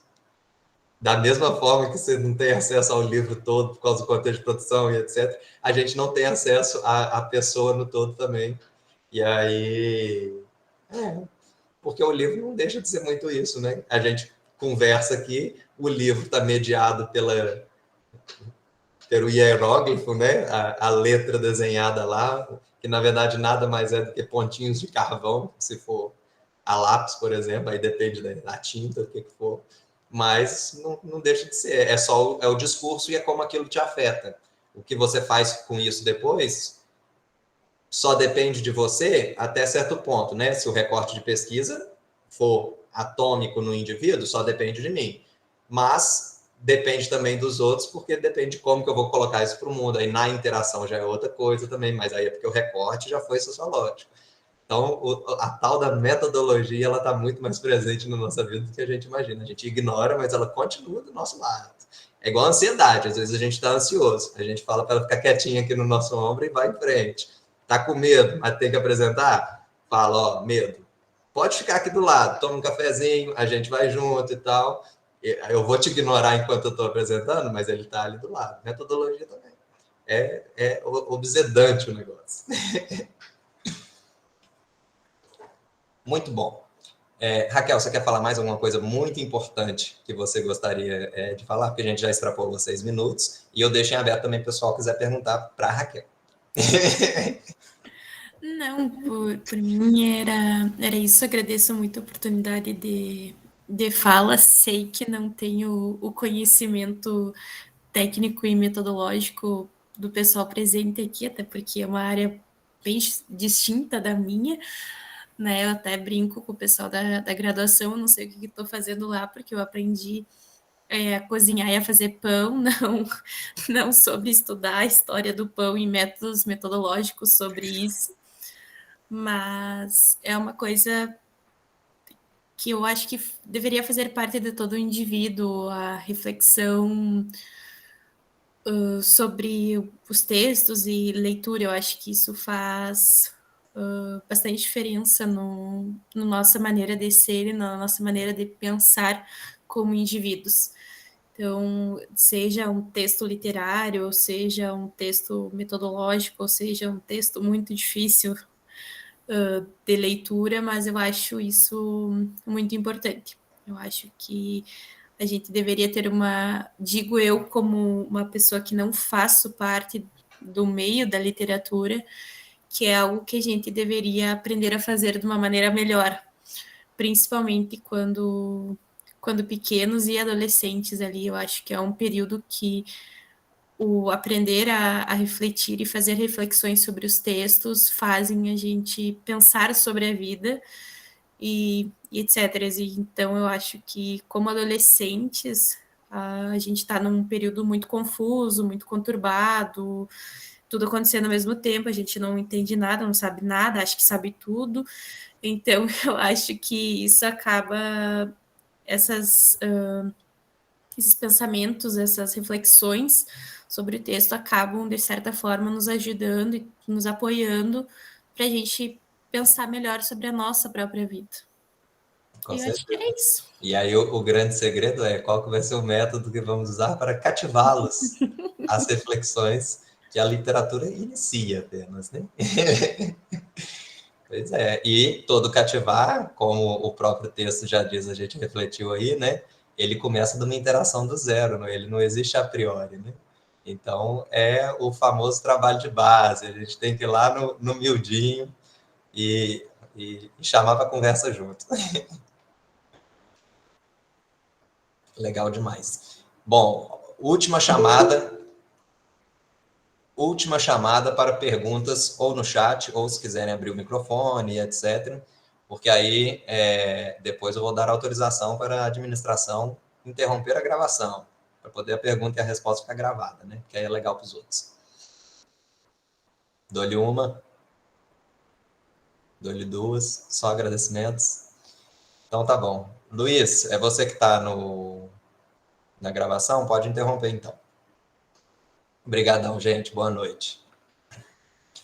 Da mesma forma que você não tem acesso ao livro todo por causa do contexto de produção e etc., a gente não tem acesso à pessoa no todo também. E aí... porque o livro não deixa de ser muito isso, né? A gente conversa aqui, o livro está mediado pelo hieróglifo, né? A letra desenhada lá, que na verdade nada mais é do que pontinhos de carvão, se for a lápis, por exemplo, aí depende da tinta, o que for, mas não deixa de ser, é o discurso e é como aquilo te afeta. O que você faz com isso depois só depende de você até certo ponto, né? Se o recorte de pesquisa for atômico no indivíduo, só depende de mim. Mas depende também dos outros, porque depende de como que eu vou colocar isso para o mundo. Aí na interação já é outra coisa também, mas aí é porque o recorte já foi sociológico. Então, a tal da metodologia, ela está muito mais presente na nossa vida do que a gente imagina. A gente ignora, mas ela continua do nosso lado. É igual a ansiedade. Às vezes a gente está ansioso. A gente fala para ela ficar quietinha aqui no nosso ombro e vai em frente. Tá com medo, mas tem que apresentar? Fala, ó, medo. Pode ficar aqui do lado, toma um cafezinho, a gente vai junto e tal. Eu vou te ignorar enquanto eu estou apresentando, mas ele está ali do lado. Metodologia também. É obsedante o negócio. Muito bom. Raquel, você quer falar mais alguma coisa muito importante que você gostaria de falar? Porque a gente já extrapolou 6 minutos. E eu deixo em aberto também, pessoal, quiser perguntar para a Raquel. Não, por mim era isso. Agradeço muito a oportunidade de fala. Sei que não tenho o conhecimento técnico e metodológico do pessoal presente aqui, até porque é uma área bem distinta da minha, né? Eu até brinco com o pessoal da graduação, não sei o que estou fazendo lá, porque eu aprendi a cozinhar e a fazer pão, não sobre estudar a história do pão e métodos metodológicos sobre isso, mas é uma coisa que eu acho que deveria fazer parte de todo o indivíduo, a reflexão sobre os textos e leitura. Eu acho que isso faz bastante diferença no nossa maneira de ser e na nossa maneira de pensar como indivíduos. Então, seja um texto literário, ou seja um texto metodológico, ou seja um texto muito difícil de leitura, mas eu acho isso muito importante. Eu acho que a gente deveria ter digo eu como uma pessoa que não faço parte do meio da literatura, que é algo que a gente deveria aprender a fazer de uma maneira melhor, principalmente quando pequenos e adolescentes ali. Eu acho que é um período que o aprender a refletir e fazer reflexões sobre os textos fazem a gente pensar sobre a vida e etc. E, então, eu acho que, como adolescentes, a gente está num período muito confuso, muito conturbado, tudo acontecendo ao mesmo tempo, a gente não entende nada, não sabe nada, acha que sabe tudo. Então, eu acho que isso acaba, esses pensamentos, essas reflexões sobre o texto acabam, de certa forma, nos ajudando e nos apoiando para a gente pensar melhor sobre a nossa própria vida. Com Eu acho que certeza. é isso. E aí o grande segredo é qual que vai ser o método que vamos usar para cativá-los às reflexões que a literatura inicia apenas, né? Pois é, e todo cativar, como o próprio texto já diz, a gente refletiu aí, né? Ele começa de uma interação do zero, né? Ele não existe a priori, né? Então, é o famoso trabalho de base, a gente tem que ir lá no miudinho e chamar para conversa junto. Legal demais. Bom, última chamada. última chamada para perguntas ou no chat, ou se quiserem abrir o microfone, etc. Porque aí depois eu vou dar autorização para a administração interromper a gravação, para poder a pergunta e a resposta ficar gravada, né? Que aí é legal para os outros. Dou-lhe uma, dou-lhe duas, só agradecimentos. Então tá bom. Luiz, é você que está na gravação? Pode interromper então. Obrigadão, gente. Boa noite.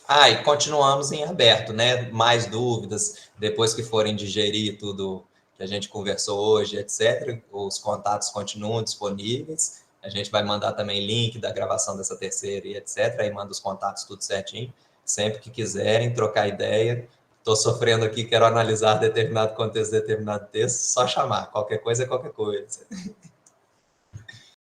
E continuamos em aberto, né? Mais dúvidas, depois que forem digerir tudo que a gente conversou hoje, etc., os contatos continuam disponíveis. A gente vai mandar também link da gravação dessa terceira e etc. Aí manda os contatos tudo certinho. Sempre que quiserem trocar ideia. Estou sofrendo aqui, quero analisar determinado contexto, determinado texto, só chamar. Qualquer coisa é qualquer coisa.